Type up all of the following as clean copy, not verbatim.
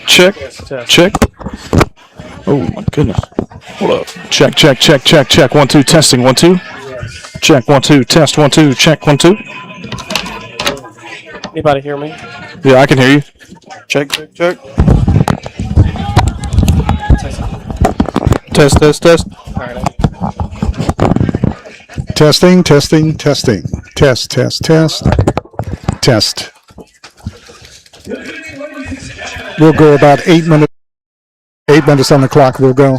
Check. Test, test. Check. Oh my goodness. Hold up. Check, check, check, check, check. 1, 2, testing. 1, 2. Yes. Check. 1, 2. Test. 1, 2. Check. 1, 2. Anybody hear me? Yeah, I can hear you. Check, check, check. Test, test, test. All right. Testing, testing, testing. Test, test, test. Test. We'll go about 8 minutes. 8 minutes on the clock. We'll go.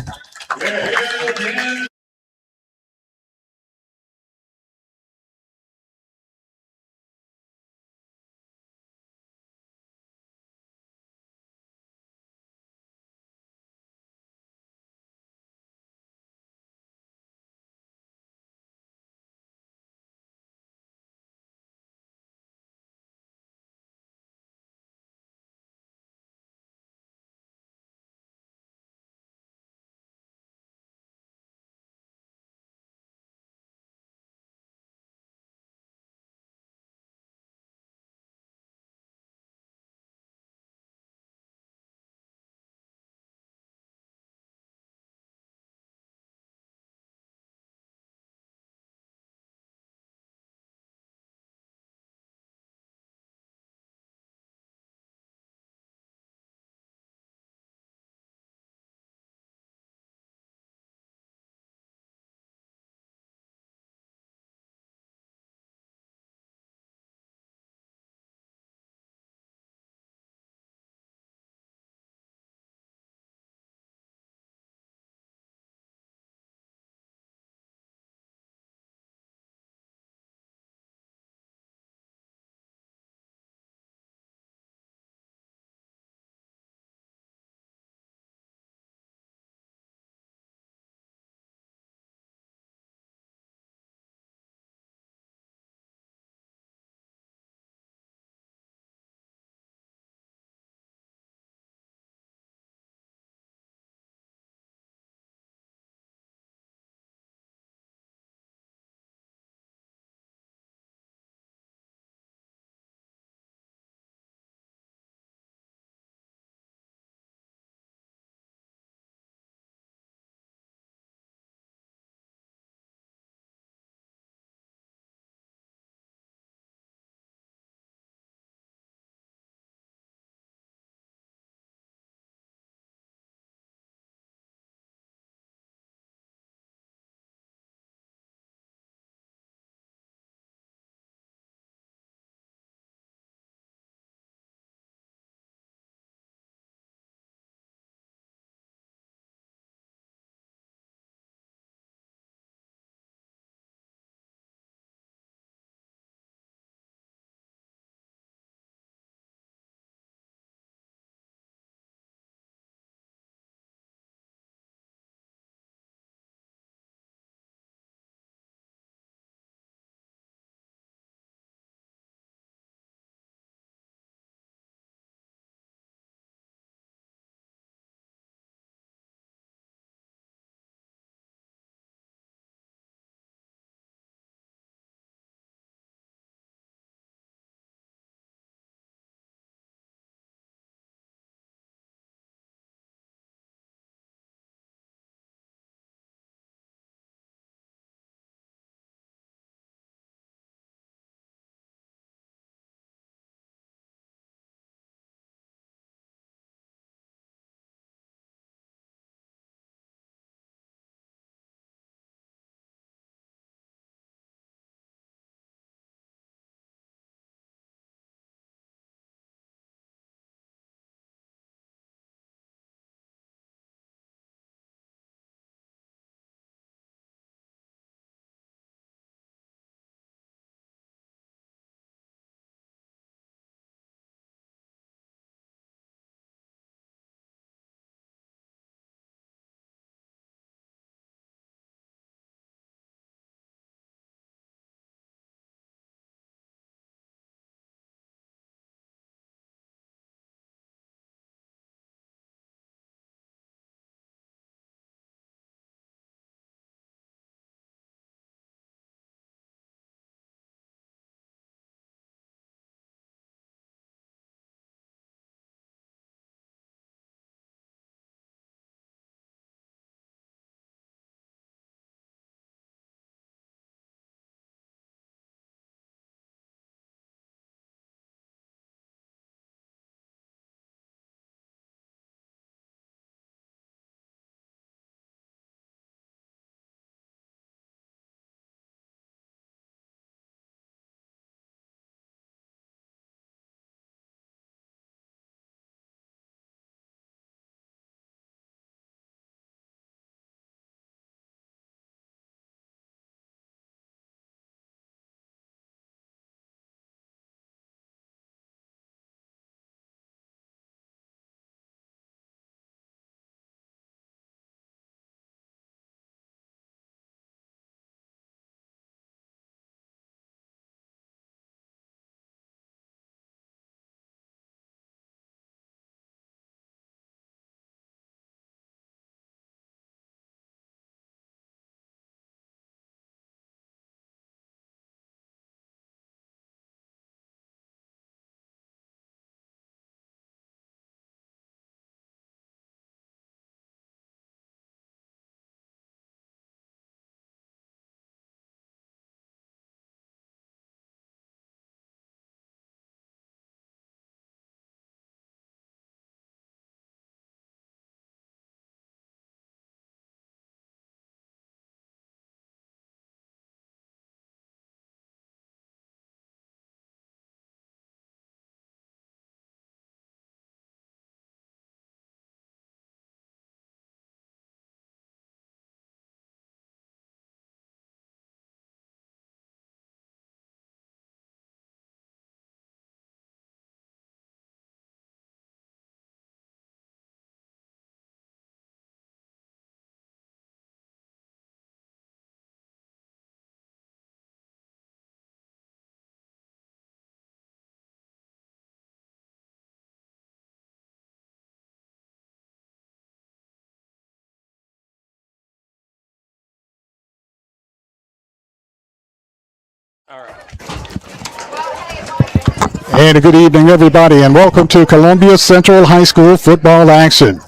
And a good evening, everybody, and welcome to Columbia Central High School football action.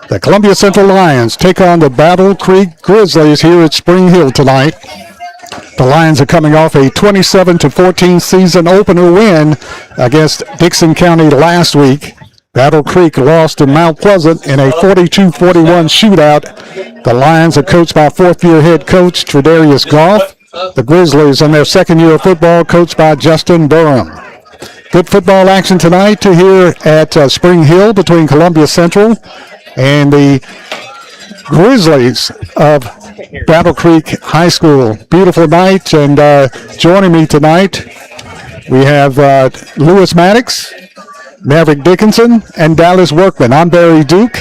The Columbia Central Lions take on the Battle Creek Grizzlies here at Spring Hill tonight. The Lions are coming off a 27-14 season opener win against Dixon County last week. Battle Creek lost to Mount Pleasant in a 42-41 shootout. The Lions are coached by fourth-year head coach Tredarius Goff. The Grizzlies in their second year of football coached by Justin Durham. Good football action tonight to here at Spring Hill between Columbia Central and the Grizzlies of Battle Creek High School. Beautiful night, and joining me tonight we have Lewis Maddox, Maverick Dickinson, and Dallas Workman. I'm Barry Duke.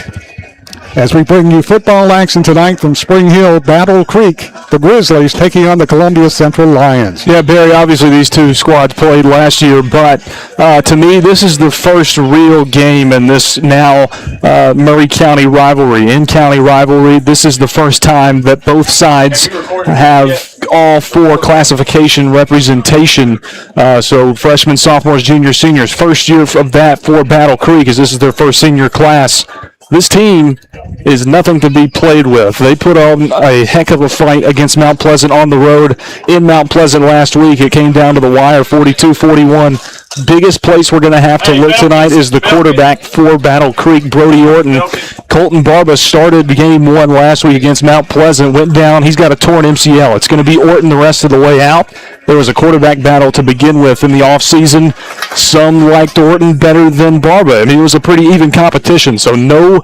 As we bring you football action tonight from Spring Hill, Battle Creek, the Grizzlies taking on the Columbia Central Lions. Yeah, Barry, obviously these two squads played last year, but to me, this is the first real game in this now Murray County rivalry, in-county rivalry. This is the first time that both sides have all four classification representation. So freshmen, sophomores, juniors, seniors. First year of that for Battle Creek, as this is their first senior class. This team is nothing to be played with. They put on a heck of a fight against Mount Pleasant on the road in Mount Pleasant last week. It came down to the wire, 42-41. Biggest place we're going to have to look tonight is the quarterback for Battle Creek, Brody Orton. Colton Barba started game one last week against Mount Pleasant, went down. He's got a torn MCL. It's going to be Orton the rest of the way out. There was a quarterback battle to begin with in the offseason. Some liked Orton better than Barba. I mean, it was a pretty even competition, so no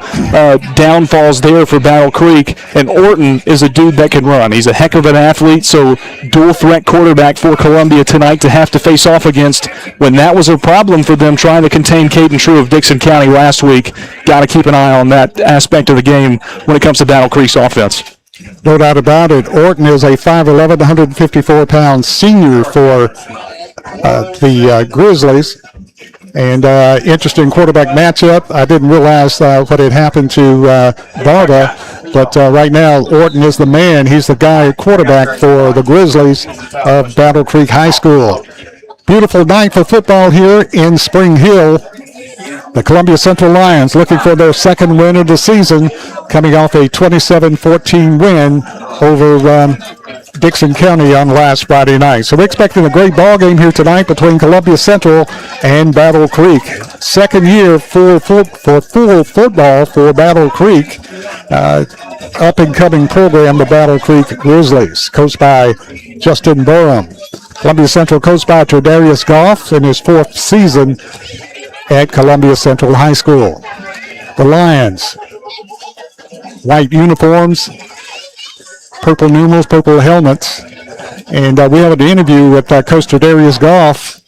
downfalls there for Battle Creek. And Orton is a dude that can run. He's a heck of an athlete, so dual threat quarterback for Columbia tonight to have to face off against when that was a problem for them trying to contain Caden True of Dixon County last week. Got to keep an eye on that aspect of the game when it comes to Battle Creek's offense. No doubt about it. Orton is a 5'11", 154-pound senior for the Grizzlies. And interesting quarterback matchup. I didn't realize what had happened to Barba, but right now Orton is the man. He's the guy at quarterback for the Grizzlies of Battle Creek High School. Beautiful night for football here in Spring Hill. The Columbia Central Lions looking for their second win of the season, coming off a 27-14 win over Dixon County on last Friday night. So we're expecting a great ball game here tonight between Columbia Central and Battle Creek. Second year for full football for Battle Creek. Up-and-coming program, the Battle Creek Grizzlies, coached by Justin Durham. Columbia Central coached by Tredarius Goff in his fourth season at Columbia Central High School. The Lions, white uniforms, purple numerals, purple helmets. And we had an interview with Coach Tredarius Goff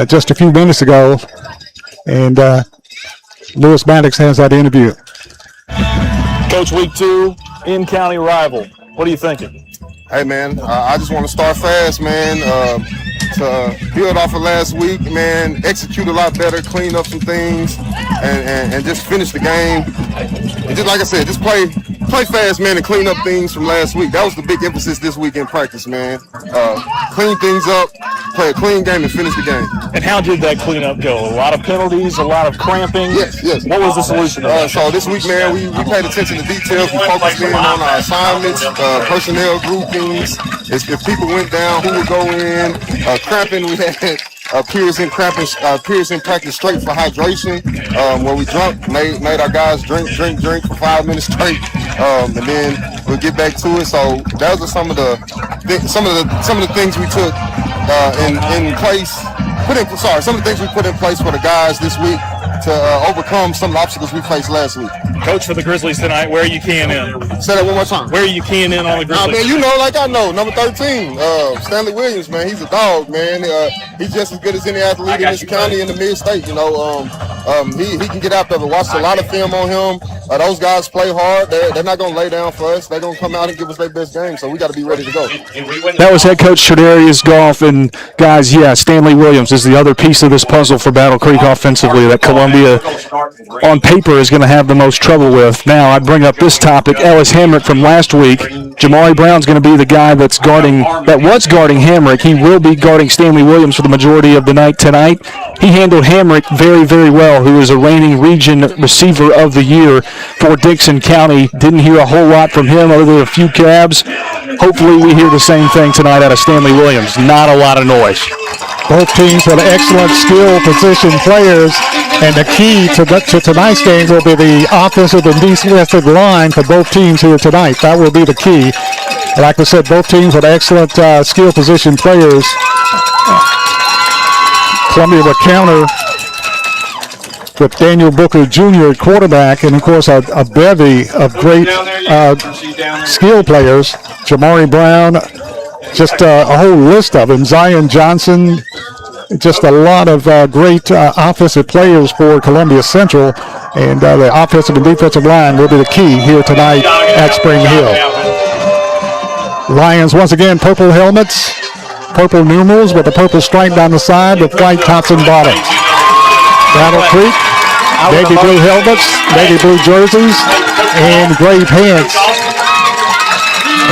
just a few minutes ago. And Lewis Maddox has that interview. Coach, week two, in-county rival. What are you thinking? Hey, man, I just want to start fast, man, to build off of last week, man, execute a lot better, clean up some things, and just finish the game. And just like I said, just play fast, man, and clean up things from last week. That was the big emphasis this week in practice, man. Clean things up, play a clean game, and finish the game. And how did that cleanup go? A lot of penalties, a lot of cramping? Yes. What was the solution to that? So this week, man, we paid attention to details. We focused in on our assignments, personnel groupings. If people went down, who would go in. Cramping, we had Pearson practice straight for hydration. Where we made our guys drink for 5 minutes straight, and then we'll get back to it. So those are some of the things we took in place. Some of the things we put in place for the guys this week to overcome some of the obstacles we faced last week. Coach, for the Grizzlies tonight, where are you keying in? Say that one more time. Where are you keying in on the Grizzlies? Man, you know, like I know, number 13, Stanley Williams, man, he's a dog, man. He's just as good as any athlete in this county in the mid-state, you know. He can get out there. We watched a lot of film on him. Those guys play hard. They're not going to lay down for us. They're going to come out and give us their best game, so we got to be ready to go. That was head coach Tredarius Goff. And, guys, yeah, Stanley Williams is the other piece of this puzzle for Battle Creek offensively that Columbia, on paper, is going to have the most trouble with. Now, I bring up this topic. Ellis Hamrick from last week. Jamari Brown's going to be the guy that was guarding Hamrick. He will be guarding Stanley Williams for the majority of the night tonight. He handled Hamrick very, very well, who is a reigning region receiver of the year for Dickson County. Didn't hear a whole lot from him other than a few cabs. Hopefully we hear the same thing tonight out of Stanley Williams. Not a lot of noise. Both teams with excellent skill position players, and the key to tonight's game will be the offensive and defensive line for both teams here tonight. That will be the key. Like I said, both teams with excellent skill position players. Columbia will counter with Daniel Booker Jr. at quarterback, and of course a bevy of great skill players. Jamari Brown, just a whole list of them. Zion Johnson, just a lot of great offensive players for Columbia Central, and the offensive and defensive line will be the key here tonight at Spring Hill. Lions once again purple helmets, purple numerals with a purple stripe down the side with white tops and bottoms. Battle Creek, navy blue helmets, navy blue jerseys, and gray pants.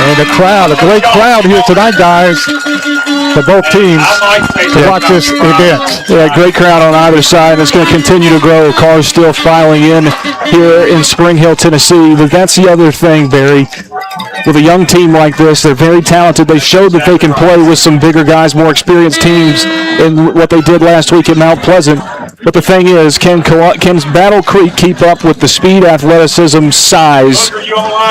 And a great crowd here tonight, guys, for both teams to watch this event. Yeah, great crowd on either side, and it's going to continue to grow. Cars still filing in here in Spring Hill, Tennessee. But that's the other thing, Barry. With a young team like this, they're very talented. They showed that they can play with some bigger guys, more experienced teams in what they did last week at Mount Pleasant. But the thing is, can Battle Creek keep up with the speed, athleticism, size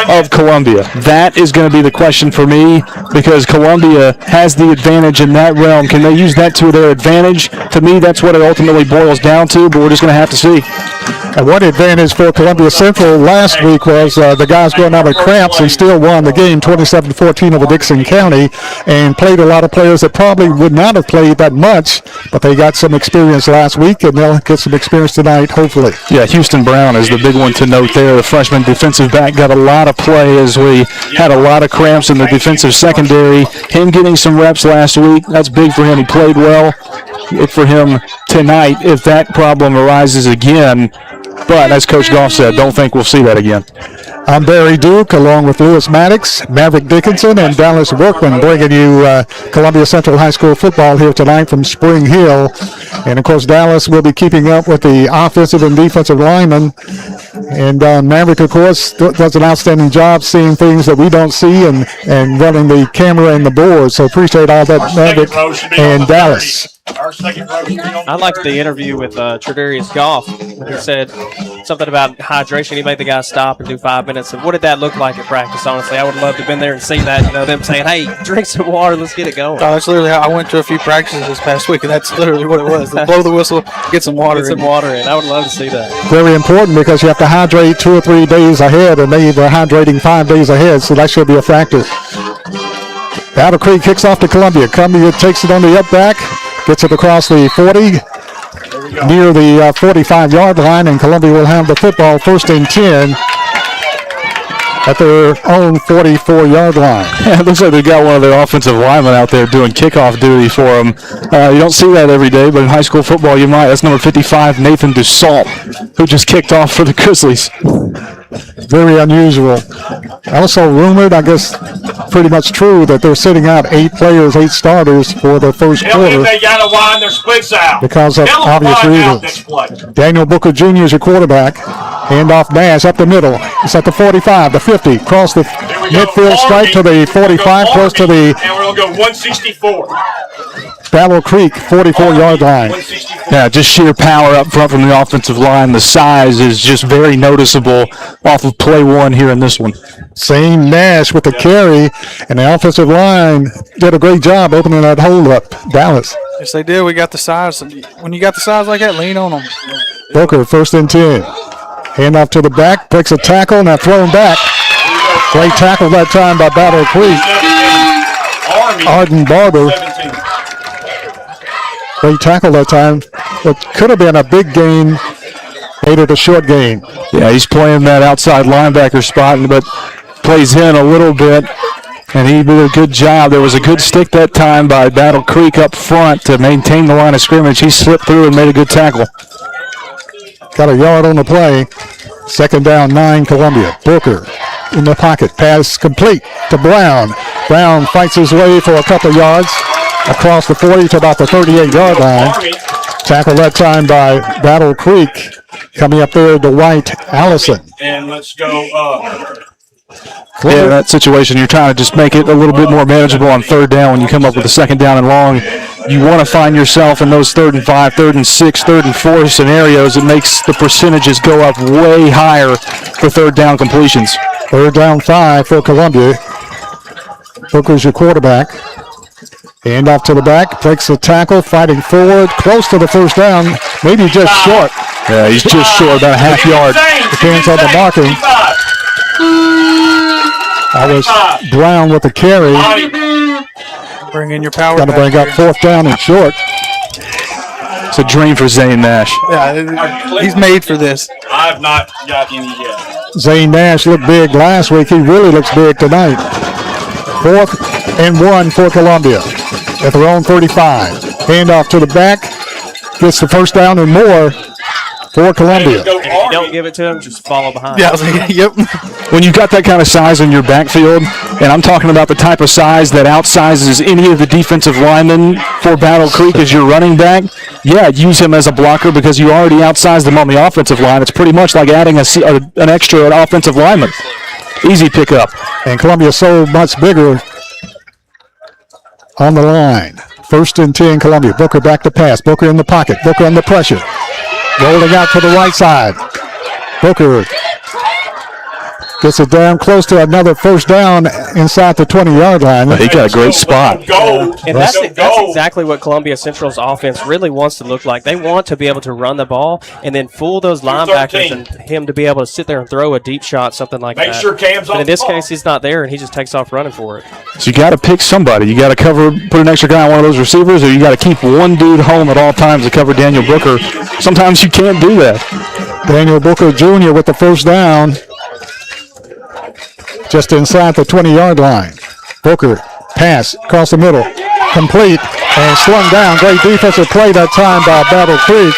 of Columbia? That is going to be the question for me, because Columbia has the advantage in that realm. Can they use that to their advantage? To me, that's what it ultimately boils down to, but we're just going to have to see. And one advantage for Columbia Central last week was the guys going out with cramps and still won the game 27-14 over Dickson County, and played a lot of players that probably would not have played that much, but they got some experience last week, and they'll get some experience tonight, hopefully. Yeah, Houston Brown is the big one to note there. The freshman defensive back got a lot of play as we had a lot of cramps in the defensive secondary. Him getting some reps last week, that's big for him. He played well. Good for him tonight if that problem arises again. But as Coach Goff said, don't think we'll see that again. I'm Barry Duke, along with Lewis Maddox, Maverick Dickinson, and Dallas Workman, bringing you Columbia Central High School football here tonight from Spring Hill. And, of course, Dallas will be keeping up with the offensive and defensive linemen. And Maverick, of course, does an outstanding job seeing things that we don't see and running the camera and the board. So appreciate all that, Maverick and Dallas. I liked the interview with Tredarius Goff. He said something about hydration. He made the guys stop and do 5 minutes. And what did that look like at practice, honestly? I would love to have been there and seen that, them saying, hey, drink some water, let's get it going. That's literally how I went to a few practices this past week, and that's literally what it was. Blow the whistle, get some water in. I would love to see that. Very important, because you have to hydrate 2 or 3 days ahead, and they were hydrating 5 days ahead, so that should be a factor. Battle Creek kicks off to Columbia. Columbia takes it on the up back. Gets it across the 40, near the 45-yard line, and Columbia will have the football 1st and 10 at their own 44-yard line. Yeah, it looks like they got one of their offensive linemen out there doing kickoff duty for them. You don't see that every day, but in high school football you might. That's number 55, Nathan Dussault, who just kicked off for the Grizzlies. Very unusual. Also rumored, I guess pretty much true, that they're sitting out 8 players, 8 starters for the first quarter because of obvious reasons. Daniel Booker Jr. is your quarterback. Handoff Nash up the middle. It's at the 45, the 50, across the midfield stripe to the 45, close to the and we're going to go 164. Battle Creek 44-yard line. Yeah, just sheer power up front from the offensive line. The size is just very noticeable off of play one here in this one. Same Nash with the carry, and the offensive line did a great job opening that hole up. Dallas. Yes, they did. We got the size. When you got the size like that, lean on them. Booker, 1st and 10. Handoff to the back, breaks a tackle, now thrown back. Great tackle that time by Battle Creek. Arden Barber. Great tackle that time. It could have been a big gain made it a short gain. Yeah, he's playing that outside linebacker spot, but plays in a little bit, and he did a good job. There was a good stick that time by Battle Creek up front to maintain the line of scrimmage. He slipped through and made a good tackle. Got a yard on the play. Second down, 9, Columbia. Booker in the pocket. Pass complete to Brown. Brown fights his way for a couple yards across the 40 to about the 38-yard line. Tackle that time by Battle Creek. Coming up there, Dwight Allison. And let's go. Yeah, in that situation, you're trying to just make it a little bit more manageable on third down when you come up with a second down and long. You want to find yourself in those 3rd and 5, 3rd and 6, 3rd and 4 scenarios. It makes the percentages go up way higher for third down completions. Third down 5 for Columbia. Booker's your quarterback. Hand off to the back, breaks the tackle, fighting forward, close to the first down, maybe just short. Yeah, he's just short, about a half yard. Depends on the marking. That was Brown with the carry. Bring in your power. Got to bring up 4th down and short. It's a dream for Zane Nash. Yeah, he's made for this. I've not got any yet. Zane Nash looked big last week. He really looks big tonight. 4th and 1 for Columbia at their own 35. Handoff to the back. Gets the first down and more for Columbia. If you don't give it to him, just follow behind. Yeah, I was like, yep. When you've got that kind of size in your backfield, and I'm talking about the type of size that outsizes any of the defensive linemen for Battle Creek as your running back, yeah, use him as a blocker because you already outsized him on the offensive line. It's pretty much like adding an extra offensive lineman. Easy pickup. And Columbia's so much bigger on the line. 1st and 10, Columbia. Booker back to pass. Booker in the pocket. Booker under pressure. Rolling out to the right side. Booker gets it down close to another first down inside the 20-yard line. He got a great spot. Go. And that's exactly what Columbia Central's offense really wants to look like. They want to be able to run the ball and then fool those linebackers and him to be able to sit there and throw a deep shot, something like Make that. sure Cam's But on in this the ball. case, he's not there, and he just takes off running for it. So you got to pick somebody. You got to put an extra guy on one of those receivers, or you got to keep one dude home at all times to cover Daniel Booker. Sometimes you can't do that. Daniel Booker Jr. with the first down. Just inside the 20-yard line. Booker, pass across the middle. Complete and slung down. Great defensive play that time by Battle Creek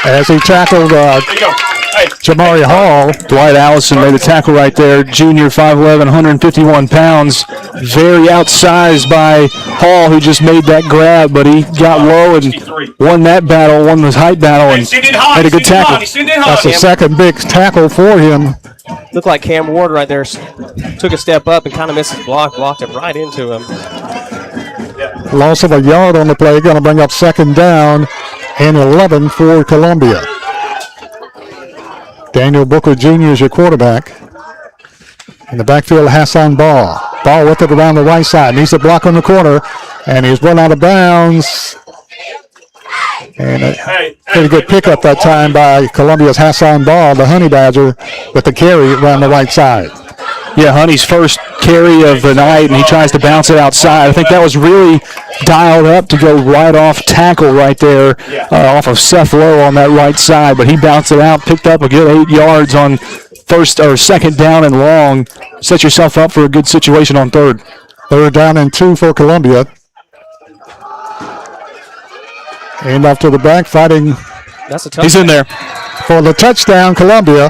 as he tackled There you go. Hey. Jamari Hall. Dwight Allison made the tackle right there. Junior, 5'11", 151 pounds. Very outsized by Hall, who just made that grab, but he got low and won that battle, won the height battle, and made a good tackle. That's the second big tackle for him. Looked like Cam Ward right there took a step up and kind of missed his block, blocked it right into him. Loss of a yard on the play. Going to bring up 2nd down and 11 for Columbia. Daniel Booker Jr. is your quarterback. In the backfield, Hassan Ball. Ball with it around the right side. Needs a block on the corner. And he's run out of bounds. And a pretty good pickup that time by Columbia's Hassan Ball, the Honey Badger, with the carry around the right side. Yeah, Honey's first carry of the night, and he tries to bounce it outside. I think that was really dialed up to go right off tackle right there off of Seth Lowe on that right side, but he bounced it out, picked up a good 8 yards on 2nd down and long. Set yourself up for a good situation on 3rd. 3rd down and 2 for Columbia. And off to the back, fighting That's a tough He's in there. for the touchdown, Columbia.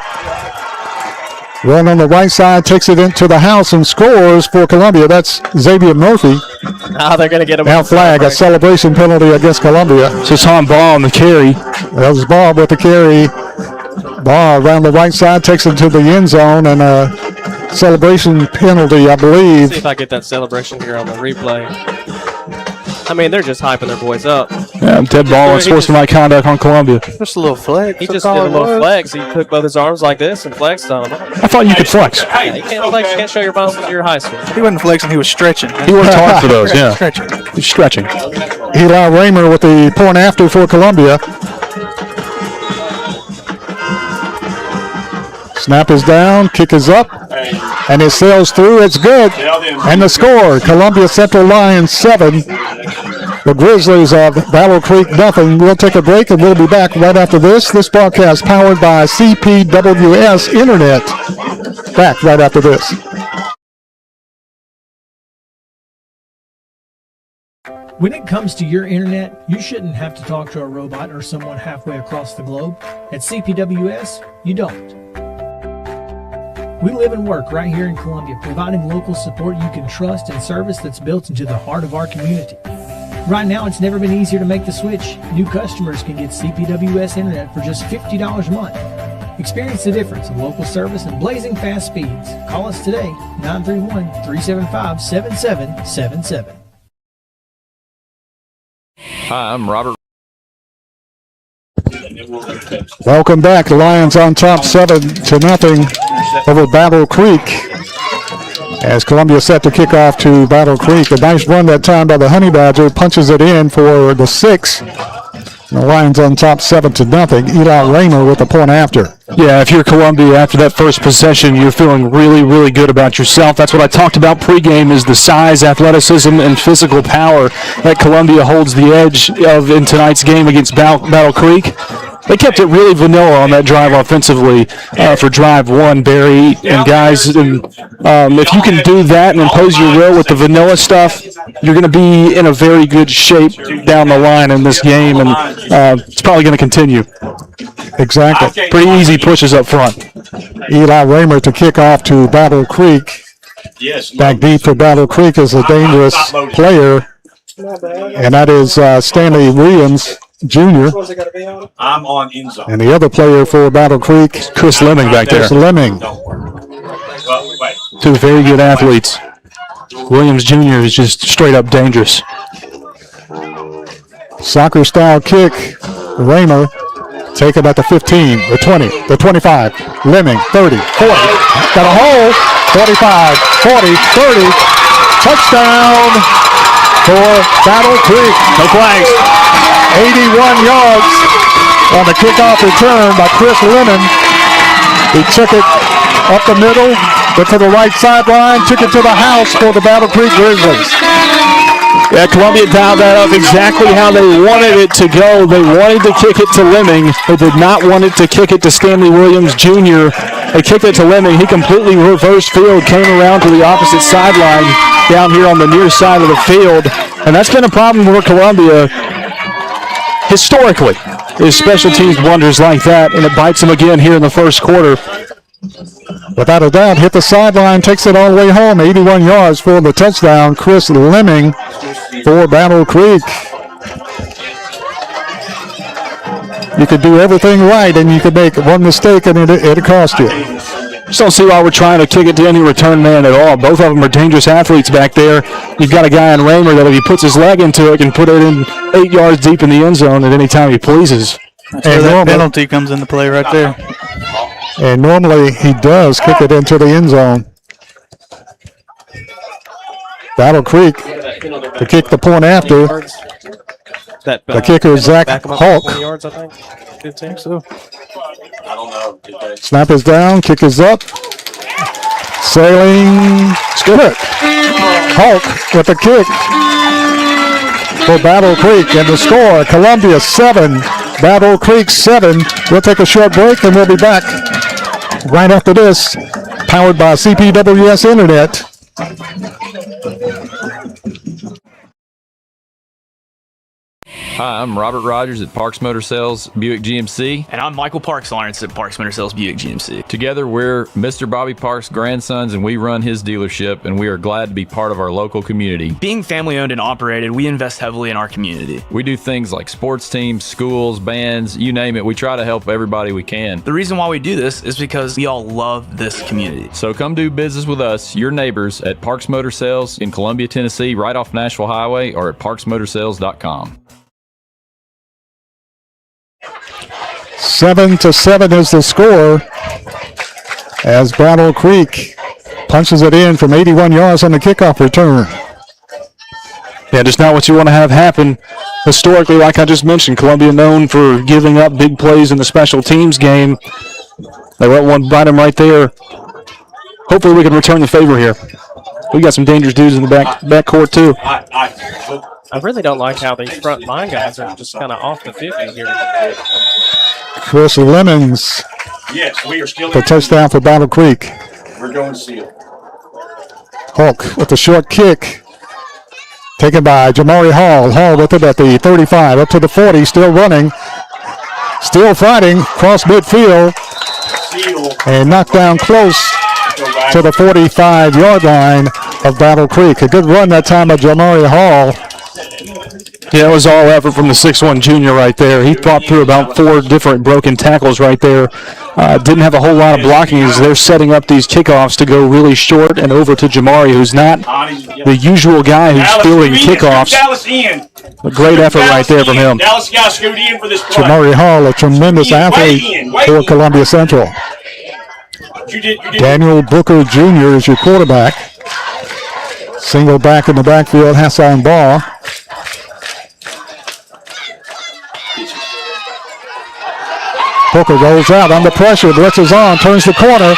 Run on the right side, takes it into the house and scores for Columbia. That's Xavier Murphy. Now they're going to get him. Now flag, a celebration penalty against Columbia. So it's Tom Ball on the carry. That was Ball with the carry. Ball around the right side, takes it to the end zone, and a celebration penalty, I See believe. if I get that celebration here on the replay. I mean, they're just hyping their boys up. Yeah, dead ball on sportsmanlike conduct on Columbia. Just a little flex. He just did a little flex. He took both his arms like this and flexed on them. I thought you could flex. You can't flex. You can't show your muscles in your high school. He wasn't flexing, he was stretching. He worked hard for those, yeah. Stretching. He's stretching. Eli Raymer with the point after for Columbia. Snap is down, kick is up, and it sails through. It's good. And the score, Columbia Central Lions 7, The Grizzlies of Battle Creek nothing. We'll take a break and we'll be back right after this. This broadcast powered by CPWS Internet. Back right after this. When it comes to your internet, you shouldn't have to talk to a robot or someone halfway across the globe. At CPWS, you don't. We live and work right here in Columbia, providing local support you can trust and service that's built into the heart of our community. Right now, it's never been easier to make the switch. New customers can get CPWS Internet for just $50 a month. Experience the difference of local service and blazing fast speeds. Call us today, 931-375-7777. Hi, I'm Robert. Welcome back. The Lions on top 7-0 over Battle Creek. As Columbia set to kick off to Battle Creek. A nice run that time by the Honey Badger. Punches it in for the 6. The Lions on top 7-0. Eli Raymer with the point after. Yeah, if you're Columbia after that first possession, you're feeling really, really good about yourself. That's what I talked about pregame is the size, athleticism, and physical power that Columbia holds the edge of in tonight's game against Battle Creek. They kept it really vanilla on that drive offensively for drive 1, Barry and guys. And if you can do that and impose your will with the vanilla stuff, you're going to be in a very good shape down the line in this game, and it's probably going to continue. Exactly. Pretty easy pushes up front. Eli Raymer to kick off to Battle Creek. Back deep for Battle Creek is a dangerous player, and that is Stanley Williams Jr. I'm on end zone. And the other player for Battle Creek, Chris Lemming back there. Chris Lemming. Well, wait. Two very good athletes. Williams Jr. is just straight up dangerous. Soccer style kick. Raymer take it at the 15, the 20, the 25. Lemming, 30, 40. Got a hole. 45, 40, 30. Touchdown for Battle Creek. No flags. 81 yards on the kickoff return by Chris Lemon. He took it up the middle, went to the right sideline, took it to the house for the Battle Creek Grizzlies. Yeah, Columbia dialed that up exactly how they wanted it to go. They wanted to kick it to Lemming. They did not want it to kick it to Stanley Williams Jr. They kicked it to Lemming. He completely reversed field, came around to the opposite sideline down here on the near side of the field. And that's been a problem for Columbia historically, is special teams blunders like that, and it bites them again here in the first quarter. Without a doubt, hit the sideline, takes it all the way home. 81 yards for the touchdown. Chris Lemming for Battle Creek. You could do everything right, and you could make one mistake, and it'd cost you. Just don't see why we're trying to kick it to any return man at all. Both of them are dangerous athletes back there. You've got a guy in Raymer that if he puts his leg into it, can put it in 8 yards deep in the end zone at any time he pleases. That's where that penalty comes into play right there. And normally he does kick it into the end zone. Battle Creek to kick the point after. The kicker, Zach Hulk. 20 yards, I think. 15. So I don't know. Did they? Snap is down, kick is up. Sailing, good. Hulk with the kick for Battle Creek. And the score, Columbia 7, Battle Creek 7. We'll take a short break and we'll be back right after this. Powered by CPWS Internet. Hi, I'm Robert Rogers at Parks Motor Sales Buick GMC. And I'm Michael Parks Lawrence at Parks Motor Sales Buick GMC. Together, we're Mr. Bobby Parks' grandsons, and we run his dealership, and we are glad to be part of our local community. Being family owned and operated, we invest heavily in our community. We do things like sports teams, schools, bands, you name it. We try to help everybody we can. The reason why we do this is because we all love this community. So come do business with us, your neighbors, at Parks Motor Sales in Columbia, Tennessee, right off Nashville Highway, or at parksmotorsales.com. 7-7 is the score as Battle Creek punches it in from 81 yards on the kickoff return. Yeah, just not what you want to have happen. Historically, like I just mentioned, Columbia known for giving up big plays in the special teams game. They let one bite them right there. Hopefully we can return the favor here. We got some dangerous dudes in the back court too. I really don't like how these front line guys are just kind of off the 50 here. Chris Lemons, Yes, we are still. the touchdown for Battle Creek. We're going seal. Hulk with the short kick. Taken by Jamari Hall. Hall with it at the 35, up to the 40, still running. Still fighting, cross midfield, Seal. and knocked down close Go back. to the 45-yard line of Battle Creek. A good run that time by Jamari Hall. Yeah, it was all effort from the 6'1 junior right there. He fought through about 4 different broken tackles right there. Didn't have a whole lot of blocking as they're setting up these kickoffs to go really short and over to Jamari, who's not the usual guy who's fielding kickoffs. Dallas in. A great effort right there from him. Dallas guys scoot in for this play. Jamari Hall, a tremendous athlete for Columbia Central. You did. Daniel Booker Jr. is your quarterback. Single back in the backfield, Hassan Ball. Booker rolls out under pressure, blitzes on, turns the corner,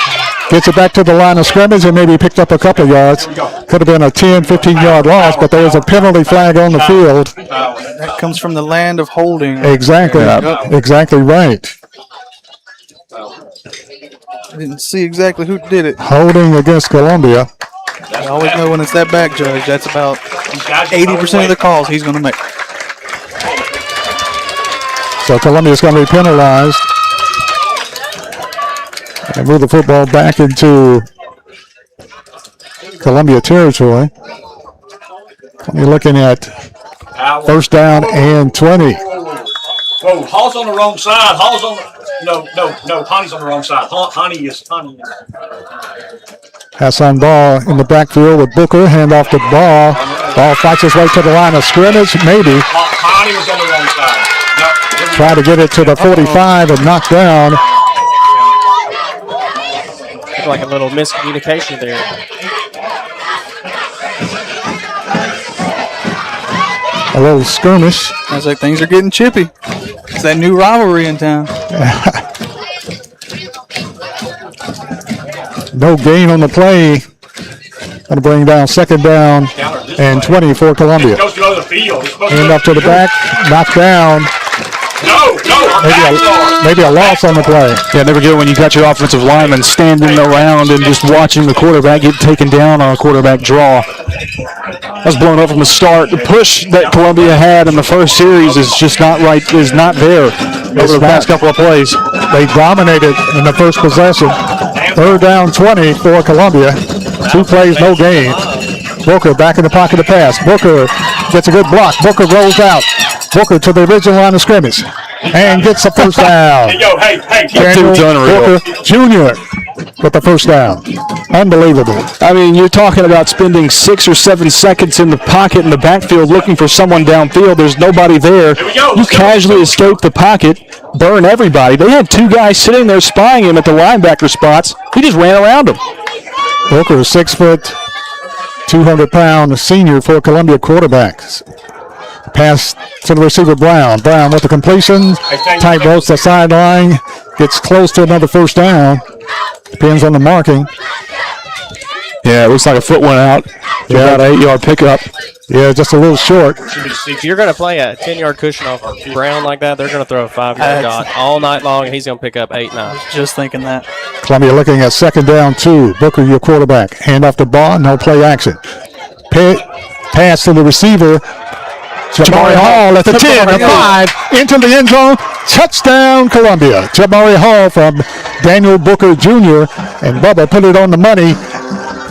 gets it back to the line of scrimmage, and maybe picked up a couple of yards. Could have been a 10, 15-yard loss, but there was a penalty flag on the field. That comes from the land of holding. Exactly, exactly right. I didn't see exactly who did it. Holding against Columbia. I always know when it's that back judge, that's about 80% of the calls he's going to make. So Columbia's going to be penalized. And move the football back into Columbia territory. You're looking at first down and 20. Whoa, Hall's on the wrong side. Hall's on. No. Honey's on the wrong side. Honey is. Hassan Ball in the backfield with Booker. Hand off to Ball. Ball fights his way to the line of scrimmage. Maybe. Honey was on the wrong side. No. Try to get it to the 45 and knock down. Like a little miscommunication there. A little skirmish. I was like, things are getting chippy. It's that new rivalry in town. No gain on the play. Going to bring down second down and 20 for Columbia. Goes to the other field. Hand up to the back, knocked down. No. Maybe a loss on the play. Yeah, never good when you got your offensive lineman standing around and just watching the quarterback get taken down on a quarterback draw. That was blown up from the start. The push that Columbia had in the first series is just not right, is not there over the past couple of plays. They dominated in the first possession. Third down 20 for Columbia. 2 plays, no gain. Booker back in the pocket to pass. Booker gets a good block. Booker rolls out. Booker to the original line of scrimmage and gets the first down. Hey. Daniel Booker Jr. with the first down. Unbelievable. I mean, you're talking about spending 6 or 7 seconds in the pocket in the backfield looking for someone downfield. There's nobody there. You casually escape the pocket, burn everybody. They had 2 guys sitting there spying him at the linebacker spots. He just ran around them. Booker, 6 foot, 200-pound senior for Columbia quarterbacks. Pass to the receiver, Brown. Brown with the completion. Tight ropes the sideline. Gets close to another first down. Depends on the marking. Yeah, it looks like a foot went out. Yeah. About an 8-yard pickup. Yeah, just a little short. If you're going to play a 10-yard cushion off Brown like that, they're going to throw a 5-yard dot all night long, and he's going to pick up 8, 9. Just thinking that. Columbia looking at second down 2. Booker, your quarterback. Hand off the ball. No play action. Pass to the receiver. Jamari Hall at the 10, the 5, into the end zone. Touchdown, Columbia. Jamari Hall from Daniel Booker Jr. And Bubba put it on the money.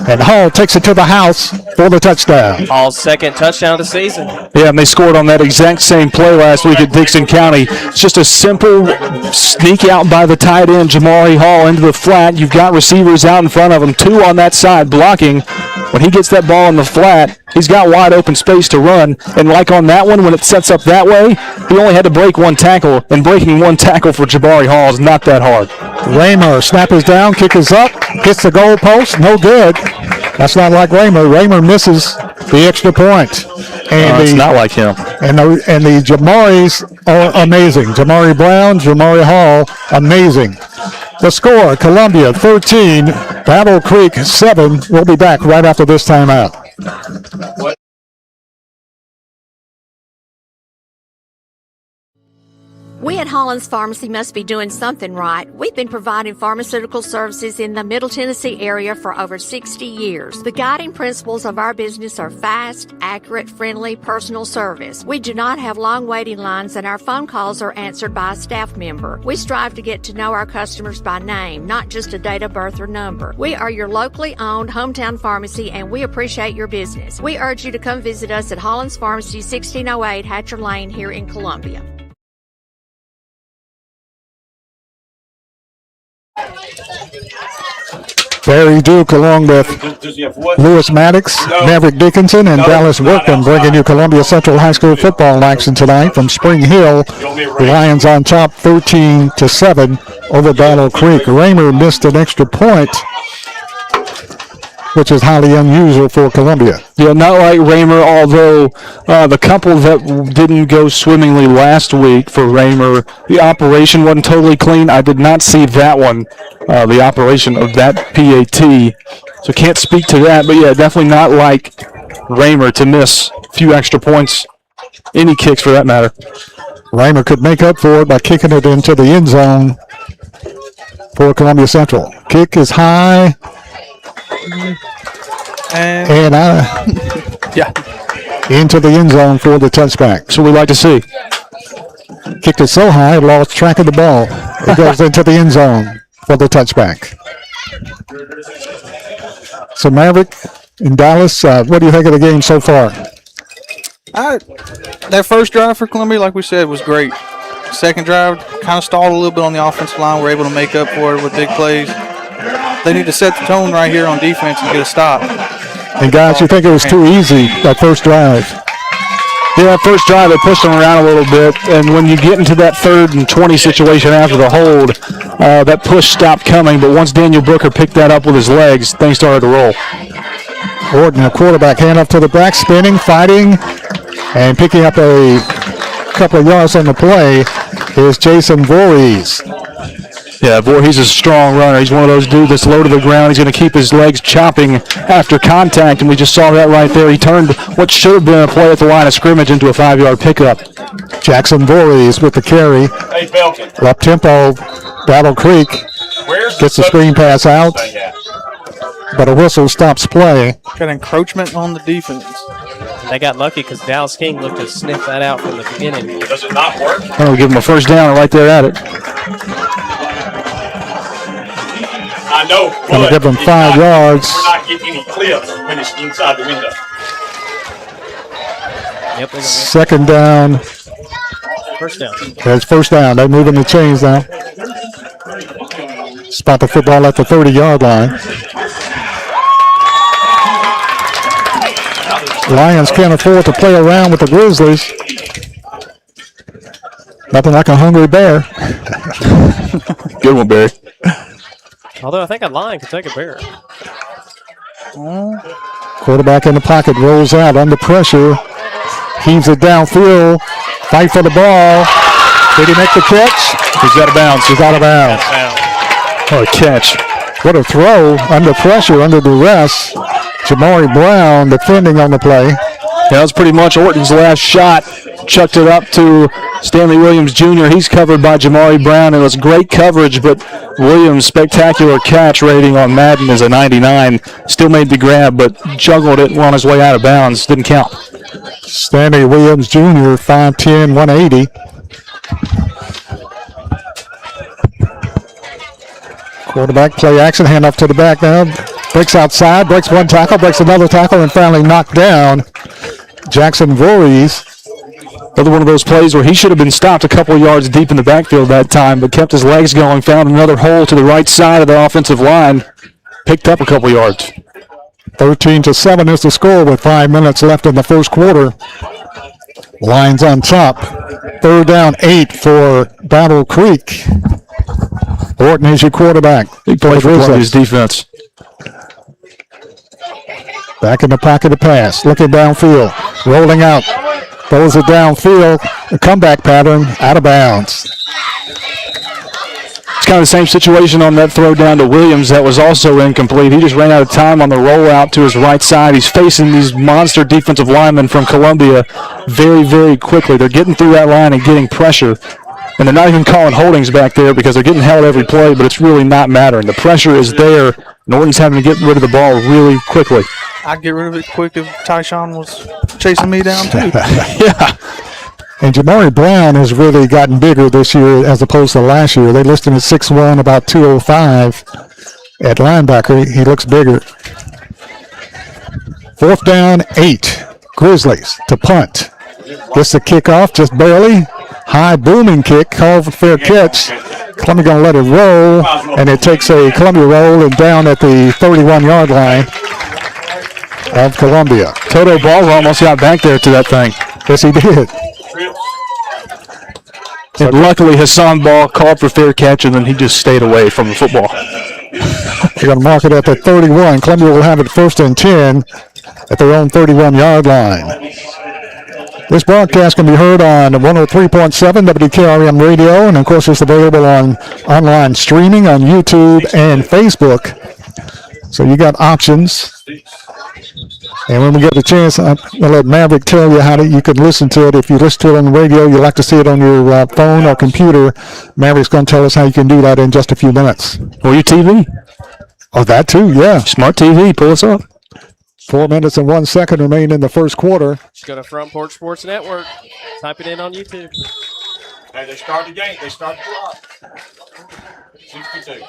And Hall takes it to the house for the touchdown. Hall's second touchdown of the season. Yeah, and they scored on that exact same play last week at Dixon County. It's just a simple sneak out by the tight end, Jamari Hall, into the flat. You've got receivers out in front of him, 2 on that side blocking. When he gets that ball in the flat, he's got wide open space to run. And like on that one, when it sets up that way, he only had to break 1 tackle. And breaking 1 tackle for Jamari Hall is not that hard. Raymer, snap is down, kick is up, hits the goal post, no good. That's not like Raymer. Raymer misses the extra point. And it's not like him. And the Jamaris are amazing. Jamari Brown, Jamari Hall, amazing. The score, Columbia 13, Battle Creek 7. We'll be back right after this timeout. We at Hollins Pharmacy must be doing something right. We've been providing pharmaceutical services in the Middle Tennessee area for over 60 years. The guiding principles of our business are fast, accurate, friendly, personal service. We do not have long waiting lines, and our phone calls are answered by a staff member. We strive to get to know our customers by name, not just a date of birth or number. We are your locally owned hometown pharmacy, and we appreciate your business. We urge you to come visit us at Hollins Pharmacy, 1608 Hatcher Lane here in Columbia. Barry Duke along with Does he have what? Lewis Maddox, Maverick Dickinson, and Dallas Workman bringing you Columbia Central High School football action tonight from Spring Hill. The Lions on top 13-7 over Battle Creek. Raymer missed an extra point, which is highly unusual for Columbia. Yeah, not like Raymer, although the couple that didn't go swimmingly last week for Raymer, the operation wasn't totally clean. I did not see that one, the operation of that PAT. So can't speak to that, but yeah, definitely not like Raymer to miss a few extra points, any kicks for that matter. Raymer could make up for it by kicking it into the end zone for Columbia Central. Kick is high. And into the end zone for the touchback. So we like to see. Kicked it so high, it lost track of the ball. It goes into the end zone for the touchback. So Maverick in Dallas, what do you think of the game so far? That first drive for Columbia, like we said, was great. Second drive kind of stalled a little bit on the offensive line. We're able to make up for it with big plays. They need to set the tone right here on defense and get a stop. And guys, you think it was too easy, that first drive? Yeah, that first drive, they pushed them around a little bit, and when you get into that 3rd and 20 situation after the hold, that push stopped coming, but once Daniel Booker picked that up with his legs, things started to roll. Orton, a quarterback handoff to the back, spinning, fighting, and picking up a couple of yards on the play is Jason Voorhees. Yeah, Voorhees is a strong runner. He's one of those dudes that's low to the ground. He's going to keep his legs chopping after contact, and we just saw that right there. He turned what should have been a play at the line of scrimmage into a 5-yard pickup. Jackson Voorhees with the carry. Hey, Belkin. Up tempo, Battle Creek gets the screen pass out, but a whistle stops play. Got encroachment on the defense. They got lucky because Dallas King looked to sniff that out from the beginning. Does it not work? I'm going to give him a first down right there at it. I know. Gonna give them 5 yards. We're not getting any clips when it's inside the window. Yep, Second down. First down. There's first down. They're moving the chains now. Spot the football at the 30-yard line. Lions can't afford to play around with the Grizzlies. Nothing like a hungry bear. Good one, Barry. Although I think a line could take a bear. Quarterback in the pocket, rolls out under pressure. Heaves it downfield. Fight for the ball. Did he make the catch? He's out of bounds. He's out of bounds. What a catch. What a throw under pressure, under duress. Jamari Brown defending on the play. Yeah, that was pretty much Orton's last shot. Chucked it up to Stanley Williams Jr. He's covered by Jamari Brown. It was great coverage, but Williams' spectacular catch rating on Madden is a 99. Still made the grab, but juggled it on his way out of bounds. Didn't count. Stanley Williams Jr., 5'10", 180. Quarterback play action, handoff to the back now. Breaks outside, breaks one tackle, breaks another tackle, and finally knocked down Jackson Voorhees. Another one of those plays where he should have been stopped a couple of yards deep in the backfield that time, but kept his legs going, found another hole to the right side of the offensive line, picked up a couple yards. 13-7 is the score with 5 minutes left in the first quarter. Lions on top. 3rd down, 8 for Battle Creek. Orton is your quarterback. Big play for Columbia's defense. Back in the pocket to pass. Looking downfield. Rolling out. Throws it downfield. A comeback pattern. Out of bounds. It's kind of the same situation on that throw down to Williams that was also incomplete. He just ran out of time on the rollout to his right side. He's facing these monster defensive linemen from Columbia very, very quickly. They're getting through that line and getting pressure. And they're not even calling holdings back there because they're getting held every play, but it's really not mattering. The pressure is there, and Orton's having to get rid of the ball really quickly. I'd get rid of it quick if Tyshawn was chasing me down too. Yeah. And Jamari Brown has really gotten bigger this year as opposed to last year. They listed him at 6'1", about 205 at linebacker. He looks bigger. 4th down, 8. Grizzlies to punt. Gets the kickoff just barely. High booming kick, called for fair catch. Columbia going to let it roll, and it takes a Columbia roll and down at the 31-yard line of Columbia. Toto Ball almost got back there to that thing. Yes, he did. And luckily, Hassan Ball called for fair catch, and then he just stayed away from the football. They're going to mark it at the 31. Columbia will have it 1st and 10 at their own 31-yard line. This broadcast can be heard on 103.7 WKRM Radio, and of course it's available on online streaming on YouTube and Facebook. So you got options. And when we get the chance, I'm going to let Maverick tell you how you can listen to it. If you listen to it on the radio, you like to see it on your phone or computer, Maverick's going to tell us how you can do that in just a few minutes. Or your TV. Oh, that too, yeah. Smart TV, pull us up. 4 minutes and 1 second remain in the first quarter. Just go to Front Porch Sports Network. Type it in on YouTube. Hey, they started the game. They started the clock. 62.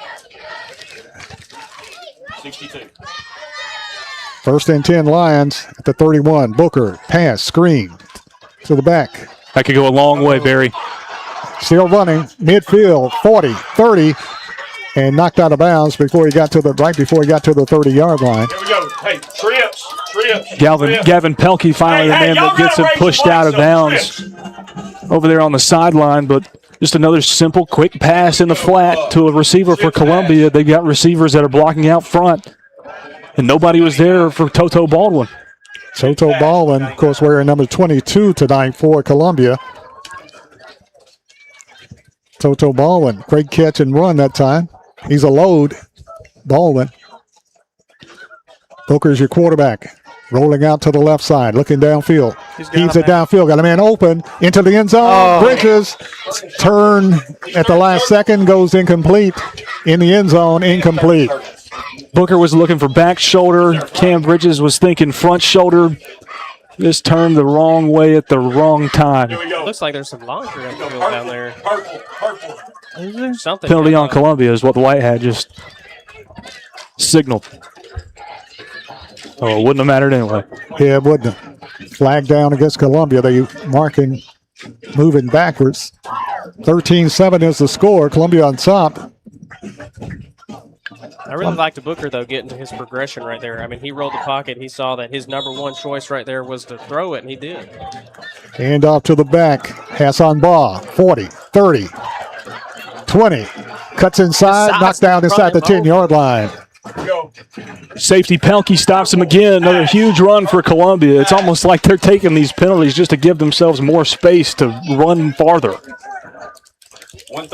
62. 1st and 10 Lions at the 31. Booker, pass, screen to the back. That could go a long way, Barry. Still running, midfield, 40, 30, and knocked out of bounds before he got to the 30-yard line. Here we go. Hey, trips. Gavin Pelkey finally the man that gets him pushed out of bounds over there on the sideline, but just another simple, quick pass in the flat to a receiver for Columbia. They got receivers that are blocking out front, and nobody was there for Toto Baldwin. Toto Baldwin, of course, wearing number 22 tonight for Columbia. Toto Baldwin, great catch and run that time. He's a load, Baldwin. Booker's your quarterback. Rolling out to the left side, looking downfield. Heaves it downfield. Got a man open into the end zone. Bridges turn at the last second, goes incomplete. In the end zone, incomplete. Booker was looking for back shoulder. Cam Bridges was thinking front shoulder. This turned the wrong way at the wrong time. Looks like there's some laundry on the field down there. Purple. Is there something? Penalty on Columbia is what the White had just signaled. Oh, it wouldn't have mattered anyway. Yeah, it wouldn't have. Flag down against Columbia. They marking, moving backwards. 13-7 is the score. Columbia on top. I really liked the Booker, though, getting to his progression right there. I mean, he rolled the pocket. He saw that his number one choice right there was to throw it, and he did. Hand off to the back. Hassan Ball, 40, 30, 20. Cuts inside, knocked down inside the 10-yard line. Safety Pelkey stops him again. Another huge run for Columbia. It's almost like they're taking these penalties just to give themselves more space to run farther.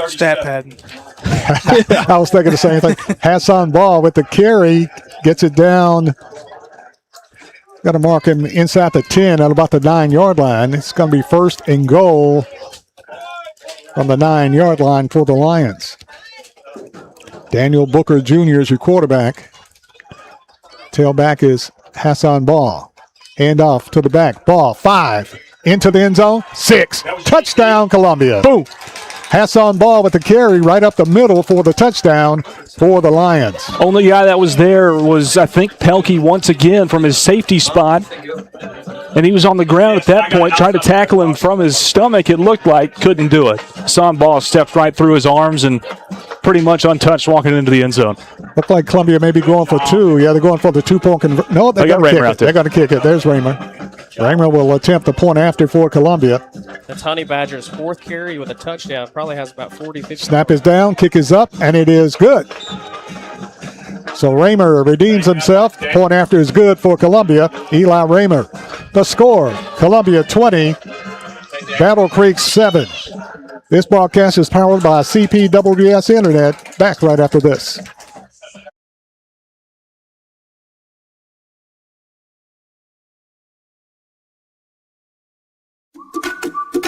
Stat pad. I was thinking the same thing. Hassan Ball with the carry, gets it down. Got to mark him inside the 10 at about the 9-yard line. It's going to be 1st and goal from the 9-yard line for the Lions. Daniel Booker Jr. is your quarterback. Tailback is Hassan Ball. Hand off to the back. Ball, 5. Into the end zone. 6. Touchdown, Columbia. Boom. Hassan Ball with the carry right up the middle for the touchdown for the Lions. Only guy that was there was, I think, Pelkey once again from his safety spot. And he was on the ground at that point, tried to tackle him from his stomach, it looked like. Couldn't do it. Hassan Ball stepped right through his arms and pretty much untouched walking into the end zone. Looked like Columbia may be going for 2. Yeah, they're going for the 2-point conversion. No, they're got going to kick Raymer it. out there. They're going to kick it. There's Raymer. Raymer will attempt the point after for Columbia. That's Honey Badger's 4th carry with a touchdown. Probably has about 40, 50. Snap is down, kick is up, and it is good. So Raymer redeems himself. Point after is good for Columbia. Eli Raymer. The score, Columbia 20, Battle Creek 7. This broadcast is powered by CPWS Internet. Back right after this.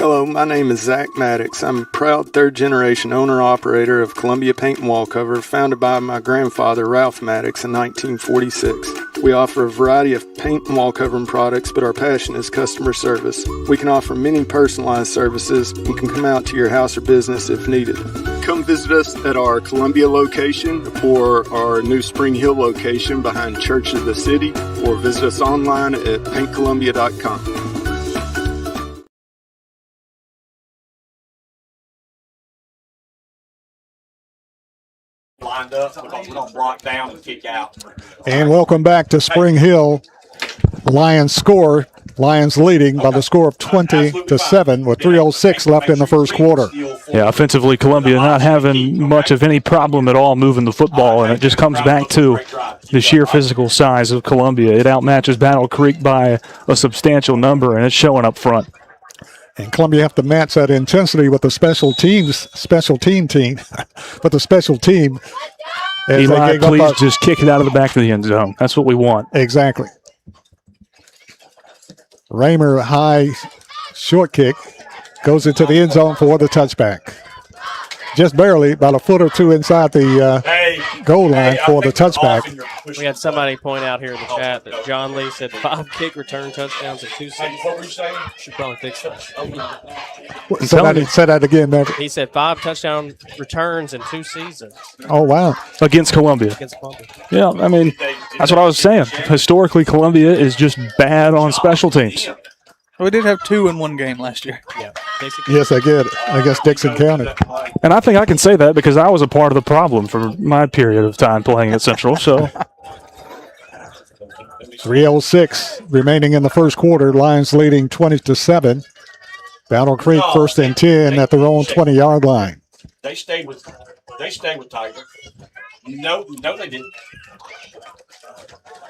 Hello, my name is Zach Maddox. I'm a proud third-generation owner-operator of Columbia Paint and Wallcover, founded by my grandfather, Ralph Maddox, in 1946. We offer a variety of paint and wallcovering products, but our passion is customer service. We can offer many personalized services and can come out to your house or business if needed. Come visit us at our Columbia location or our new Spring Hill location behind Church of the City, or visit us online at paintcolumbia.com. Lined up because we're going to block down and kick out. And welcome back to Spring Hill. Lions score. Lions leading by the score of 20-7 with 3:06 left in the first quarter. Yeah, offensively, Columbia not having much of any problem at all moving the football, and it just comes back to the sheer physical size of Columbia. It outmatches Battle Creek by a substantial number, and it's showing up front. And Columbia have to match that intensity with the special team, but the special team. as Eli, they gave please up just kick it out of the back of the end zone. That's what we want. Exactly. Raymer high short kick goes into the end zone for the touchback. Just barely, about a foot or two inside the goal line for the touchback. We had somebody point out here in the chat that John Lee said 5 kick return touchdowns in 2 seasons. What were you saying? Should probably fix that. Say that again, Maverick. He said 5 touchdown returns in 2 seasons Oh, wow. Against Columbia. against Columbia. Yeah, I mean, that's what I was saying. Historically, Columbia is just bad on special teams. We did have 2 in one game last year. Yeah, basically. Yes, I did. against Dixon County. And I think I can say that because I was a part of the problem for my period of time playing at Central. So 3:06 remaining in the first quarter. Lions leading 20-7. Battle Creek first and 10 at their own 20-yard line. They stayed with Tiger. No, they didn't.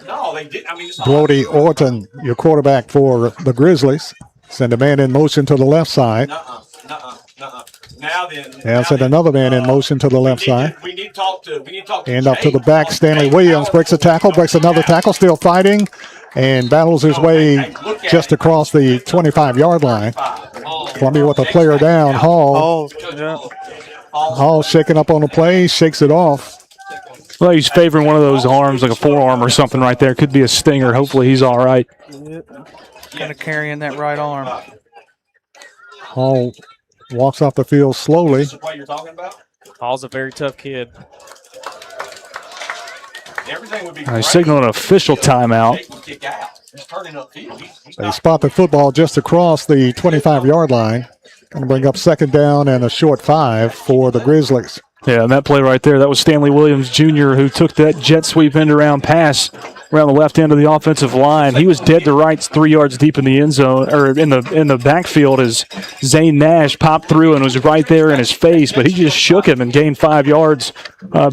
No, they didn't. I mean, it's not Brody Orton, your quarterback for the Grizzlies. Send a man in motion to the left side. Nuh-uh. Now then. And send another man in motion to the left side. We need to talk to. And up to the back, Stanley Williams breaks a tackle, breaks another tackle, still fighting, and battles his way just across the 25-yard line. Columbia with a player down, Hall. Hall shaking up on the play, shakes it off. well, he's favoring one of those arms, like a forearm or something right there. Could be a stinger. Hopefully he's all right. Kind of carrying that right arm. Hall walks off the field slowly. This is what you're talking about. Hall's a very tough kid. Everything would be. I signal an official timeout. Kick out. He's turning upfield. He's They not. spot the football just across the 25-yard line. Going to bring up second down and a short 5 for the Grizzlies. Yeah, and that play right there, that was Stanley Williams Jr. who took that jet sweep end around pass around the left end of the offensive line. He was dead to rights 3 yards deep in the end zone, or in the backfield as Zane Nash popped through and was right there in his face, but he just shook him and gained 5 yards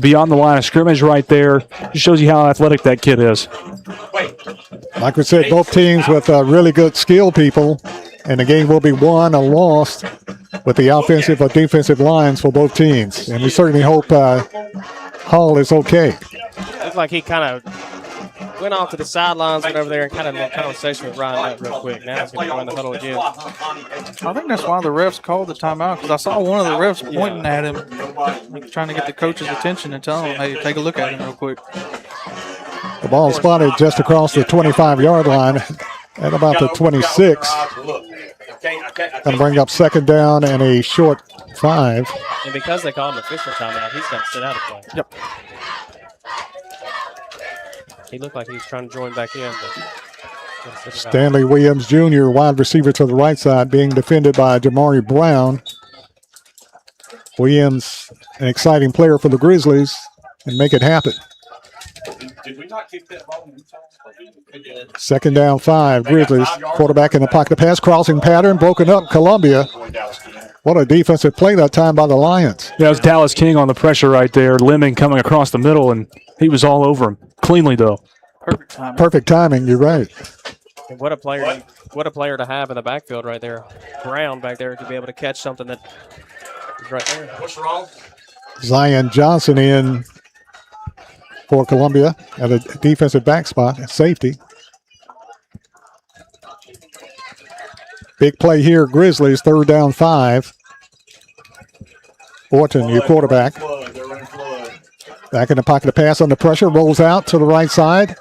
beyond the line of scrimmage right there. Just shows you how athletic that kid is. Like we said, both teams with really good skill people, and the game will be won or lost with the offensive or defensive lines for both teams. And we certainly hope Hall is okay. Looked like he kind of went off to the sidelines, went over there and kind of had a conversation with Ryan Knight real quick. Now he's going to join the huddle again. I think that's why the refs called the timeout, because I saw one of the refs pointing at him, like, trying to get the coach's attention and telling him, hey, take a look at him real quick. The ball spotted just across the 25-yard line at about the 26. Going to bring up second down and a short 5. And because they called an official timeout, he's got to sit out of play. Yep. He looked like he was trying to join back in, but Stanley Williams Jr., wide receiver to the right side, being defended by Jamari Brown. Williams, an exciting player for the Grizzlies, and make it happen. Did we not kick that ball? Second down 5, Grizzlies. Quarterback in the pocket pass, crossing pattern, broken up, Columbia. What a defensive play that time by the Lions. Yeah, it was Dallas King on the pressure right there. Lemon coming across the middle, and he was all over him. Cleanly, though. Perfect timing. Perfect timing, you're right. And what a player to have in the backfield right there. Brown back there to be able to catch something that is right there. What's wrong? Zion Johnson in for Columbia at a defensive back spot at safety. Big play here, Grizzlies, 3rd down 5. Orton, your quarterback. Back in the pocket of pass under pressure, rolls out to the right side.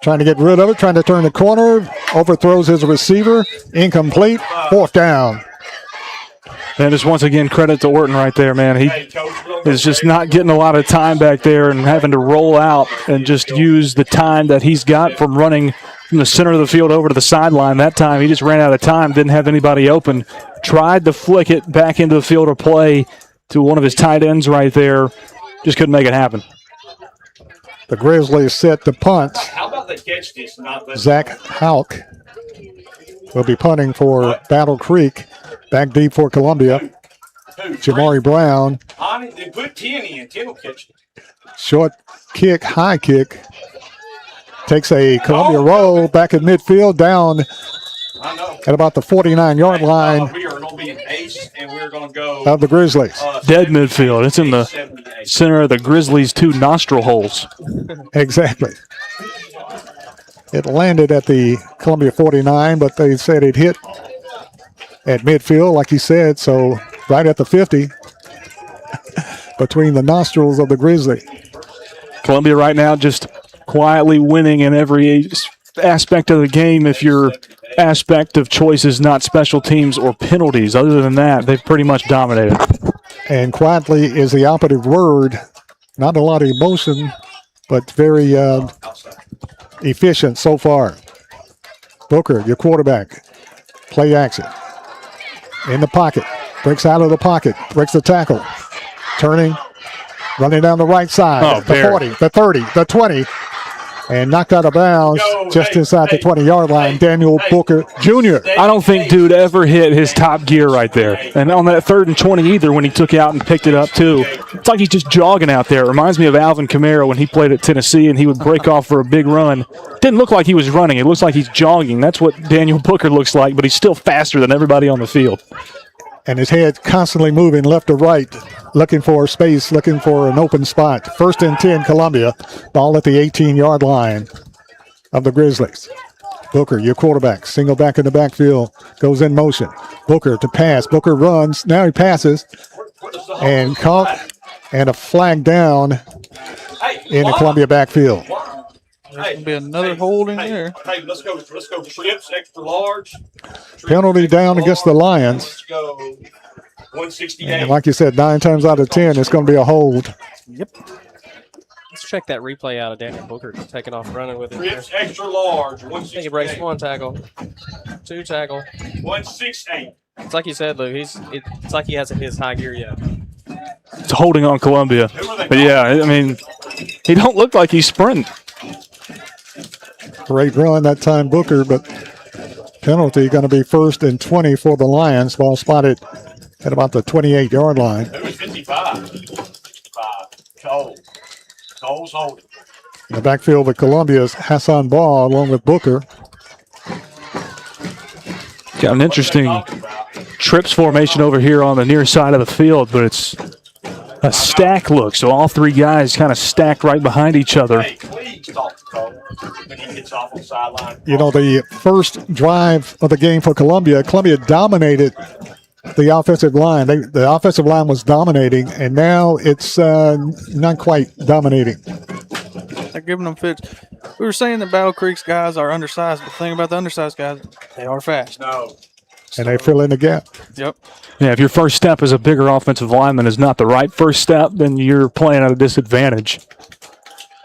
Trying to get rid of it, trying to turn the corner, overthrows his receiver, incomplete, 4th down. And just once again, credit to Orton right there, man. He is just not getting a lot of time back there and having to roll out and just use the time that he's got from running from the center of the field over to the sideline. That time he just ran out of time, didn't have anybody open. Tried to flick it back into the field of play to one of his tight ends right there. Just couldn't make it happen. The Grizzlies set the punt. How about they catch this? Zach Hauk will be punting for Battle Creek. Back deep for Columbia. Jamari Brown. They put 10 in. 10 will catch it. Short kick, high kick. Takes a Columbia roll back at midfield, down at about the 49-yard line We are going to be an ace, and we're going to go of the Grizzlies. Dead midfield. It's in the center of the Grizzlies' 2 nostril holes. Exactly. It landed at the Columbia 49, but they said it hit at midfield, like you said, so right at the 50 between the nostrils of the Grizzly. Columbia right now just quietly winning in every aspect of the game if your aspect of choice is not special teams or penalties. Other than that, they've pretty much dominated. And quietly is the operative word. Not a lot of emotion, but very efficient so far. Booker, your quarterback. Play action. In the pocket. Breaks out of the pocket. Breaks the tackle. Turning. Running down the right side. The 40, the 30, the 20. And knocked out of bounds just inside the 20-yard line. Daniel Booker Jr. I don't think dude ever hit his top gear right there. And on that 3rd and 20 either when he took out and picked it up too. It's like he's just jogging out there. It reminds me of Alvin Kamara when he played at Tennessee and he would break off for a big run. Didn't look like he was running. It looks like he's jogging. That's what Daniel Booker looks like, but he's still faster than everybody on the field. And his head constantly moving left to right, looking for space, looking for an open spot. 1st and 10, Columbia. Ball at the 18-yard line of the Grizzlies. Booker, your quarterback, single back in the backfield, goes in motion. Booker to pass. Booker runs. Now he passes. And caught and a flag down in the Columbia backfield. There's going to be another holding there. Hey, let's go trips, extra large. Penalty down against the Lions. Let's go 168. And like you said, 9 times out of 10, it's going to be a hold. Yep. Let's check that replay out of Daniel Booker taking off running with it. Trips, extra large, I think he breaks 1 tackle, 2 tackle. 168. It's like you said, Lou. It's like he hasn't hit his high gear yet. It's holding on Columbia. But yeah, I mean, he don't look like he's sprinting. Great run that time, Booker, but penalty going to be 1st and 20 for the Lions. Ball spotted at about the 28-yard line. It was 55. 55. Cole's holding. In the backfield of Columbia's Hassan Ball along with Booker. Got an interesting trips formation over here on the near side of the field, but it's a stack look. So all 3 guys kind of stacked right behind each other. Hey, please talk to Cole when he gets off on the sideline. You know, the first drive of the game for Columbia dominated the offensive line. The offensive line was dominating, and now it's not quite dominating. They're giving them fits. We were saying that Battle Creek's guys are undersized. The thing about the undersized guys, they are fast. No. And they fill in the gap. Yep. Yeah, if your first step as a bigger offensive lineman is not the right first step, then you're playing at a disadvantage.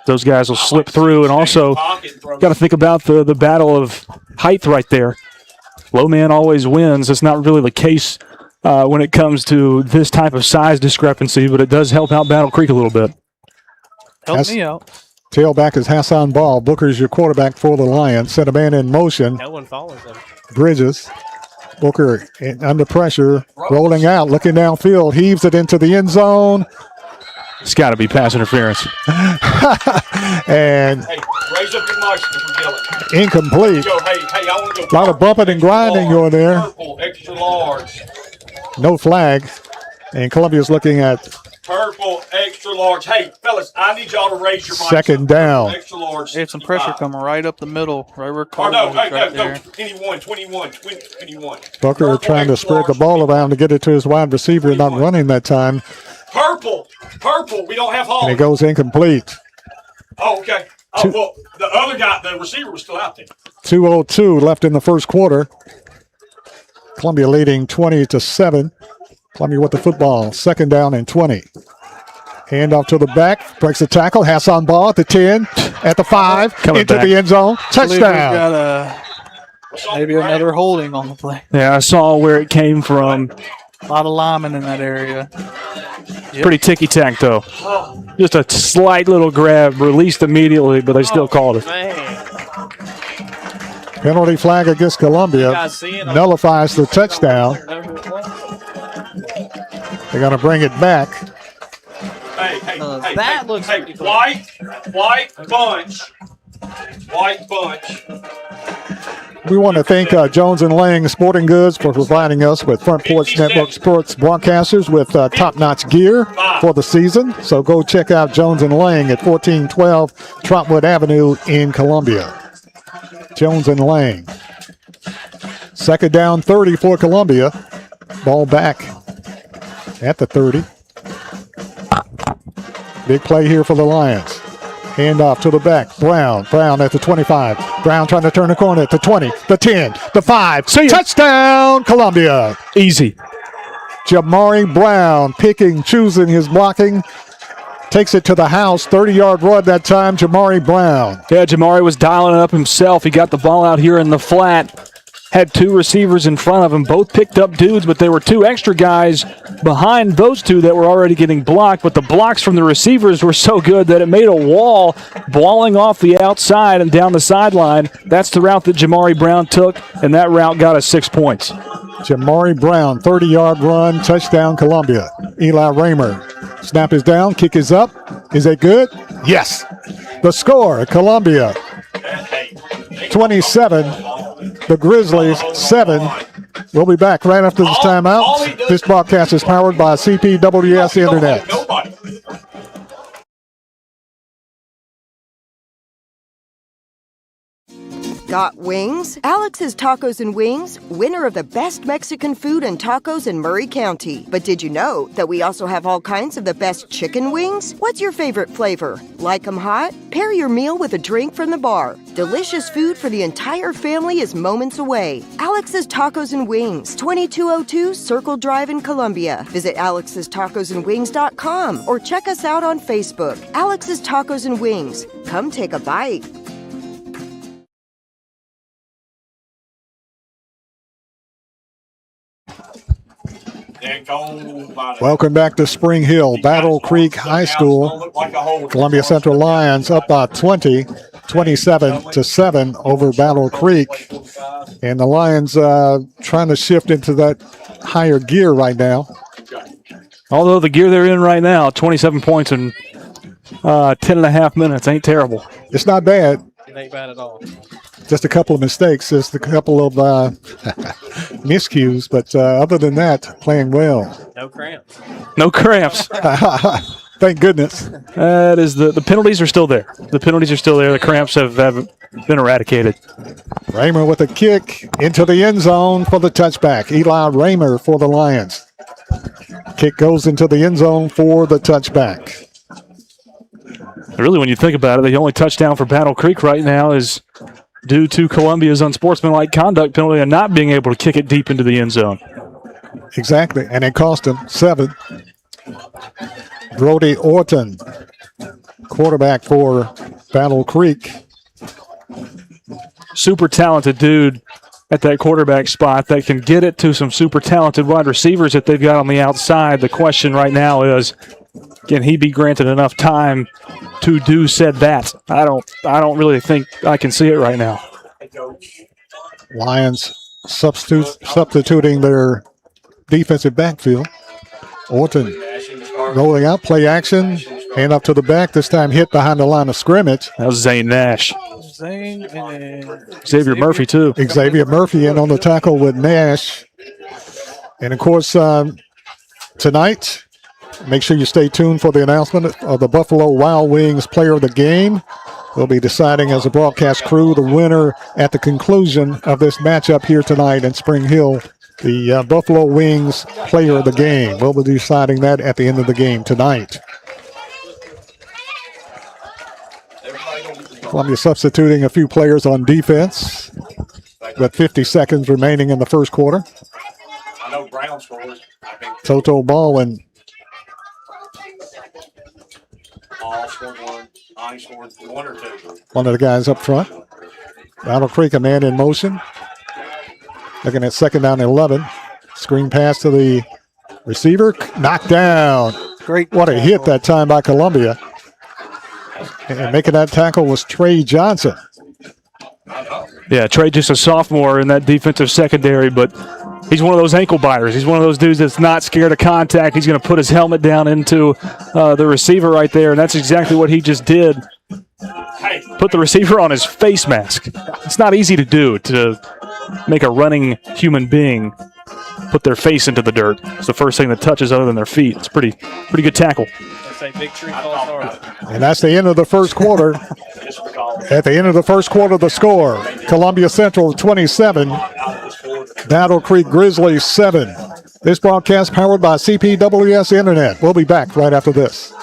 Those guys will slip through, and also got to think about the battle of height right there. Low man always wins. It's not really the case when it comes to this type of size discrepancy, but it does help out Battle Creek a little bit. Help me out. Tailback is Hassan Ball. Booker's your quarterback for the Lions. Set a man in motion. No one follows him. Bridges. Booker under pressure, rolling out, looking downfield, heaves it into the end zone. It's got to be pass interference. And Hey, raise up your mics if we're yelling. incomplete. Yo, hey, I want to go. A lot of bumping and grinding going there. Purple, extra large. No flag. And Columbia's looking at Purple, extra large. Hey, fellas, I need y'all to raise your mics. Second down. Extra large. They had some pressure 65. coming right up the middle, right where Oh, Cardinal no, is right no, there. 21, 21, 21. Booker trying to spread the ball around to get it to his wide receiver, not running that time, Purple, we don't have and Hall. it goes incomplete. Oh, okay. Oh, well, the other guy, the receiver was still out there. 2:02 left in the first quarter. Columbia leading 20-7. Columbia with the football. Second down and 20. Hand off to the back. Breaks the tackle. Hassan Ball at the 10, at the 5, Coming into back. the end zone. I believe we've Touchdown. got maybe another holding on the play. Yeah, I saw where it came from. A lot of linemen in that area. Pretty ticky-tack, though. Just a slight little grab, released immediately, but they still called it. Man, Penalty flag against Columbia. guys see it? Nullifies the touchdown. They're going to bring it back. Hey, that looks hey, pretty cool. white bunch. White bunch. We want to thank Jones and Lang Sporting Goods for providing us with Front Porch Network Sports broadcasters with top-notch gear for the season. So go check out Jones and Lang at 1412 Trotwood Avenue in Columbia. Jones and Lang. Second down, 30 for Columbia. Ball back at the 30. Big play here for the Lions. Hand off to the back. Brown at the 25. Brown trying to turn the corner at the 20, the 10, the 5. See ya. Touchdown, Columbia. Easy. Jamari Brown choosing his blocking. Takes it to the house. 30-yard run that time, Jamari Brown. Yeah, Jamari was dialing it up himself. He got the ball out here in the flat. Had two receivers in front of him. Both picked up dudes, but there were two extra guys behind those two that were already getting blocked. But the blocks from the receivers were so good that it made a wall, balling off the outside and down the sideline. That's the route that Jamari Brown took, and that route got us 6 points. Jamari Brown, 30-yard run, touchdown, Columbia. Eli Raymer. Snap is down, kick is up. Is it good? Yes. The score, Columbia 27, the Grizzlies 7. We'll be back right after this timeout. This broadcast is powered by CPWS Internet. Nobody. Got wings? Alex's Tacos and Wings, winner of the best Mexican food and tacos in Murray County. But did you know that we also have all kinds of the best chicken wings? What's your favorite flavor? Like 'em hot? Pair your meal with a drink from the bar. Delicious food for the entire family is moments away. Alex's Tacos and Wings, 2202 Circle Drive in Columbia. Visit alexstacosandwings.com or check us out on Facebook. Alex's Tacos and Wings. Come take a bite. Welcome back to Spring Hill, Battle Creek High School. Columbia Central Lions up by 20, 27-7 over Battle Creek. And the Lions trying to shift into that higher gear right now. Although the gear they're in right now, 27 points in 10 and a half minutes, ain't terrible. It's not bad. It ain't bad at all. Just a couple of mistakes, just a couple of miscues, but other than that, playing well. No cramps. No cramps. Thank goodness. That is the penalties are still there. The penalties are still there. The cramps have been eradicated. Raymer with a kick into the end zone for the touchback. Eli Raymer for the Lions. Kick goes into the end zone for the touchback. Really, when you think about it, the only touchdown for Battle Creek right now is due to Columbia's unsportsmanlike conduct penalty and not being able to kick it deep into the end zone. Exactly, and it cost them 7. Brody Orton, quarterback for Battle Creek. Super talented dude at that quarterback spot that can get it to some super talented wide receivers that they've got on the outside. The question right now is, can he be granted enough time to do said that? I don't really think I can see it right now. Lions substituting their defensive backfield. Orton rolling out, play action, hand up to the back, this time hit behind the line of scrimmage. That was Zane Nash. Zane and Xavier Murphy, too. Xavier Murphy in on the tackle with Nash. And, of course, tonight, Make sure you stay tuned for the announcement of the Buffalo Wild Wings Player of the Game. We'll be deciding as a broadcast crew the winner at the conclusion of this matchup here tonight in Spring Hill. The Buffalo Wings Player of the Game. We'll be deciding that at the end of the game tonight. Columbia substituting a few players on defense. With 50 seconds remaining in the first quarter. I know Brown scores. Toto Baldwin. Ball scored one. Lonnie scored one or two. One of the guys up front. Battle Creek, a man in motion. Looking at second down and 11. Screen pass to the receiver. Knocked down. Great. What a hit that time by Columbia. And making that tackle was Trey Johnson. Yeah, Trey just a sophomore in that defensive secondary, but he's one of those ankle biters. He's one of those dudes that's not scared of contact. He's going to put his helmet down into the receiver right there, and that's exactly what he just did. Put the receiver on his face mask. It's not easy to do, to make a running human being put their face into the dirt. It's the first thing that touches other than their feet. It's pretty good tackle. Say big tree falls hard. And that's the end of the first quarter. At the end of the first quarter, the score, Columbia Central 27, Battle Creek Grizzlies 7. This broadcast powered by CPWS Internet. We'll be back right after this.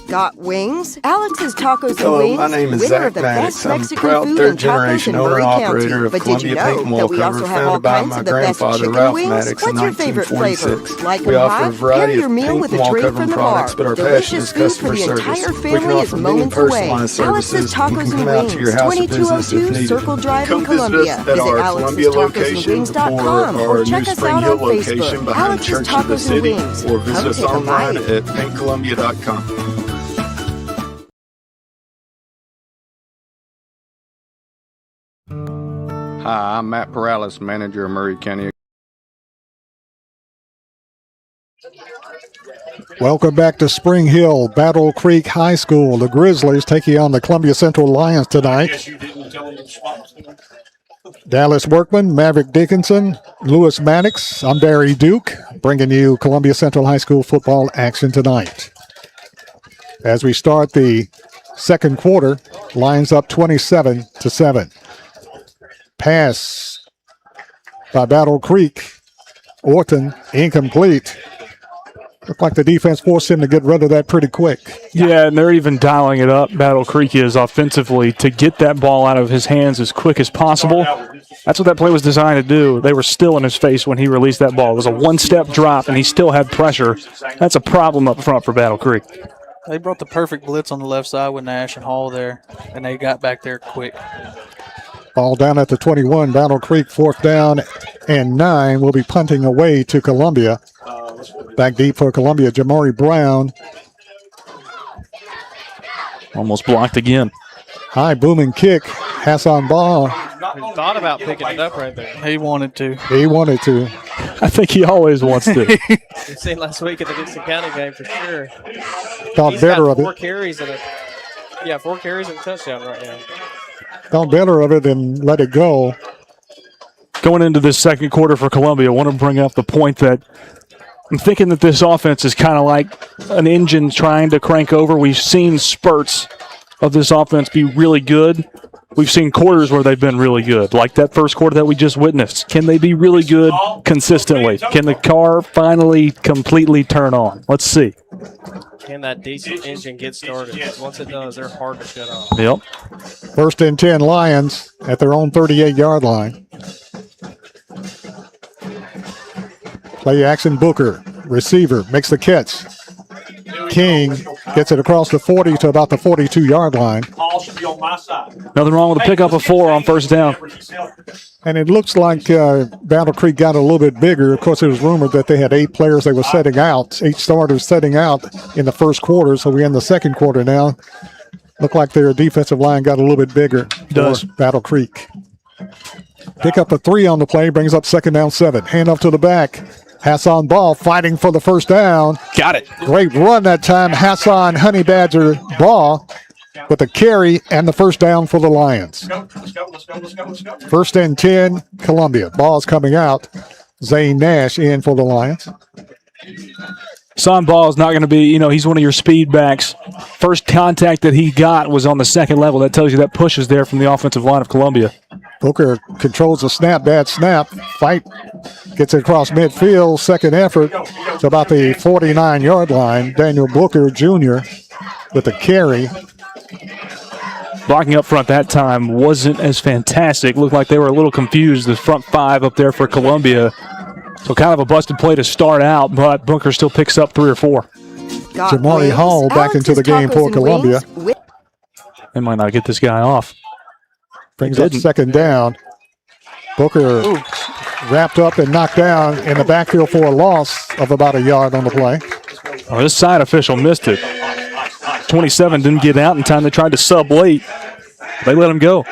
Got wings? Alex's Tacos and Hello, Wings, my name is winner Zach of the Maddox. best I'm Mexican proud food third and tacos generation in owner Murray and County. operator of But did you Columbia Paint know and that Wall we Cover, also have all founded by kinds my of the best grandfather chicken Ralph wings? Maddox in What's your favorite flavor? 1946. Like We them offer hot? a variety Pair your of meal paint with and a wall drink covering from the bar. products, but our passion Delicious is food for customer the service. entire We can family is offer many moments away. personalized Alex's services. You Tacos can and come out to your Wings, house of business 2202 if needed. Circle Drive Come in visit Columbia. us at Visit our Columbia location alexstacosandwings.com or or our check new us Spring out Hill on location Facebook. behind Alex's Church of the Tacos and City, Wings. or visit Come us take a online bite. at paintcolumbia.com. Hi, I'm Matt Perales, manager of Murray County. Welcome back to Spring Hill, Battle Creek High School. The Grizzlies taking on the Columbia Central Lions tonight. Dallas Workman, Maverick Dickinson, Lewis Maddox. I'm Barry Duke, bringing you Columbia Central High School football action tonight. As we start the second quarter, Lions up 27-7. Pass by Battle Creek. Orton, incomplete. Looked like the defense forced him to get rid of that pretty quick. Yeah, and they're even dialing it up, Battle Creek is, offensively, to get that ball out of his hands as quick as possible. That's what that play was designed to do. They were still in his face when he released that ball. It was a one-step drop, and he still had pressure. That's a problem up front for Battle Creek. They brought the perfect blitz on the left side with Nash and Hall there, and they got back there quick. Ball down at the 21. Battle Creek, 4th down and 9. Will be punting away to Columbia. Back deep for Columbia, Jamari Brown. Almost blocked again. High booming kick. Hassan Ball. He thought about picking it up right there. He wanted to. He wanted to. I think he always wants to. We've seen last week at the Dixon County game for sure. Thought He's better got of it. 4 carries and a touchdown right now. Thought better of it and let it go. Going into this second quarter for Columbia, I want to bring up the point that I'm thinking that this offense is kind of like an engine trying to crank over. We've seen spurts of this offense be really good. We've seen quarters where they've been really good, like that first quarter that we just witnessed. Can they be really good consistently? Can the car finally completely turn on? Let's see. Can that diesel engine get started? Once it does, they're hard to shut off. Yep. 1st and 10 Lions at their own 38-yard line. Play action Booker. Receiver makes the catch. King gets it across the 40 to about the 42-yard line. ball should be on my side. Nothing wrong with a pickup of 4 on first down. And it looks like Battle Creek got a little bit bigger. Of course, it was rumored that they had 8 players they were setting out, 8 starters setting out in the first quarter. So we're in the second quarter now. Look like their defensive line got a little bit bigger for Battle Creek. Pick up a 3 on the play, brings up second down 7. Hand off to the back. Hassan Ball fighting for the first down. Got it. Great run that time. Hassan Honey Badger Ball with the carry and the first down for the Lions. Let's go. First and 10, Columbia. Ball's coming out. Zane Nash in for the Lions. Son Ball is not going to be, he's one of your speed backs. First contact that he got was on the second level. That tells you that push is there from the offensive line of Columbia. Booker controls the snap, bad snap. Fight gets it across midfield. Second effort to about the 49-yard line. Daniel Booker Jr. with the carry. Blocking up front that time wasn't as fantastic. Looked like they were a little confused, the front 5 up there for Columbia. So kind of a busted play to start out, but Booker still picks up 3 or 4. Jamari Hall back into the game for Columbia. They might not get this guy off. Brings up second down. Booker wrapped up and knocked down in the backfield for a loss of about a yard on the play. Oh, this side official missed it. 27 didn't get out in time. They tried to sub late. They let him go.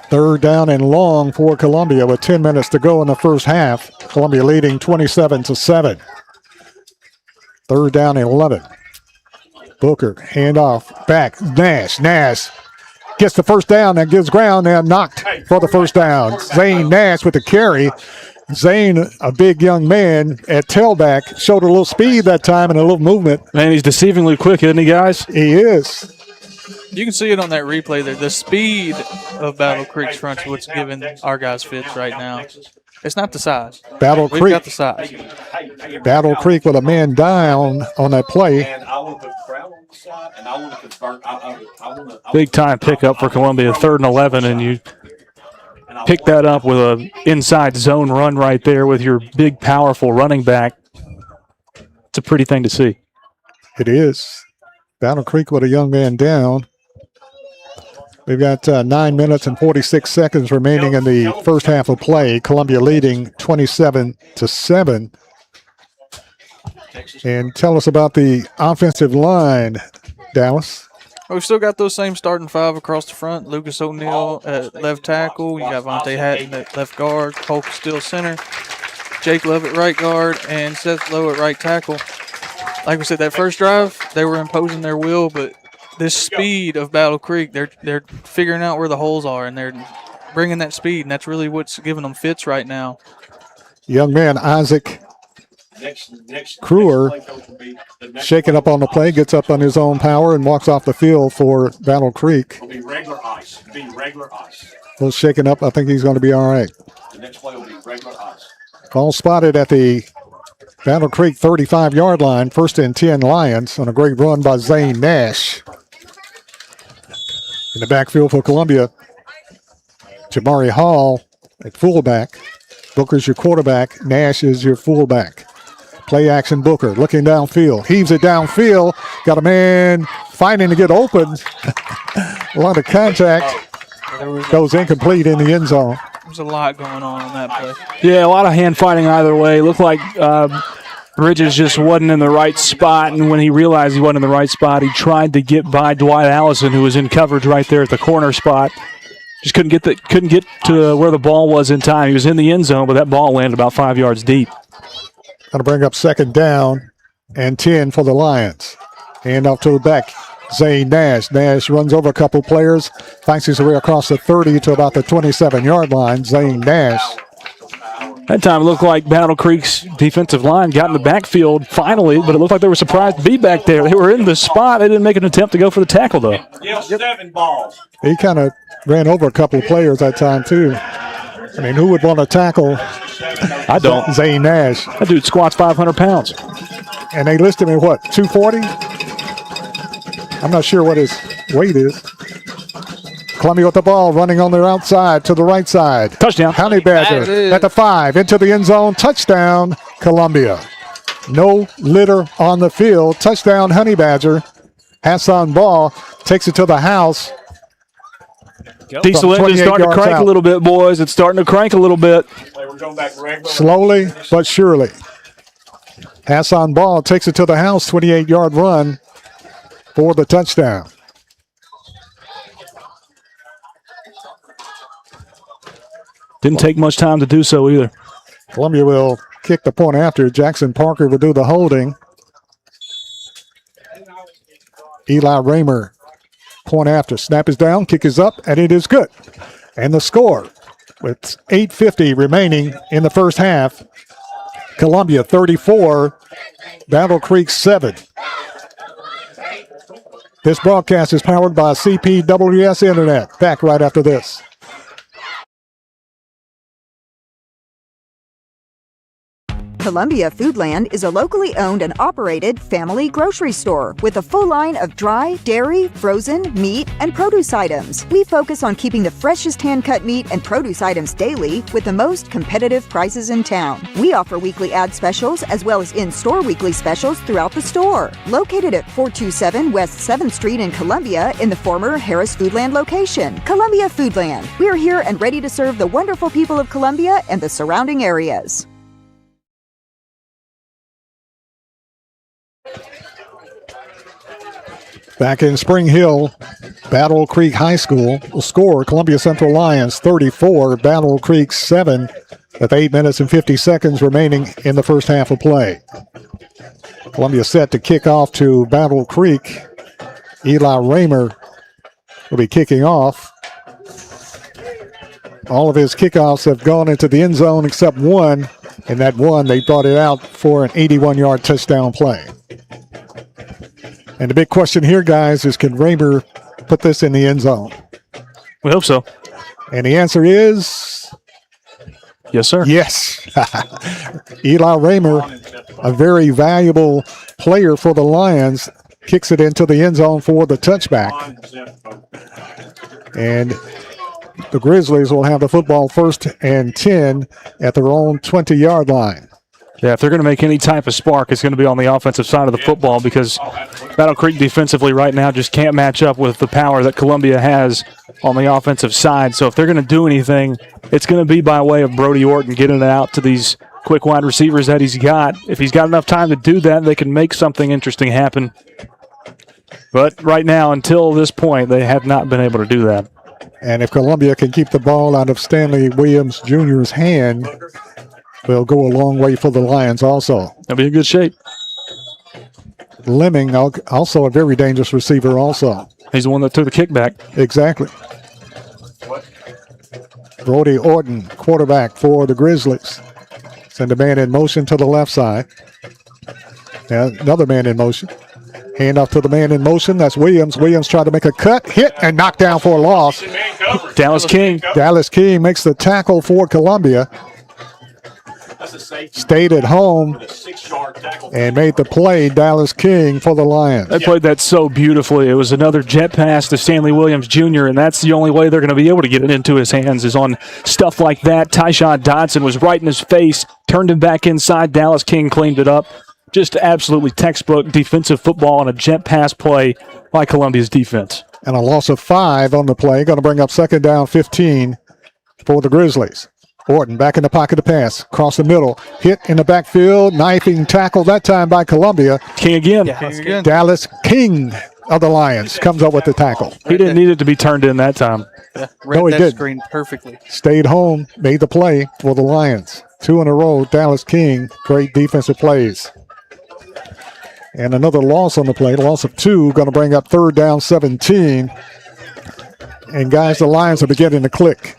Third down and long for Columbia with 10 minutes to go in the first half. Columbia leading 27-7. Third down and 11. Booker, handoff, back, Nash gets the first down and gives ground and knocked for the first down. Zane Nash with the carry. Zane, a big young man at tailback, showed a little speed that time and a little movement. Man, he's deceivingly quick, isn't he, guys? He is. You can see it on that replay there. The speed of Battle Creek's front is what's giving our guys fits right now. It's not the size. Battle We've Creek. got the size. Battle Creek with a man down on that play. Big time pickup for Columbia, 3rd and 11, and you pick that up with an inside zone run right there with your big, powerful running back. It's a pretty thing to see. It is. Battle Creek with a young man down. We've got 9 minutes and 46 seconds remaining in the first half of play. Columbia leading 27-7. And tell us about the offensive line, Dallas. We've still got those same starting 5 across the front. Lucas O'Neal at left tackle. You got Vontae Hatton at left guard. Polk still center. Jake Love at right guard. And Seth Lowe at right tackle. Like we said, that first drive, they were imposing their will, but this speed of Battle Creek, they're figuring out where the holes are, and they're bringing that speed, and that's really what's giving them fits right now. Young man Isaac Kruer shaking up on the play, gets up on his own power, and walks off the field for Battle Creek. It'll be regular ice. A little shaken up. I think he's going to be all right. The next play will be regular ice. Ball spotted at the Battle Creek 35-yard line. First and 10 Lions on a great run by Zane Nash. In the backfield for Columbia, Jamari Hall at fullback. Booker's your quarterback. Nash is your fullback. Play action Booker looking downfield. Heaves it downfield. Got a man fighting to get open. A lot of contact. Goes incomplete in the end zone. There's a lot going on that play. Yeah, a lot of hand fighting either way. It looked like Bridges just wasn't in the right spot, and when he realized he wasn't in the right spot, he tried to get by Dwight Allison, who was in coverage right there at the corner spot. Just couldn't get to where the ball was in time. He was in the end zone, but that ball landed about 5 yards deep. Going to bring up second down and 10 for the Lions. Hand off to the back. Zane Nash. Nash runs over a couple players, finds his way across the 30 to about the 27-yard line. Zane Nash. That time it looked like Battle Creek's defensive line got in the backfield finally, but it looked like they were surprised to be back there. They were in the spot. They didn't make an attempt to go for the tackle, though. Yeah, 7 balls. He kind of ran over a couple of players that time, too. I mean, who would want to tackle I don't. Zane Nash? That dude squats 500 pounds. And they list him at what, 240? I'm not sure what his weight is. Columbia with the ball, running on their outside to the right side. Touchdown. Honey Badger at the 5, into the end zone. Touchdown, Columbia. No litter on the field. Touchdown, Honey Badger. Hassan Ball takes it to the house. Diesel engine's starting to crank a little bit, boys. It's starting to crank a little bit. Slowly but surely. Hassan Ball takes it to the house, 28-yard run for the touchdown. Didn't take much time to do so either. Columbia will kick the point after. Jackson Parker will do the holding. Eli Raymer, point after. Snap is down, kick is up, and it is good. And the score, with 8:50 remaining in the first half, Columbia 34, Battle Creek 7. This broadcast is powered by CPWS Internet. Back right after this. Columbia Foodland is a locally owned and operated family grocery store with a full line of dry, dairy, frozen, meat, and produce items. We focus on keeping the freshest hand-cut meat and produce items daily with the most competitive prices in town. We offer weekly ad specials as well as in-store weekly specials throughout the store. Located at 427 West 7th Street in Columbia in the former Harris Foodland location. Columbia Foodland. We are here and ready to serve the wonderful people of Columbia and the surrounding areas. Back in Spring Hill, Battle Creek High School will score Columbia Central Lions 34, Battle Creek 7, with 8 minutes and 50 seconds remaining in the first half of play. Columbia set to kick off to Battle Creek. Eli Raymer will be kicking off. All of his kickoffs have gone into the end zone except one, and that one they brought it out for an 81-yard touchdown play. And the big question here, guys, is can Raymer put this in the end zone? We hope so. And the answer is... yes, sir. Yes. Eli Raymer, a very valuable player for the Lions, kicks it into the end zone for the touchback. And the Grizzlies will have the football 1st and 10 at their own 20-yard line. Yeah, if they're going to make any type of spark, it's going to be on the offensive side of the football because Battle Creek defensively right now just can't match up with the power that Columbia has on the offensive side. So if they're going to do anything, it's going to be by way of Brody Orton getting it out to these quick wide receivers that he's got. If he's got enough time to do that, they can make something interesting happen. But right now, until this point, they have not been able to do that. And if Columbia can keep the ball out of Stanley Williams Jr.'s hand, will go a long way for the Lions also. They'll be in good shape. Lemming, also a very dangerous receiver also. He's the one that took the kickback. Exactly. Brody Orton, quarterback for the Grizzlies. Send a man in motion to the left side. Yeah, another man in motion. Hand off to the man in motion. That's Williams. Williams tried to make a cut, hit, and knocked down for a loss. Dallas King. Dallas King makes the tackle for Columbia. Stayed at home and made the play, Dallas King, for the Lions. They played that so beautifully. It was another jet pass to Stanley Williams Jr., and that's the only way they're going to be able to get it into his hands is on stuff like that. Tyshawn Dodson was right in his face, turned him back inside. Dallas King cleaned it up. Just absolutely textbook defensive football on a jet pass play by Columbia's defense. And a loss of 5 on the play. Going to bring up 2nd down 15 for the Grizzlies. Orton back in the pocket to pass. Across the middle. Hit in the backfield. Knifing tackle that time by Columbia. King again. Dallas King of the Lions comes up with the tackle. He didn't need it to be turned in that time. Yeah, read he that didn't. screen perfectly. Stayed home. Made the play for the Lions. 2 in a row. Dallas King. Great defensive plays. And another loss on the play. Loss of 2. Going to bring up 3rd down 17. And guys, the Lions are beginning to click.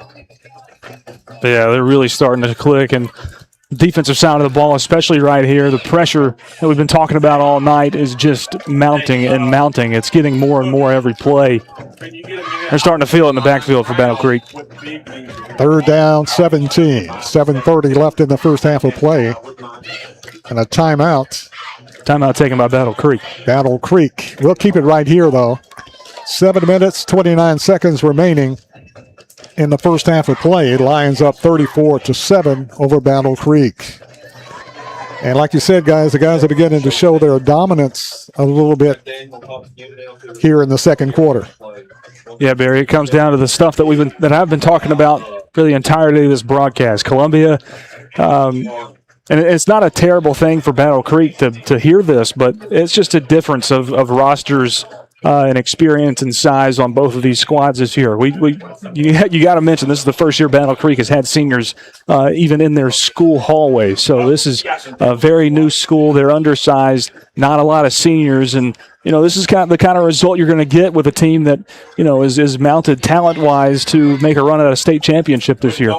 Yeah, they're really starting to click, and defensive side of the ball, especially right here, the pressure that we've been talking about all night is just mounting and mounting. It's getting more and more every play. They're starting to feel it in the backfield for Battle Creek. 3rd down 17. 7:30 left in the first half of play. And a timeout. Timeout taken by Battle Creek. Battle Creek. We'll keep it right here, though. 7 minutes, 29 seconds remaining in the first half of play. Lions up 34-7 over Battle Creek. And like you said, guys, the guys are beginning to show their dominance a little bit here in the second quarter. Yeah, Barry, it comes down to the stuff that I've been talking about for the entirety of this broadcast. Columbia, and it's not a terrible thing for Battle Creek to hear this, but it's just a difference of rosters and experience and size on both of these squads this year. You got to mention this is the first year Battle Creek has had seniors even in their school hallway. So this is a very new school. They're undersized, not a lot of seniors, and this is the kind of result you're going to get with a team that is mounted talent-wise to make a run at a state championship this year.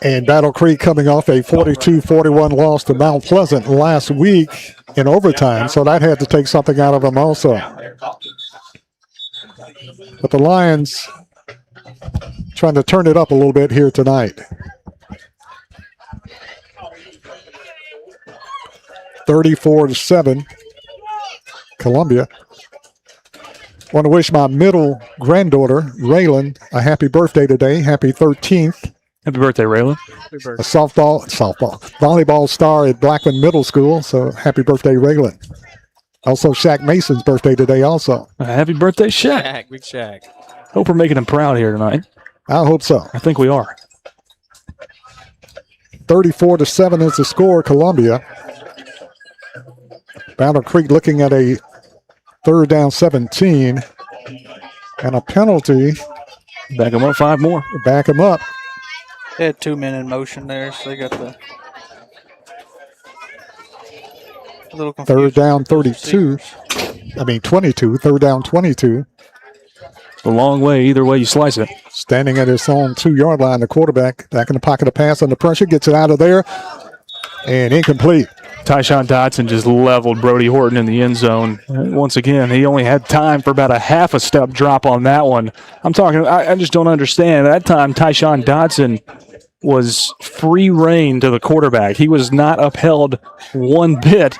And Battle Creek coming off a 42-41 loss to Mount Pleasant last week in overtime, so that had to take something out of them also. But the Lions trying to turn it up a little bit here tonight. 34-7. Columbia. Want to wish my middle granddaughter, Raylan, a happy birthday today. Happy 13th. Happy birthday, Raylan. A volleyball star at Blackman Middle School. So happy birthday, Raylan. Also, Shaq Mason's birthday today also. Happy birthday, Shaq. Shaq, big Shaq. Hope we're making him proud here tonight. I hope so. I think we are. 34-7 is the score, Columbia. Battle Creek looking at a 3rd down 17 and a penalty. Back them up 5 more. Back them up. They had 2 men in motion there, so they got the a little confused. 3rd down 22. 22. 3rd down 22. A long way, either way you slice it. Standing at his own 2-yard line, the quarterback back in the pocket of pass under pressure, gets it out of there, and incomplete. Tyshawn Dotson just leveled Brody Horton in the end zone. Once again, he only had time for about a half a step drop on that one. I just don't understand. At that time, Tyshawn Dotson was free reign to the quarterback. He was not upheld one bit.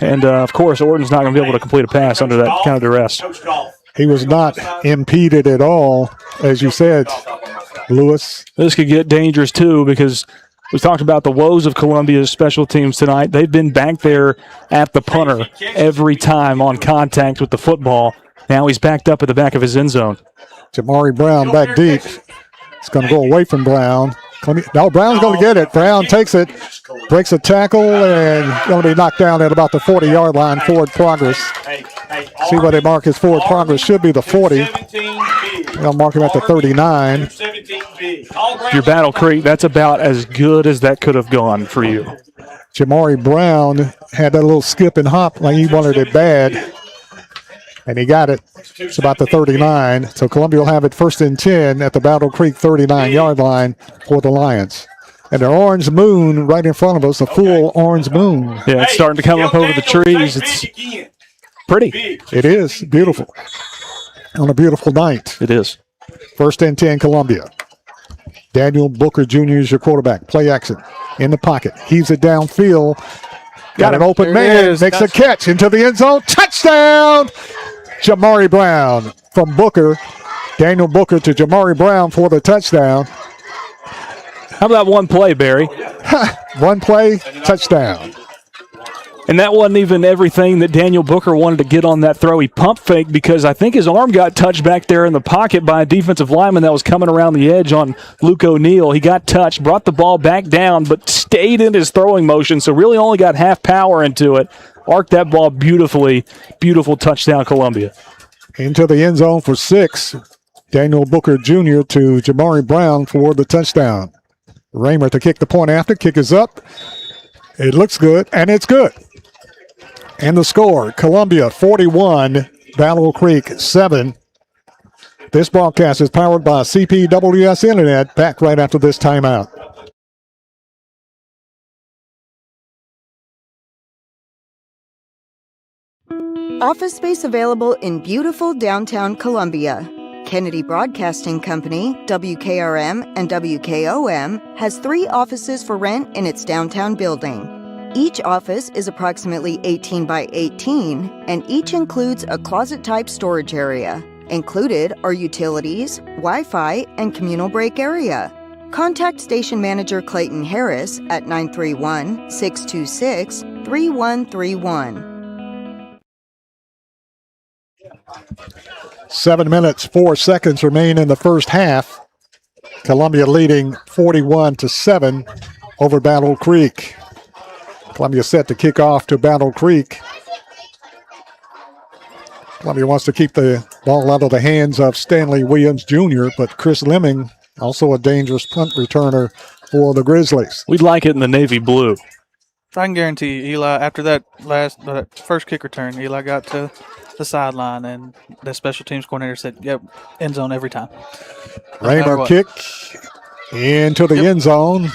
And, of course, Orton's not going to be able to complete a pass under that kind of duress. He was not impeded at all, as you said, Lewis. This could get dangerous, too, because we talked about the woes of Columbia's special teams tonight. They've been back there at the punter every time on contact with the football. Now he's backed up at the back of his end zone. Jamari Brown back deep. It's going to go away from Brown. No, Brown's going to get it. Brown takes it, breaks a tackle, and going to be knocked down at about the 40-yard line. Forward progress. See where they mark his forward progress. Should be the 40. They'll mark him at the 39. If you're Battle Creek, that's about as good as that could have gone for you. Jamari Brown had that little skip and hop like he wanted it bad. And he got it. It's about the 39. So Columbia will have it 1st and 10 at the Battle Creek 39-yard line for the Lions. And the orange moon right in front of us, a full orange moon. Yeah, it's starting to come up over the trees. It's pretty. It is beautiful. On a beautiful night. It is. 1st and 10, Columbia. Daniel Booker Jr. is your quarterback. Play action in the pocket. Heaves it downfield. Got an open man. Makes a catch into the end zone. Touchdown! Jamari Brown from Booker. Daniel Booker to Jamari Brown for the touchdown. How about one play, Barry? One play, touchdown. And that wasn't even everything that Daniel Booker wanted to get on that throw. He pump faked because I think his arm got touched back there in the pocket by a defensive lineman that was coming around the edge on Luke O'Neal. He got touched, brought the ball back down, but stayed in his throwing motion, so really only got half power into it. Arced that ball beautifully. Beautiful touchdown, Columbia. Into the end zone for 6. Daniel Booker Jr. to Jamari Brown for the touchdown. Raymer to kick the point after. Kick is up. It looks good, and it's good. And the score, Columbia 41, Battle Creek 7. This broadcast is powered by CPWS Internet. Back right after this timeout. Office space available in beautiful downtown Columbia. Kennedy Broadcasting Company, WKRM and WKOM, has 3 offices for rent in its downtown building. Each office is approximately 18 by 18, and each includes a closet-type storage area. Included are utilities, Wi-Fi, and communal break area. Contact Station Manager Clayton Harris at 931-626-3131. 7 minutes, 4 seconds remain in the first half. Columbia leading 41-7 over Battle Creek. Columbia set to kick off to Battle Creek. Columbia wants to keep the ball out of the hands of Stanley Williams Jr., but Chris Lemming, also a dangerous punt returner for the Grizzlies. We'd like it in the navy blue. I can guarantee you, Eli, after that first kick return, Eli got to the sideline, and the special teams coordinator said, "Yep, end zone every time." Raymer kick into the end zone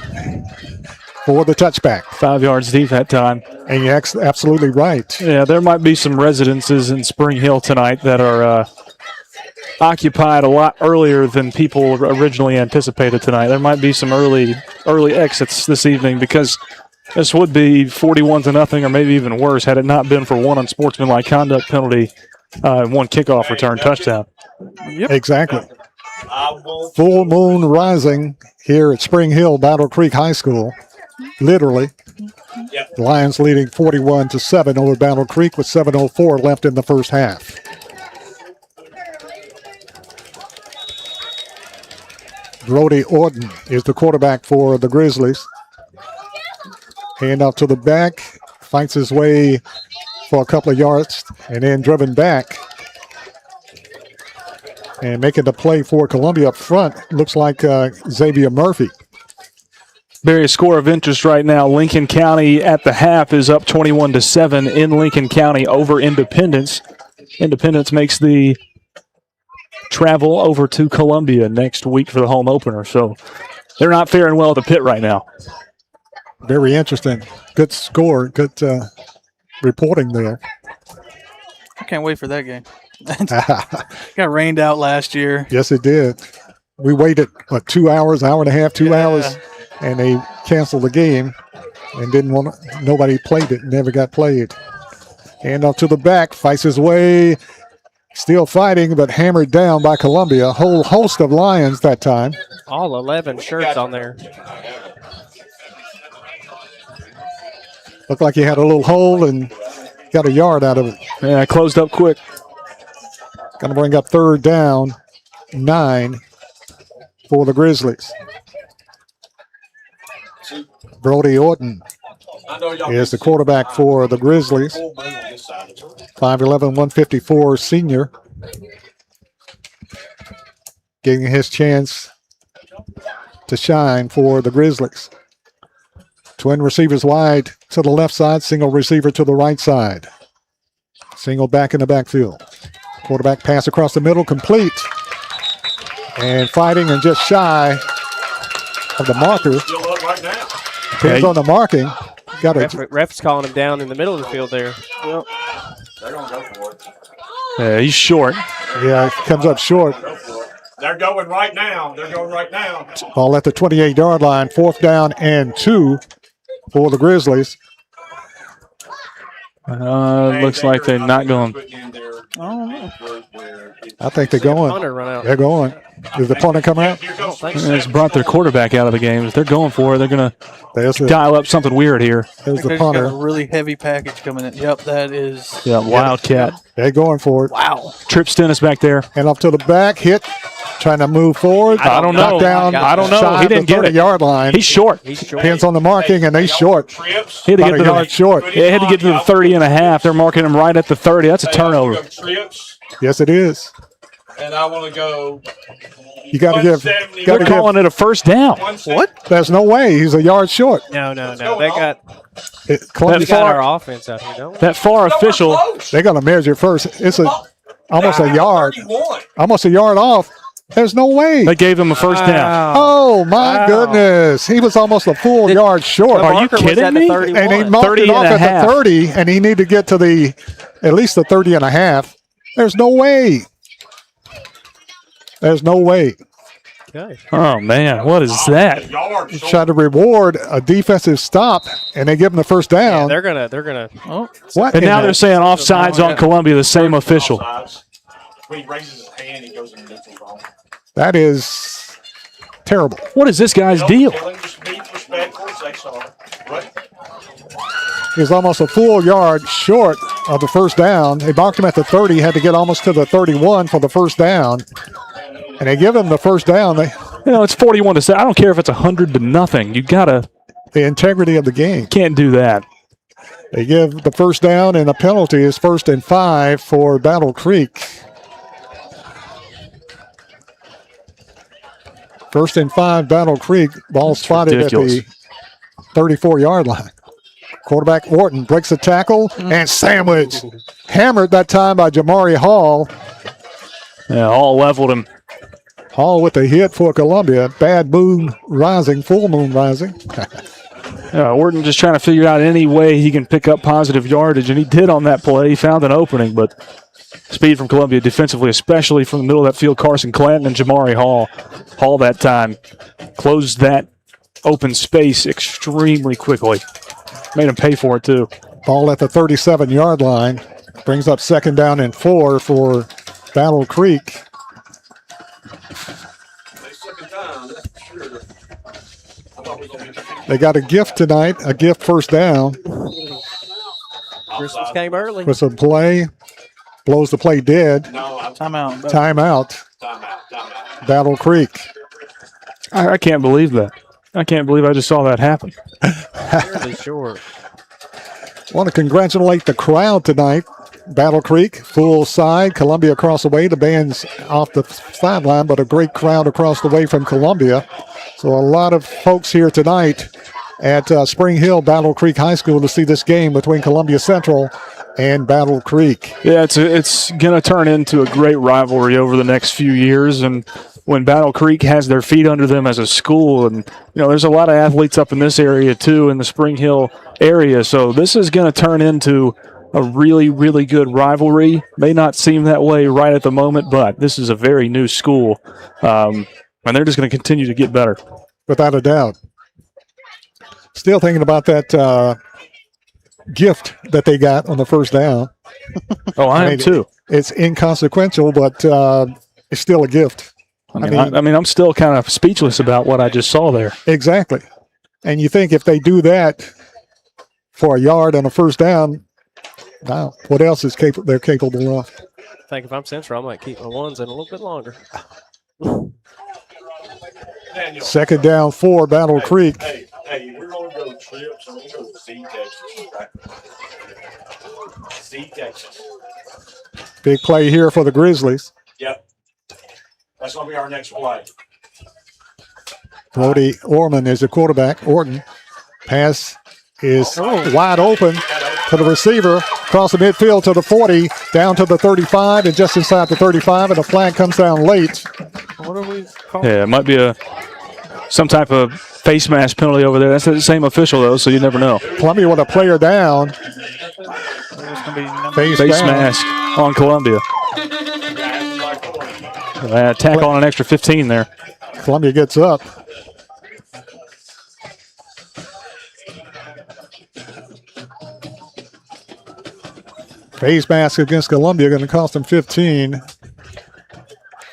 for the touchback. 5 yards deep that time. And you're absolutely right. Yeah, there might be some residences in Spring Hill tonight that are occupied a lot earlier than people originally anticipated tonight. There might be some early exits this evening because this would be 41-0 or maybe even worse had it not been for one unsportsmanlike conduct penalty and one kickoff return touchdown. Yep. Exactly. Full moon rising here at Spring Hill Battle Creek High School. Literally. The Lions leading 41-7 over Battle Creek with 7:04 left in the first half. Brody Orton is the quarterback for the Grizzlies. Hand off to the back, fights his way for a couple of yards, and then driven back. And making the play for Columbia up front looks like Xavier Murphy. Barry, a score of interest right now. Lincoln County at the half is up 21-7 in Lincoln County over Independence. Independence makes the travel over to Columbia next week for the home opener. So they're not faring well at the pit right now. Very interesting. Good score. Good reporting there. I can't wait for that game. Got rained out last year. Yes, it did. We waited, 2 hours, hour and a half, 2 hours, and they canceled the game and nobody played it, never got played. Hand off to the back, fights his way, still fighting, but hammered down by Columbia. A whole host of Lions that time. All 11 shirts on there. Looked like he had a little hole and got a yard out of it. Yeah, closed up quick. Going to bring up 3rd down, 9 for the Grizzlies. Brody Orton is the quarterback for the Grizzlies. 5'11", 154 senior. Getting his chance to shine for the Grizzlies. Twin receivers wide to the left side, single receiver to the right side. Single back in the backfield. Quarterback pass across the middle, complete. And fighting and just shy of the marker. Depends on the marking. Ref's calling him down in the middle of the field there. Yep. They're going to go for it. Yeah, he's short. Yeah, comes up short. They're going right now. They're going right now. Ball at the 28-yard line. 4th down and 2 for the Grizzlies. Looks like they're not going. I think they're going. They're going. Did the punter come out? It's brought their quarterback out of the game. If they're going for it, they're going to dial up something weird here. There's the Got punter. a really heavy package coming in. Yep, that is. Yeah, Wildcat. They're going for it. Wow. Trip Stennis back there. And up to the back, hit, trying to move forward. I don't know. Down, I don't know. shy He didn't of the get it. 30-yard line. He's short. Depends on the marking, and they short. He had to About get a to yard short. Yeah, he had to get to the 30 and a half. They're marking him right at the 30. That's a turnover. Yes, it is. And I want to go. You got to give. They're calling it a first down. What? There's no way. He's a yard short. No. They got Columbia our offense out here, don't we? That far official. They're going to measure first. It's almost a yard. Almost a yard off. There's no way. They gave him a first down. Oh, my goodness. He was almost a full yard short. Are you kidding me? And he marked it off at the 30, and he needed to get to at least the 30 and a half. There's no way. There's no way. Okay. Oh, man. What is that? He tried to reward a defensive stop, and they give him the first down. Yeah, they're gonna. Oh, what? And now they're saying offsides on Columbia, the same official. When he raises his hand, he goes in the neutral zone. That is terrible. What is this guy's deal? Tell him just be respectful and say sorry. Right? He was almost a full yard short of the first down. They marked him at the 30, had to get almost to the 31 for the first down. And they give him the first down. It's 41-7. I don't care if it's 100-0. You gotta the integrity of the game. Can't do that. They give the first down, and the penalty is 1st and 5 for Battle Creek. 1st and 5, Battle Creek. Ball spotted ridiculous. at the 34-yard line. Quarterback Orton breaks a tackle and sandwich. Hammered that time by Jamari Hall. Yeah, Hall leveled him. Hall with a hit for Columbia. Bad moon rising, full moon rising. Orton just trying to figure out any way he can pick up positive yardage, and he did on that play. He found an opening, but speed from Columbia defensively, especially from the middle of that field. Carson Clanton and Jamari Hall. Hall that time closed that open space extremely quickly. Made him pay for it, too. Ball at the 37-yard line. Brings up 2nd down and 4 for Battle Creek. They got a gift tonight, a gift first down. Christmas came early. With some play. Blows the play dead. Timeout. Timeout. Battle Creek. I can't believe that. I can't believe I just saw that happen. Really short. Want to congratulate the crowd tonight. Battle Creek, full side. Columbia across the way. The band's off the sideline, but a great crowd across the way from Columbia. So a lot of folks here tonight at Spring Hill Battle Creek High School to see this game between Columbia Central and Battle Creek. Yeah, it's going to turn into a great rivalry over the next few years. And when Battle Creek has their feet under them as a school, and there's a lot of athletes up in this area too, in the Spring Hill area. So this is going to turn into a really, really good rivalry. May not seem that way right at the moment, but this is a very new school, and they're just going to continue to get better. Without a doubt. Still thinking about that gift that they got on the first down. Oh, I am too. It's inconsequential, but it's still a gift. I mean, I'm still kind of speechless about what I just saw there. Exactly. And you think if they do that for a yard and a first down, wow, what else is they're capable of? I think if I'm Central, I might keep my ones in a little bit longer. 2nd down 4, Battle Creek. Hey, we're going to go trips. I'm going to go to Z, Texas. Right? Z, Texas. Big play here for the Grizzlies. Yep. That's going to be our next play. Brody Orman is the quarterback. Orton. Pass is wide open to the receiver. Across the midfield to the 40. Down to the 35 and just inside the 35. And the flag comes down late. What are we calling? Yeah, it might be some type of face mask penalty over there. That's the same official, though, so you never know. Columbia with a player down. Face mask on Columbia. Tackle on an extra 15 there. Columbia gets up. Face mask against Columbia going to cost them 15.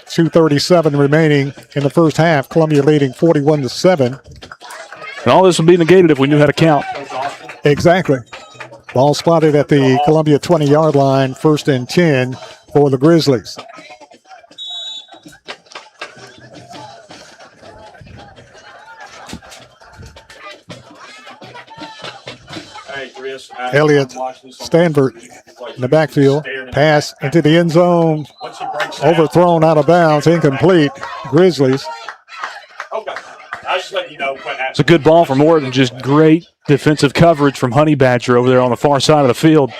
2:37 remaining in the first half. Columbia leading 41-7. And all this would be negated if we knew how to count. Exactly. Ball spotted at the Columbia 20-yard line. 1st and 10 for the Grizzlies. Elliott Stanford in the backfield. Pass into the end zone. Overthrown out of bounds. Incomplete. Grizzlies. Okay. I was just letting you know what happened. It's a good ball from Orton. Just great defensive coverage from Honey Badger over there on the far side of the field.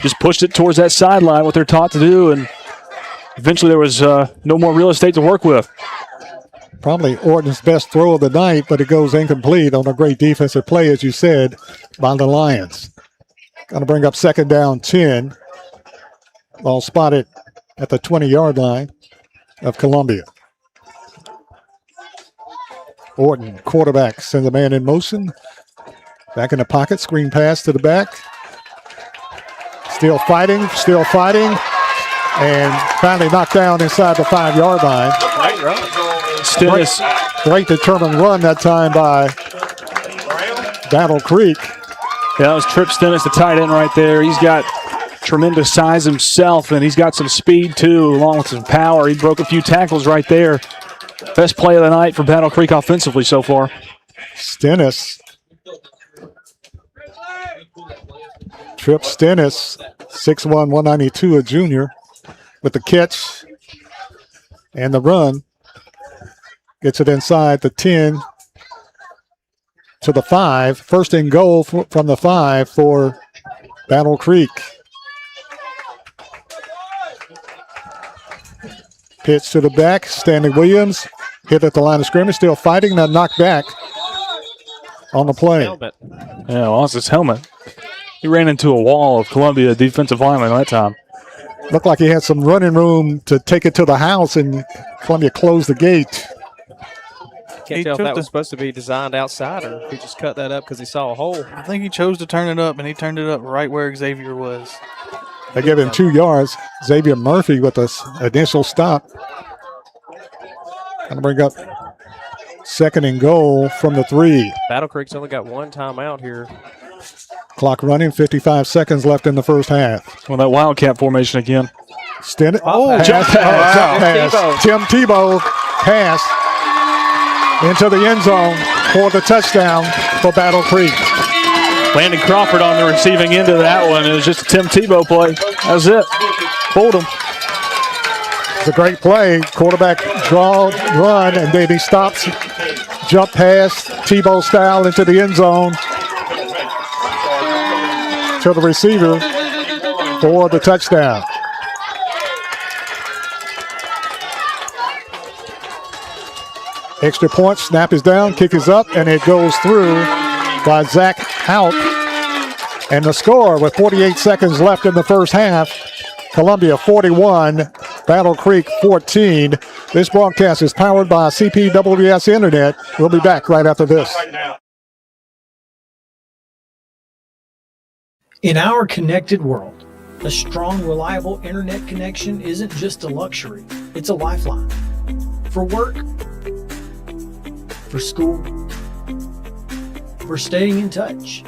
Just pushed it towards that sideline, what they're taught to do, and eventually there was no more real estate to work with. Probably Orton's best throw of the night, but it goes incomplete on a great defensive play, as you said, by the Lions. Going to bring up 2nd down 10. Ball spotted at the 20-yard line of Columbia. Orton, quarterback, sends the man in motion. Back in the pocket, screen pass to the back. Still fighting, and finally knocked down inside the 5-yard line. Stennis. Great determined run that time by Battle Creek. Yeah, that was Trip Stennis, the tight end right there. He's got tremendous size himself, and he's got some speed too, along with some power. He broke a few tackles right there. Best play of the night for Battle Creek offensively so far. Stennis. Trip Stennis, 6'1", 192, a junior, with the catch and the run. Gets it inside the 10 to the 5. First and goal from the 5 for Battle Creek. Pitch to the back. Stanley Williams hit at the line of scrimmage. Still fighting. That knocked back on the play. Yeah, lost his helmet. He ran into a wall of Columbia defensive linemen that time. Looked like he had some running room to take it to the house, and Columbia closed the gate. Can't tell if that was supposed to be designed outside or if he just cut that up because he saw a hole. I think he chose to turn it up, and he turned it up right where Xavier was. They give him 2 yards. Xavier Murphy with the initial stop. Going to bring up second and goal from the 3. Battle Creek's only got one timeout here. Clock running, 55 seconds left in the first half. Well, that Wildcat formation again. Stennis. Jump pass. Tim Tebow pass into the end zone for the touchdown for Battle Creek. Landon Crawford on the receiving end of that one. It was just a Tim Tebow play. That was it. Fooled him. It's a great play. Quarterback draw, run, and then he stops. Jump pass, Tebow style into the end zone to the receiver for the touchdown. Extra point, snap is down, kick is up, and it goes through by Zach Hauk. And the score with 48 seconds left in the first half, Columbia 41, Battle Creek 14. This broadcast is powered by CPWS Internet. We'll be back right after this. In our connected world, a strong, reliable internet connection isn't just a luxury, it's a lifeline. For work, for school, for staying in touch.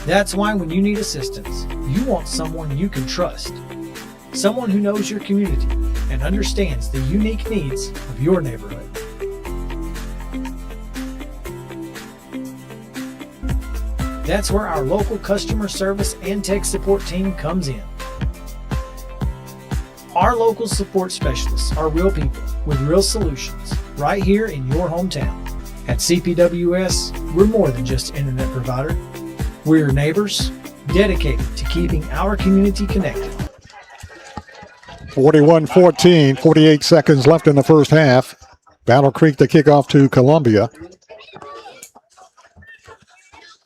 That's why when you need assistance, you want someone you can trust. Someone who knows your community and understands the unique needs of your neighborhood. That's where our local customer service and tech support team comes in. Our local support specialists are real people with real solutions right here in your hometown. At CPWS, we're more than just an internet provider. We're your neighbors, dedicated to keeping our community connected. 41-14, 48 seconds left in the first half. Battle Creek to kick off to Columbia.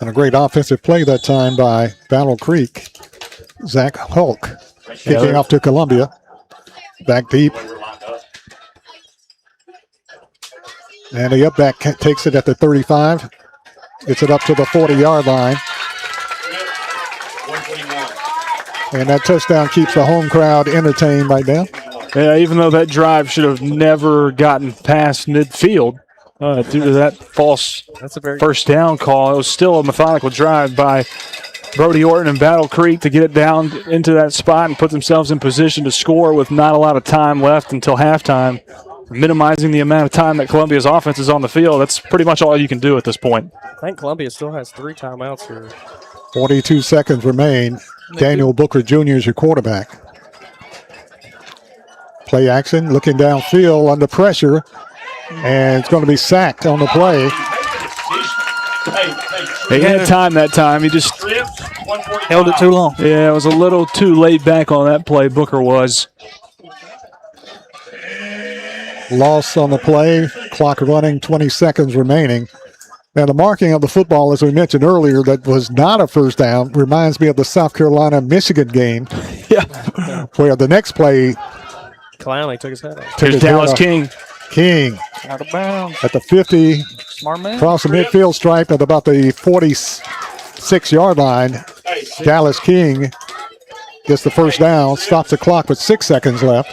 And a great offensive play that time by Battle Creek. Zach Hulk kicking off to Columbia. Back deep. And the up back takes it at the 35. Gets it up to the 40-yard line. And that touchdown keeps the home crowd entertained right now. Yeah, even though that drive should have never gotten past midfield due to that false first down call, it was still a methodical drive by Brody Orton and Battle Creek to get it down into that spot and put themselves in position to score with not a lot of time left until halftime, minimizing the amount of time that Columbia's offense is on the field. That's pretty much all you can do at this point. I think Columbia still has 3 timeouts here. 42 seconds remain. Daniel Booker Jr. is your quarterback. Play action, looking downfield under pressure, and it's going to be sacked on the play. He had time that time. He just held it too long. Yeah, it was a little too laid back on that play, Booker was. Loss on the play, clock running, 20 seconds remaining. Now, the marking of the football, as we mentioned earlier, that was not a first down, reminds me of the South Carolina-Michigan game. Yeah. Where the next play. Clowney took his head off. Here's Dallas King. King. Out of bounds. At the 50. Smart man. Across the midfield stripe at about the 46-yard line. Dallas King Gets the first down, stops the clock with 6 seconds left.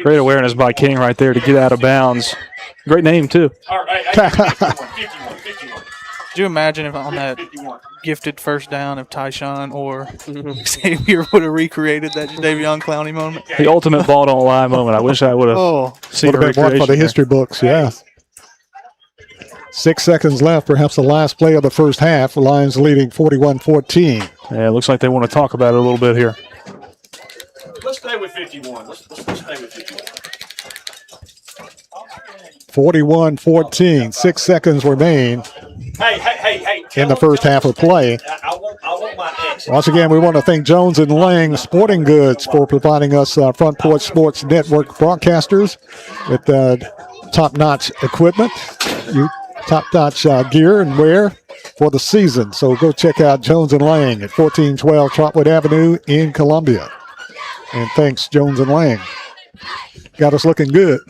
Great awareness by King right there to get out of bounds. Great name, too. All right, 51. Could you imagine if on that gifted first down if Tyshawn or Xavier would have recreated that Jadeveon Clowney moment? The ultimate ball don't lie moment. I wish I would have seen Would have been one for the history books, yeah. 6 seconds left, perhaps the last play of the first half. Lions leading 41-14. Yeah, it looks like they want to talk about it a little bit here. Let's stay with 51. Let's stay with 51. 41-14. 6 seconds remain Hey. in the first half of play. I want my exit. Once again, we want to thank Jones and Lang Sporting Goods for providing us Front Porch Sports Network broadcasters with top-notch equipment, top-notch gear and wear for the season. So go check out Jones and Lang at 1412 Trotwood Avenue in Columbia. And thanks, Jones and Lang. Got us looking good.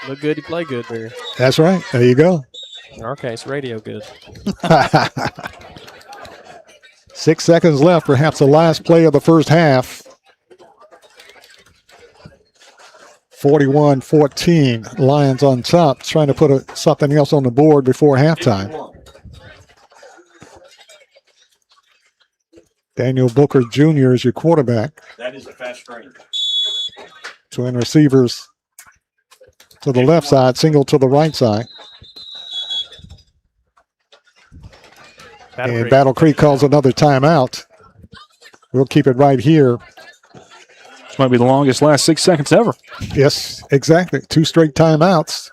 Look good, you play good, Barry. That's right. There you go. In our case, radio good. 6 seconds left, perhaps the last play of the first half. 41-14. Lions on top, trying to put something else on the board before halftime. Daniel Booker Jr. is your quarterback. That is a fast screen. Twin receivers to the left side, single to the right side. And Battle Creek calls another timeout. We'll keep it right here. This might be the longest last 6 seconds ever. Yes, exactly. 2 straight timeouts.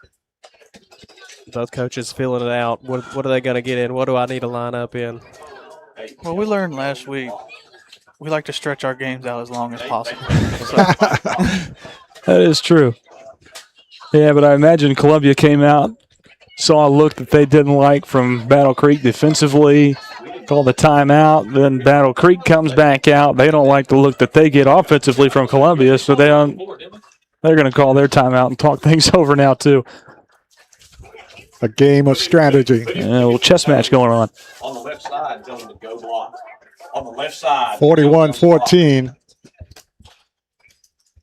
Both coaches feeling it out. What are they going to get in? What do I need to line up in? Well, we learned last week we like to stretch our games out as long as possible. That is true. Yeah, but I imagine Columbia came out, saw a look that they didn't like from Battle Creek defensively, called the timeout. Then Battle Creek comes back out. They don't like the look that they get offensively from Columbia, so they're going to call their timeout and talk things over now too. A game of strategy. Yeah, a little chess match going on. On the left side, tell them to go block. On the left side. 41-14.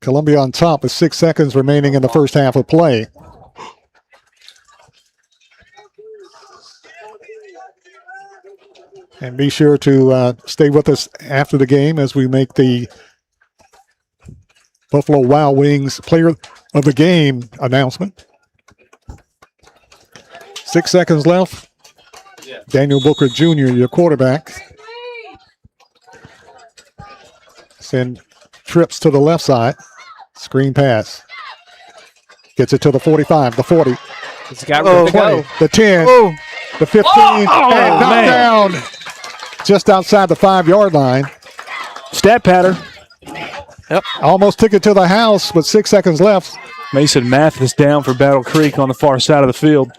Columbia on top with 6 seconds remaining in the first half of play. And be sure to stay with us after the game as we make the Buffalo Wild Wings Player of the Game announcement. 6 seconds left. Daniel Booker Jr., your quarterback. Send trips to the left side. Screen pass. Gets it to the 45, the 40. He's got room to go. The 10, the 15, and knocked down just outside the 5-yard line. Stat pattern. Yep. Almost took it to the house with 6 seconds left. Mason Mathis down for Battle Creek on the far side of the field.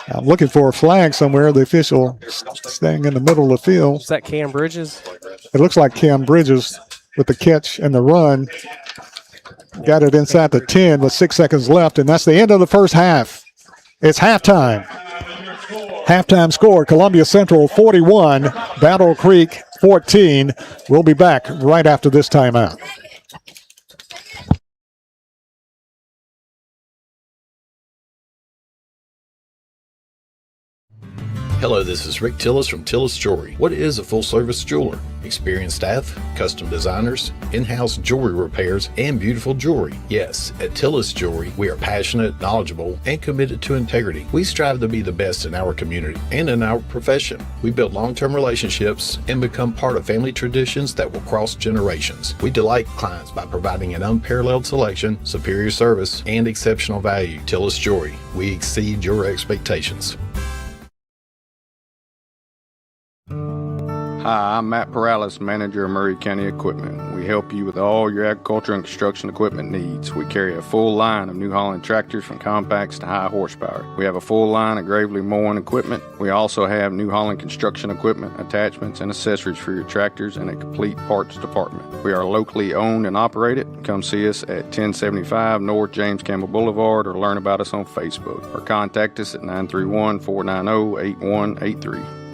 I'm looking for a flag somewhere. The official staying in the middle of the field. Is that Cam Bridges? It looks like Cam Bridges with the catch and the run. Got it inside the 10 with 6 seconds left, and that's the end of the first half. It's halftime. Halftime score, Columbia Central 41, Battle Creek 14. We'll be back right after this timeout. Hello, this is Rick Tillis from Tillis Jewelry. What is a full-service jeweler? Experienced staff, custom designers, in-house jewelry repairs, and beautiful jewelry. Yes, at Tillis Jewelry, we are passionate, knowledgeable, and committed to integrity. We strive to be the best in our community and in our profession. We build long-term relationships and become part of family traditions that will cross generations. We delight clients by providing an unparalleled selection, superior service, and exceptional value. Tillis Jewelry, we exceed your expectations. Hi, I'm Matt Perales, manager of Murray County Equipment. We help you with all your agriculture and construction equipment needs. We carry a full line of New Holland tractors from compacts to high horsepower. We have a full line of Gravely mowing equipment. We also have New Holland construction equipment, attachments, and accessories for your tractors and a complete parts department. We are locally owned and operated. Come see us at 1075 North James Campbell Boulevard or learn about us on Facebook or contact us at 931-490-8183.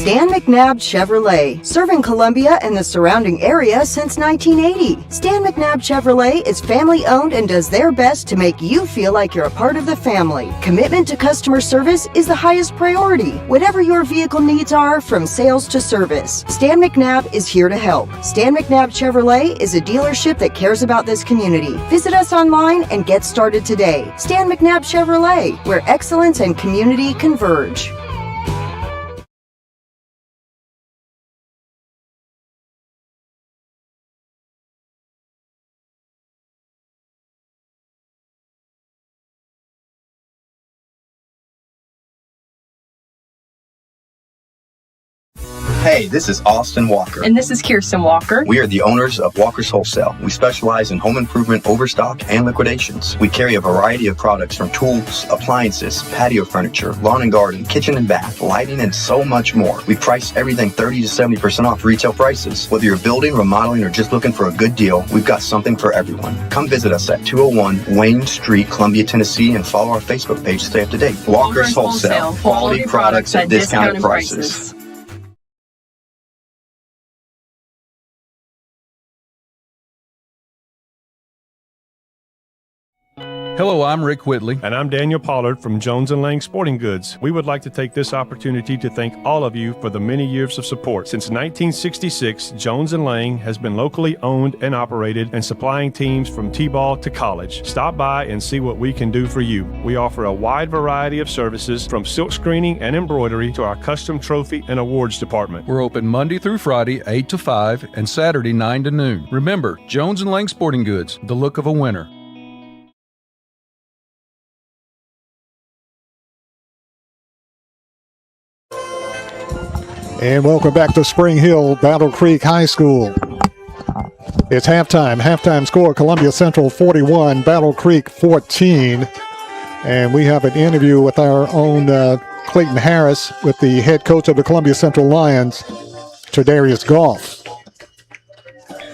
Stan McNabb Chevrolet, serving Columbia and the surrounding area since 1980. Stan McNabb Chevrolet is family owned and does their best to make you feel like you're a part of the family. Commitment to customer service is the highest priority. Whatever your vehicle needs are, from sales to service, Stan McNabb is here to help. Stan McNabb Chevrolet is a dealership that cares about this community. Visit us online and get started today. Stan McNabb Chevrolet, where excellence and community converge. Hey, this is Austin Walker. And this is Kirsten Walker. We are the owners of Walker's Wholesale. We specialize in home improvement overstock and liquidations. We carry a variety of products from tools, appliances, patio furniture, lawn and garden, kitchen and bath, lighting, and so much more. We price everything 30 to 70% off retail prices. Whether you're building, remodeling, or just looking for a good deal, we've got something for everyone. Come visit us at 201 Wayne Street, Columbia, Tennessee, and follow our Facebook page to stay up to date. Walker's Wholesale. Quality products at discounted prices. Hello, I'm Rick Whitley. And I'm Daniel Pollard from Jones & Lang Sporting Goods. We would like to take this opportunity to thank all of you for the many years of support. Since 1966, Jones & Lang has been locally owned and operated and supplying teams from T-ball to college. Stop by and see what we can do for you. We offer a wide variety of services from silk screening and embroidery to our custom trophy and awards department. We're open Monday through Friday, 8 to 5, and Saturday, 9 to noon. Remember, Jones & Lang Sporting Goods, the look of a winner. And welcome back to Spring Hill Battle Creek High School. It's halftime. Halftime score, Columbia Central 41, Battle Creek 14. And we have an interview with our own Clayton Harris with the head coach of the Columbia Central Lions, Tredarius Goff.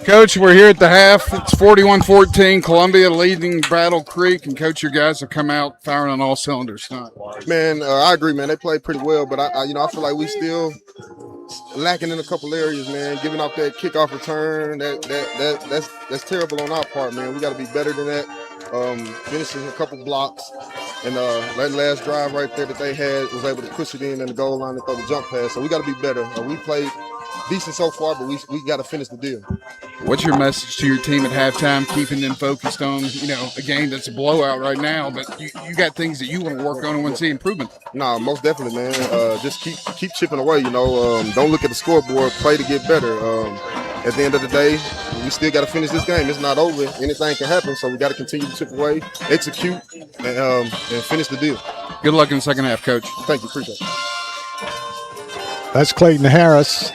Coach, we're here at the half. It's 41-14, Columbia leading Battle Creek. And, Coach, your guys have come out firing on all cylinders tonight. Man, I agree, man. They played pretty well, but I feel like we still lacking in a couple areas, man. Giving up that kickoff return, that's terrible on our part, man. We got to be better than that. Finishing a couple blocks, and that last drive right there that they had was able to push it in the goal line and throw the jump pass. So we got to be better. We played decent so far, but we got to finish the deal. What's your message to your team at halftime, keeping them focused on, a game that's a blowout right now, but you got things that you want to work on and want to see improvement? No, most definitely, man. Just keep chipping away, Don't look at the scoreboard, play to get better. At the end of the day, we still got to finish this game. It's not over. Anything can happen, so we got to continue to chip away, execute, and finish the deal. Good luck in the second half, Coach. Thank you. Appreciate it. That's Clayton Harris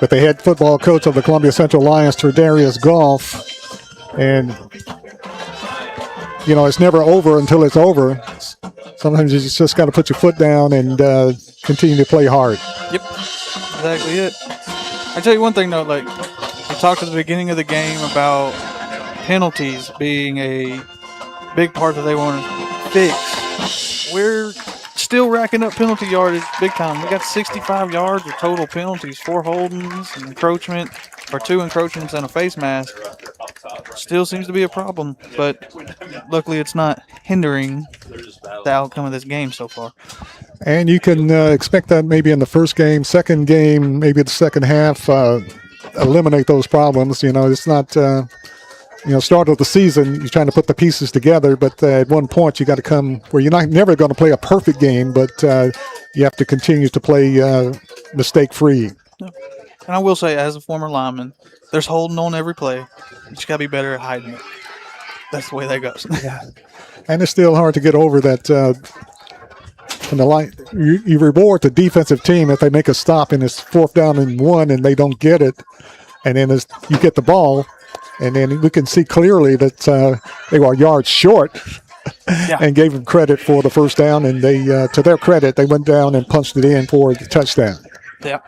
with the head football coach of the Columbia Central Lions, Tredarius Goff. And, it's never over until it's over. Sometimes you just got to put your foot down and continue to play hard. Yep, exactly it. I tell you one thing, though, we talked at the beginning of the game about penalties being a big part that they want to fix. We're still racking up penalty yardage big time. We got 65 yards of total penalties, 4 holdings, an encroachment, or 2 encroachments and a face mask. Still seems to be a problem, but luckily it's not hindering the outcome of this game so far. And you can expect that maybe in the first game, second game, maybe the second half, eliminate those problems. It's not, start of the season, you're trying to put the pieces together, but at one point you got to come where you're never going to play a perfect game, but you have to continue to play mistake-free. And I will say, as a former lineman, there's holding on every play. You just got to be better at hiding it. That's the way that goes. Yeah. And it's still hard to get over that. When the line, you reward the defensive team if they make a stop and it's 4th down and 1 and they don't get it, and then you get the ball, and then we can see clearly that they were yards short. Yeah. And gave them credit for the first down, and they, to their credit, they went down and punched it in for the touchdown. Yeah,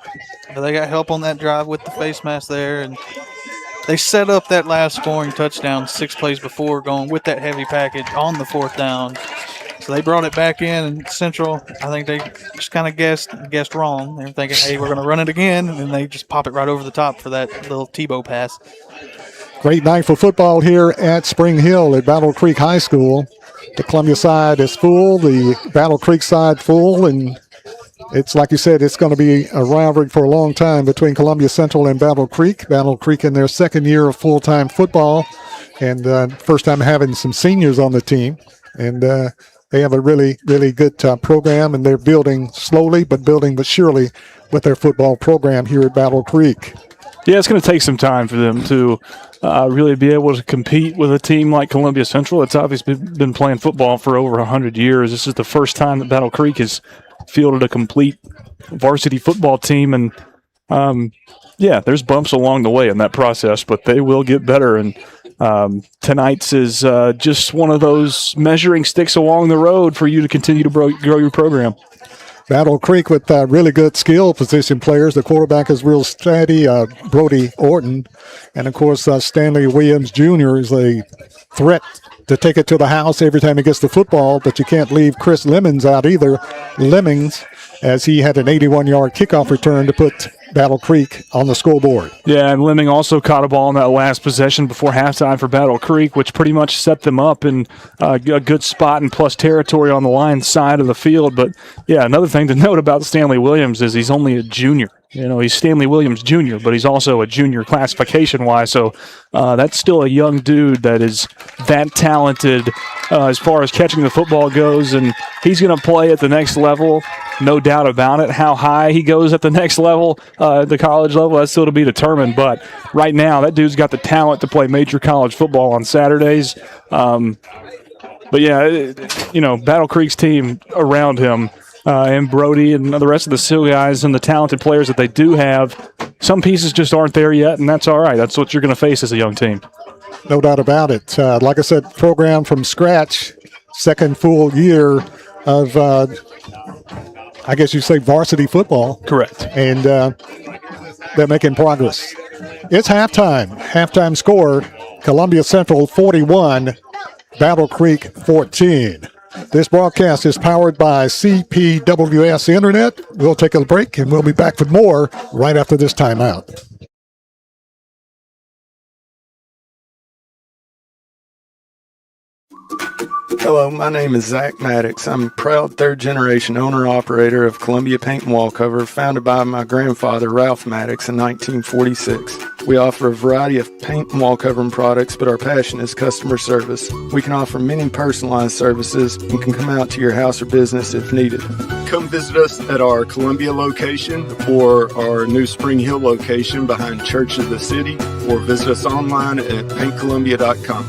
but they got help on that drive with the face mask there, and they set up that last scoring touchdown 6 plays before, going with that heavy package on the 4th down. So they brought it back in, and Central, I think they just kind of guessed wrong. They were thinking, hey, we're going to run it again, and then they just pop it right over the top for that little Tebow pass. Great night for football here at Spring Hill at Battle Creek High School. The Columbia side is full, the Battle Creek side full, and it's like you said, it's going to be a rivalry for a long time between Columbia Central and Battle Creek. Battle Creek in their second year of full-time football, and first time having some seniors on the team. And they have a really, really good program, and they're building slowly but surely with their football program here at Battle Creek. Yeah, it's going to take some time for them to really be able to compete with a team like Columbia Central. It's obviously been playing football for over 100 years. This is the first time that Battle Creek has fielded a complete varsity football team. And, there's bumps along the way in that process, but they will get better. And tonight's is just one of those measuring sticks along the road for you to continue to grow your program. Battle Creek with really good skill position players. The quarterback is real steady, Brody Orton. And, of course, Stanley Williams Jr. is a threat to take it to the house every time he gets the football, but you can't leave Chris Lemmings out either. Lemmings, as he had an 81-yard kickoff return to put Battle Creek on the scoreboard. Yeah, and Lemming also caught a ball in that last possession before halftime for Battle Creek, which pretty much set them up in a good spot and plus territory on the line side of the field. But, yeah, another thing to note about Stanley Williams is he's only a junior. You know, he's Stanley Williams Jr., but he's also a junior classification-wise, so that's still a young dude that is that talented as far as catching the football goes, and he's going to play at the next level, no doubt about it. How high he goes at the next level, the college level, that's still to be determined, but right now that dude's got the talent to play major college football on Saturdays. But, yeah, Battle Creek's team around him, and Brody and the rest of the Sioux guys and the talented players that they do have, some pieces just aren't there yet, and that's all right. That's what you're going to face as a young team. No doubt about it. Like I said, program from scratch, second full year of, I guess you say, varsity football. Correct. And they're making progress. It's halftime. Halftime score, Columbia Central 41, Battle Creek 14. This broadcast is powered by CPWS Internet. We'll take a break, and we'll be back with more right after this timeout. Hello, my name is Zach Maddox. I'm a proud third-generation owner-operator of Columbia Paint and Wall Cover, founded by my grandfather, Ralph Maddox, in 1946. We offer a variety of paint and wall covering products, but our passion is customer service. We can offer many personalized services and can come out to your house or business if needed. Come visit us at our Columbia location or our new Spring Hill location behind Church of the City, or visit us online at paintcolumbia.com.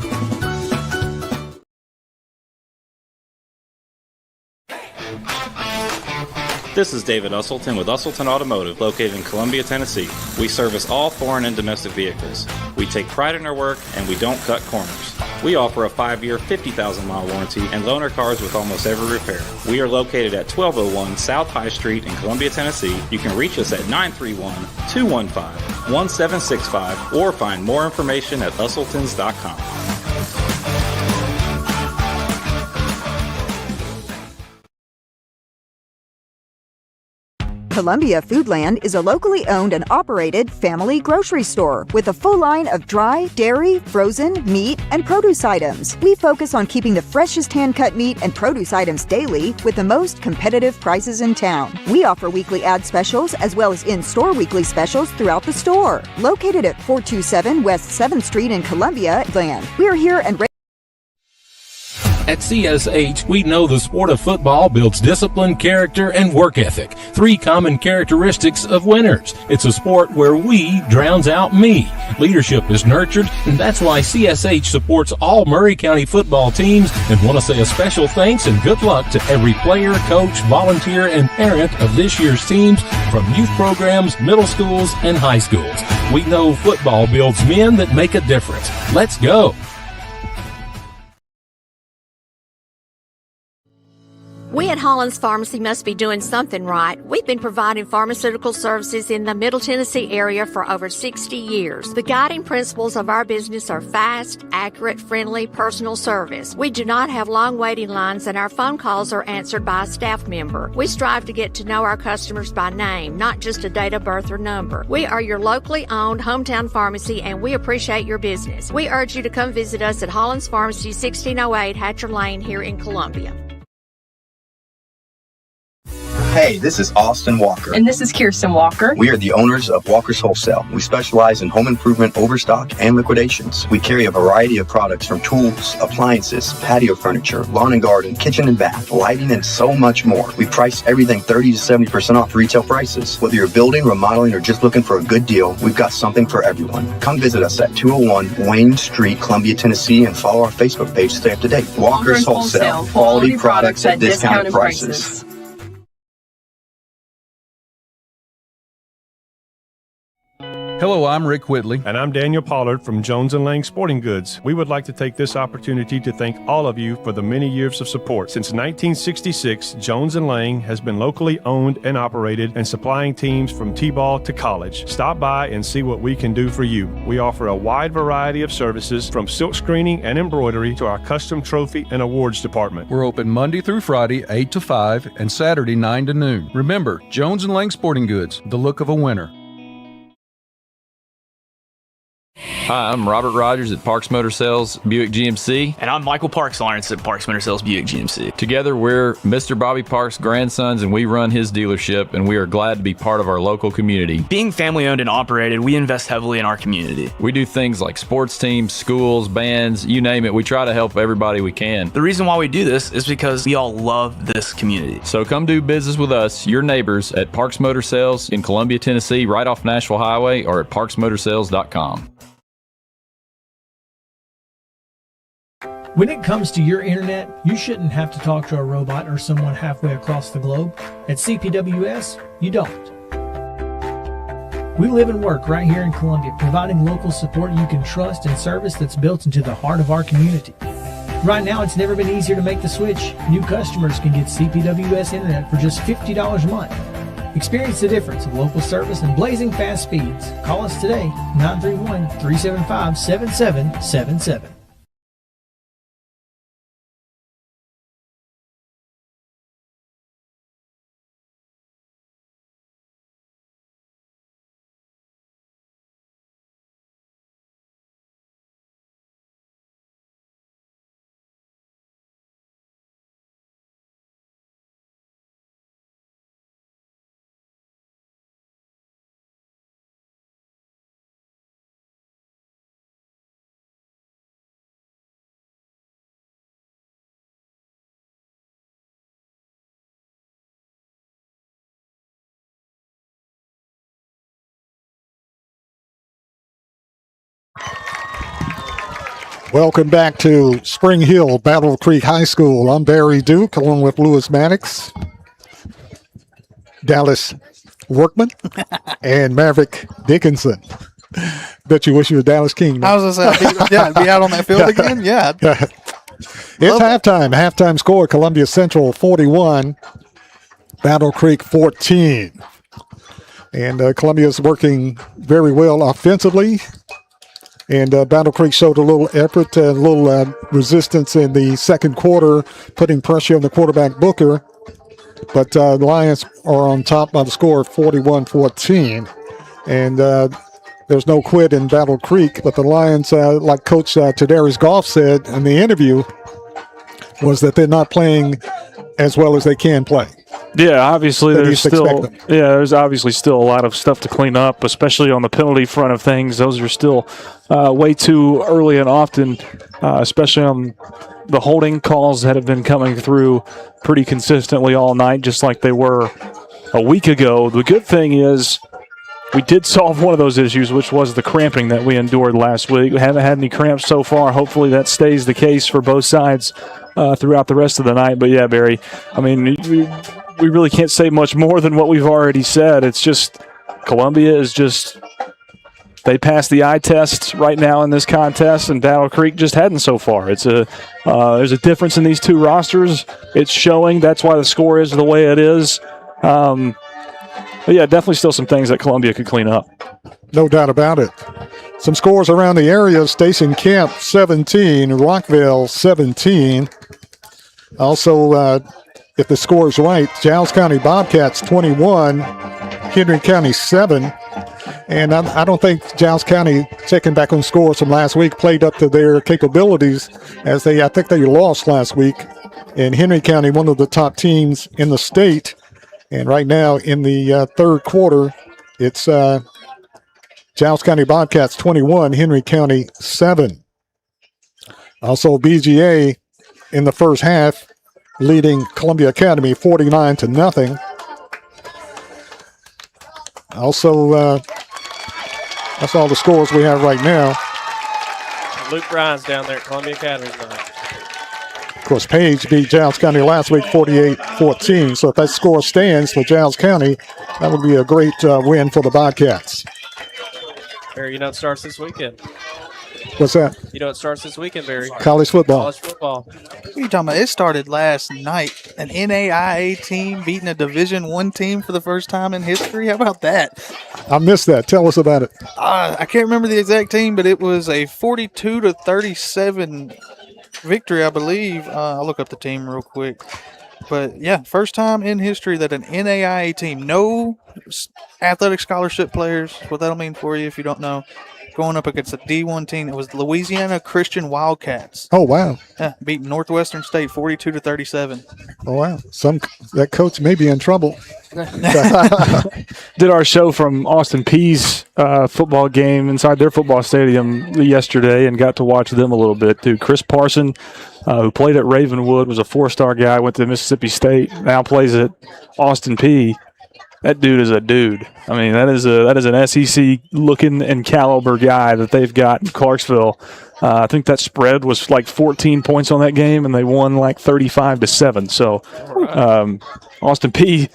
This is David Usselton with Usselton Automotive, located in Columbia, Tennessee. We service all foreign and domestic vehicles. We take pride in our work, and we don't cut corners. We offer a 5-year, 50,000-mile warranty and loan our cars with almost every repair. We are located at 1201 South High Street in Columbia, Tennessee. You can reach us at 931-215-1765 or find more information at usseltons.com. Columbia Foodland is a locally owned and operated family grocery store with a full line of dry, dairy, frozen, meat, and produce items. We focus on keeping the freshest hand-cut meat and produce items daily with the most competitive prices in town. We offer weekly ad specials as well as in-store weekly specials throughout the store. Located at 427 West 7th Street in Columbia, Land. We are here and At CSH, we know the sport of football builds discipline, character, and work ethic, 3 common characteristics of winners. It's a sport where we drowns out me. Leadership is nurtured, and that's why CSH supports all Murray County football teams, and want to say a special thanks and good luck to every player, coach, volunteer, and parent of this year's teams, from youth programs, middle schools, and high schools. We know football builds men that make a difference. Let's go. We at Hollins Pharmacy must be doing something right. We've been providing pharmaceutical services in the Middle Tennessee area for over 60 years. The guiding principles of our business are fast, accurate, friendly, personal service. We do not have long waiting lines, and our phone calls are answered by a staff member. We strive to get to know our customers by name, not just a date of birth or number. We are your locally owned hometown pharmacy, and we appreciate your business. We urge you to come visit us at Hollins Pharmacy, 1608 Hatcher Lane here in Columbia. Hey, this is Austin Walker. And this is Kirsten Walker. We are the owners of Walker's Wholesale. We specialize in home improvement overstock and liquidations. We carry a variety of products from tools, appliances, patio furniture, lawn and garden, kitchen and bath, lighting, and so much more. We price everything 30 to 70% off retail prices. Whether you're building, remodeling, or just looking for a good deal, we've got something for everyone. Come visit us at 201 Wayne Street, Columbia, Tennessee, and follow our Facebook page to stay up to date. Walker's Wholesale. Quality products at discounted prices. Hello, I'm Rick Whitley. And I'm Daniel Pollard from Jones & Lang Sporting Goods. We would like to take this opportunity to thank all of you for the many years of support. Since 1966, Jones & Lang has been locally owned and operated and supplying teams from T-ball to college. Stop by and see what we can do for you. We offer a wide variety of services from silk screening and embroidery to our custom trophy and awards department. We're open Monday through Friday, 8 to 5, and Saturday, 9 to noon. Remember, Jones & Lang Sporting Goods, the look of a winner. Hi, I'm Robert Rogers at Parks Motor Sales Buick GMC. And I'm Michael Parks Lawrence at Parks Motor Sales Buick GMC. Together, we're Mr. Bobby Parks' grandsons, and we run his dealership, and we are glad to be part of our local community. Being family owned and operated, we invest heavily in our community. We do things like sports teams, schools, bands, you name it. We try to help everybody we can. The reason why we do this is because we all love this community. So come do business with us, your neighbors, at Parks Motor Sales in Columbia, Tennessee, right off Nashville Highway, or at parksmotorsales.com. When it comes to your internet, you shouldn't have to talk to a robot or someone halfway across the globe. At CPWS, you don't. We live and work right here in Columbia, providing local support you can trust and service that's built into the heart of our community. Right now, it's never been easier to make the switch. New customers can get CPWS internet for just $50 a month. Experience the difference of local service and blazing fast speeds. Call us today, 931-375-7777. Welcome back to Spring Hill Battle Creek High School. I'm Barry Duke, along with Lewis Maddox, Dallas Workman, and Maverick Dickinson. Bet you wish you were Dallas King. I was going to say, I'd be out on that field again. Yeah. It's halftime. Halftime score, Columbia Central 41, Battle Creek 14. And Columbia's working very well offensively. And Battle Creek showed a little effort, a little resistance in the second quarter, putting pressure on the quarterback Booker. But the Lions are on top by the score of 41-14. And there's no quit in Battle Creek. But the Lions, like Coach Tadarius Goff said in the interview, was that they're not playing as well as they can play. Yeah, obviously there's obviously still a lot of stuff to clean up, especially on the penalty front of things. Those are still way too early and often, especially on the holding calls that have been coming through pretty consistently all night, just like they were a week ago. The good thing is we did solve one of those issues, which was the cramping that we endured last week. We haven't had any cramps so far. Hopefully that stays the case for both sides throughout the rest of the night. But yeah, Barry, I mean, we really can't say much more than what we've already said. It's just Columbia is just They passed the eye test right now in this contest, and Battle Creek just hadn't so far. There's a difference in these two rosters. It's showing. That's why the score is the way it is. But yeah, definitely still some things that Columbia could clean up. No doubt about it. Some scores around the area. Station Camp 17, Rockville 17. Also, if the score is right, Giles County Bobcats 21, Henry County 7. And I don't think Giles County, checking back on scores from last week, played up to their capabilities I think they lost last week. And Henry County, one of the top teams in the state. And right now in the third quarter, it's Giles County Bobcats 21, Henry County 7. Also BGA in the first half, leading Columbia Academy 49-0. Also, that's all the scores we have right now. Luke Bryan's down there at Columbia Academy tonight. Of course, Page beat Giles County last week 48-14. So if that score stands for Giles County, that would be a great win for the Bobcats. Barry, you know it starts this weekend. What's that? You know it starts this weekend, Barry. College football. College football. What are you talking about? It started last night. An NAIA team beating a Division I team for the first time in history. How about that? I missed that. Tell us about it. I can't remember the exact team, but it was a 42-37 victory, I believe. I'll look up the team real quick. But, yeah, first time in history that an NAIA team, no athletic scholarship players, what that'll mean for you if you don't know, going up against a D1 team. It was Louisiana Christian Wildcats. Oh, wow. Yeah, beating Northwestern State 42-37. Oh, wow. That coach may be in trouble. Did our show from Austin Peay's football game inside their football stadium yesterday and got to watch them a little bit, too. Chris Parson, who played at Ravenwood, was a four-star guy, went to Mississippi State, now plays at Austin Peay. That dude is a dude. I mean, that is an SEC looking and caliber guy that they've got in Clarksville. I think that spread was like 14 points on that game, and they won like 35-7. So, Austin Peay,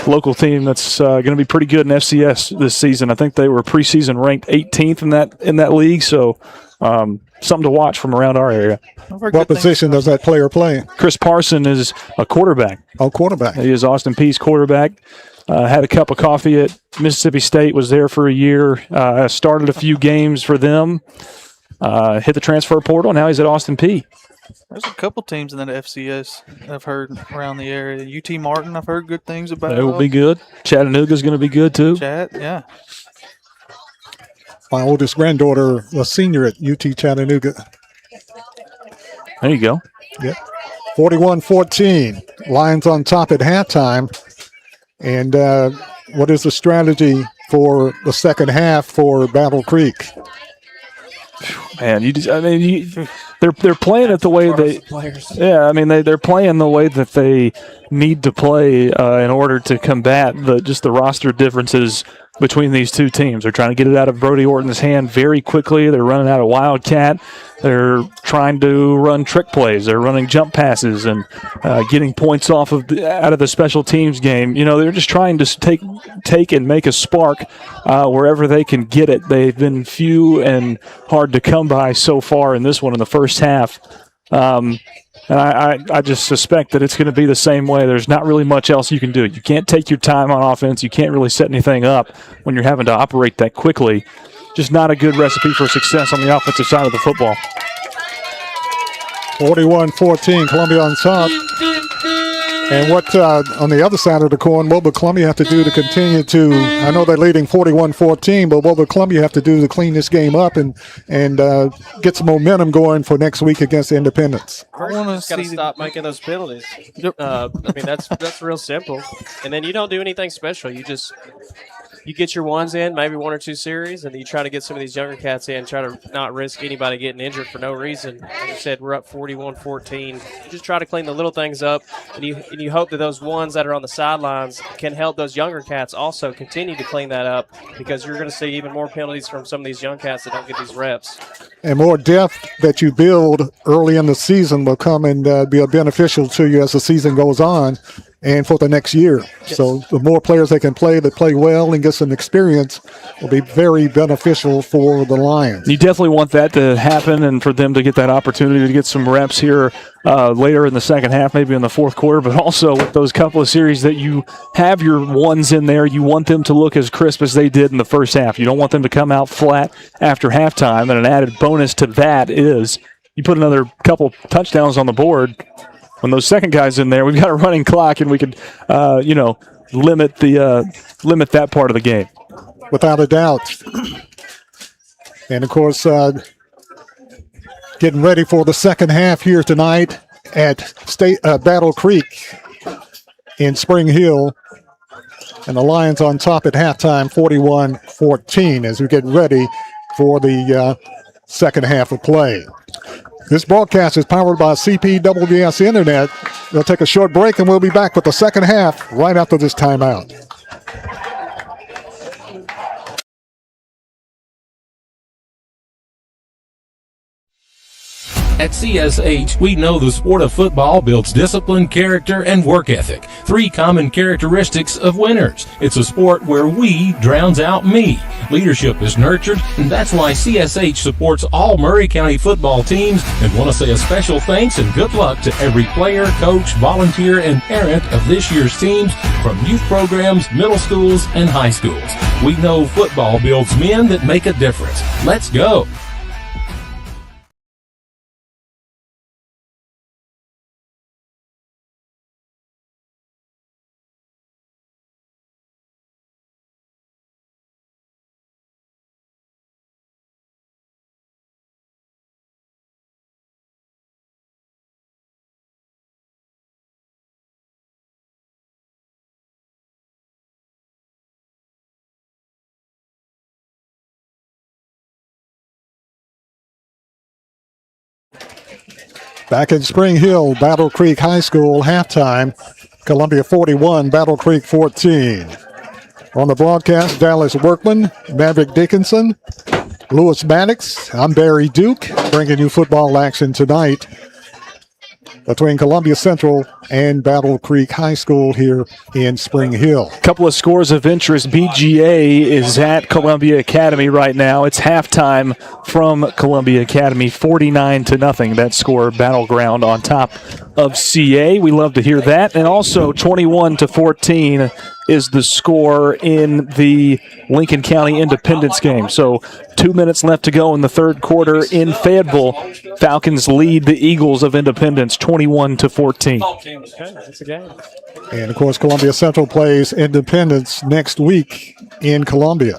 local team that's going to be pretty good in FCS this season. I think they were preseason ranked 18th in that league. So, something to watch from around our area. What position does that player play? Chris Parson is a quarterback. Oh, quarterback. He is Austin Peay's quarterback. Had a cup of coffee at Mississippi State, was there for a year, started a few games for them, hit the transfer portal, now he's at Austin Peay. There's a couple teams in that FCS I've heard around the area. UT Martin, I've heard good things about. They will be good. Chattanooga's going to be good, too. Yeah. My oldest granddaughter was senior at UT Chattanooga. There you go. Yep. 41-14. Lions on top at halftime. And what is the strategy for the second half for Battle Creek? Man, they're playing it the way they. Yeah, I mean they're playing the way that they need to play in order to combat the roster differences between these two teams. They're trying to get it out of Brody Orton's hand very quickly. They're running out of Wildcat. They're trying to run trick plays. They're running jump passes and getting points out of the special teams game. You know, they're just trying to take and make a spark wherever they can get it. They've been few and hard to come by so far in this one in the first half. And I just suspect that it's going to be the same way. There's not really much else you can do. You can't take your time on offense. You can't really set anything up when you're having to operate that quickly. Just not a good recipe for success on the offensive side of the football. 41-14, Columbia on top. And what, on the other side of the coin, what will Columbia have to do to continue to, I know they're leading 41-14, but what will Columbia have to do to clean this game up and get some momentum going for next week against Independence? I want to stop making those penalties. I mean, that's real simple. And then you don't do anything special. You get your ones in, maybe one or two series, and you try to get some of these younger cats in, try to not risk anybody getting injured for no reason. Like you said, we're up 41-14. You just try to clean the little things up, and you hope that those ones that are on the sidelines can help those younger cats also continue to clean that up, because you're going to see even more penalties from some of these young cats that don't get these reps. And more depth that you build early in the season will come and be beneficial to you as the season goes on. and for the next year. So the more players they can play that play well and get some experience will be very beneficial for the Lions. You definitely want that to happen and for them to get that opportunity to get some reps here later in the second half, maybe in the fourth quarter, but also with those couple of series that you have your ones in there, you want them to look as crisp as they did in the first half. You don't want them to come out flat after halftime, and an added bonus to that is you put another couple touchdowns on the board. When those second guys in there, we've got a running clock, and we could, limit that part of the game. Without a doubt. And, of course, getting ready for the second half here tonight at Battle Creek in Spring Hill. And the Lions on top at halftime, 41-14, as we get ready for the second half of play. This broadcast is powered by CPWS Internet. We'll take a short break, and we'll be back with the second half right after this timeout. At CSH, we know the sport of football builds discipline, character, and work ethic. 3 common characteristics of winners. It's a sport where we drowns out me. Leadership is nurtured, and that's why CSH supports all Murray County football teams, and want to say a special thanks and good luck to every player, coach, volunteer, and parent of this year's teams, from youth programs, middle schools, and high schools. We know football builds men that make a difference. Let's go. Back in Spring Hill, Battle Creek High School, halftime, Columbia 41, Battle Creek 14. On the broadcast, Dallas Workman, Maverick Dickinson, Lewis Maddox. I'm Barry Duke, bringing you football action tonight between Columbia Central and Battle Creek High School here in Spring Hill. Couple of scores of interest. BGA is at Columbia Academy right now. It's halftime from Columbia Academy, 49-0. That score, Battleground on top of CA. We love to hear that. And also 21-14 is the score in the Lincoln County Independence game. So 2 minutes left to go in the third quarter in Fayetteville. Falcons lead the Eagles of Independence 21-14. Okay, that's a game. And, of course, Columbia Central plays Independence next week in Columbia.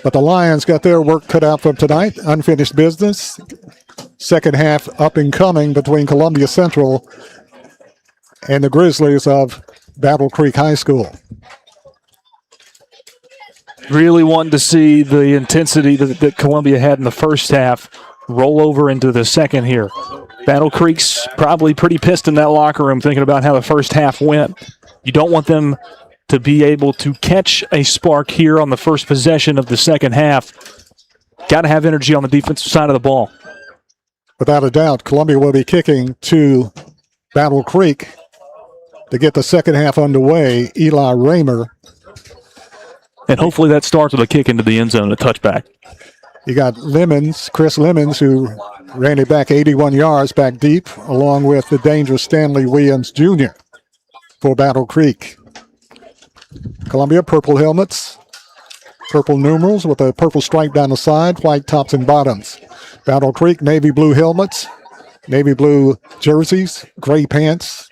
But the Lions got their work cut out for tonight. Unfinished business. Second half up and coming between Columbia Central and the Grizzlies of Battle Creek High School. Really wanting to see the intensity that Columbia had in the first half roll over into the second here. Battle Creek's probably pretty pissed in that locker room thinking about how the first half went. You don't want them to be able to catch a spark here on the first possession of the second half. Got to have energy on the defensive side of the ball. Without a doubt, Columbia will be kicking to Battle Creek to get the second half underway. Eli Raymer. And hopefully that starts with a kick into the end zone, a touchback. You got Lemons, Chris Lemons, who ran it back 81 yards back deep, along with the dangerous Stanley Williams Jr. for Battle Creek. Columbia, purple helmets, purple numerals with a purple stripe down the side, white tops and bottoms. Battle Creek, navy blue helmets, navy blue jerseys, gray pants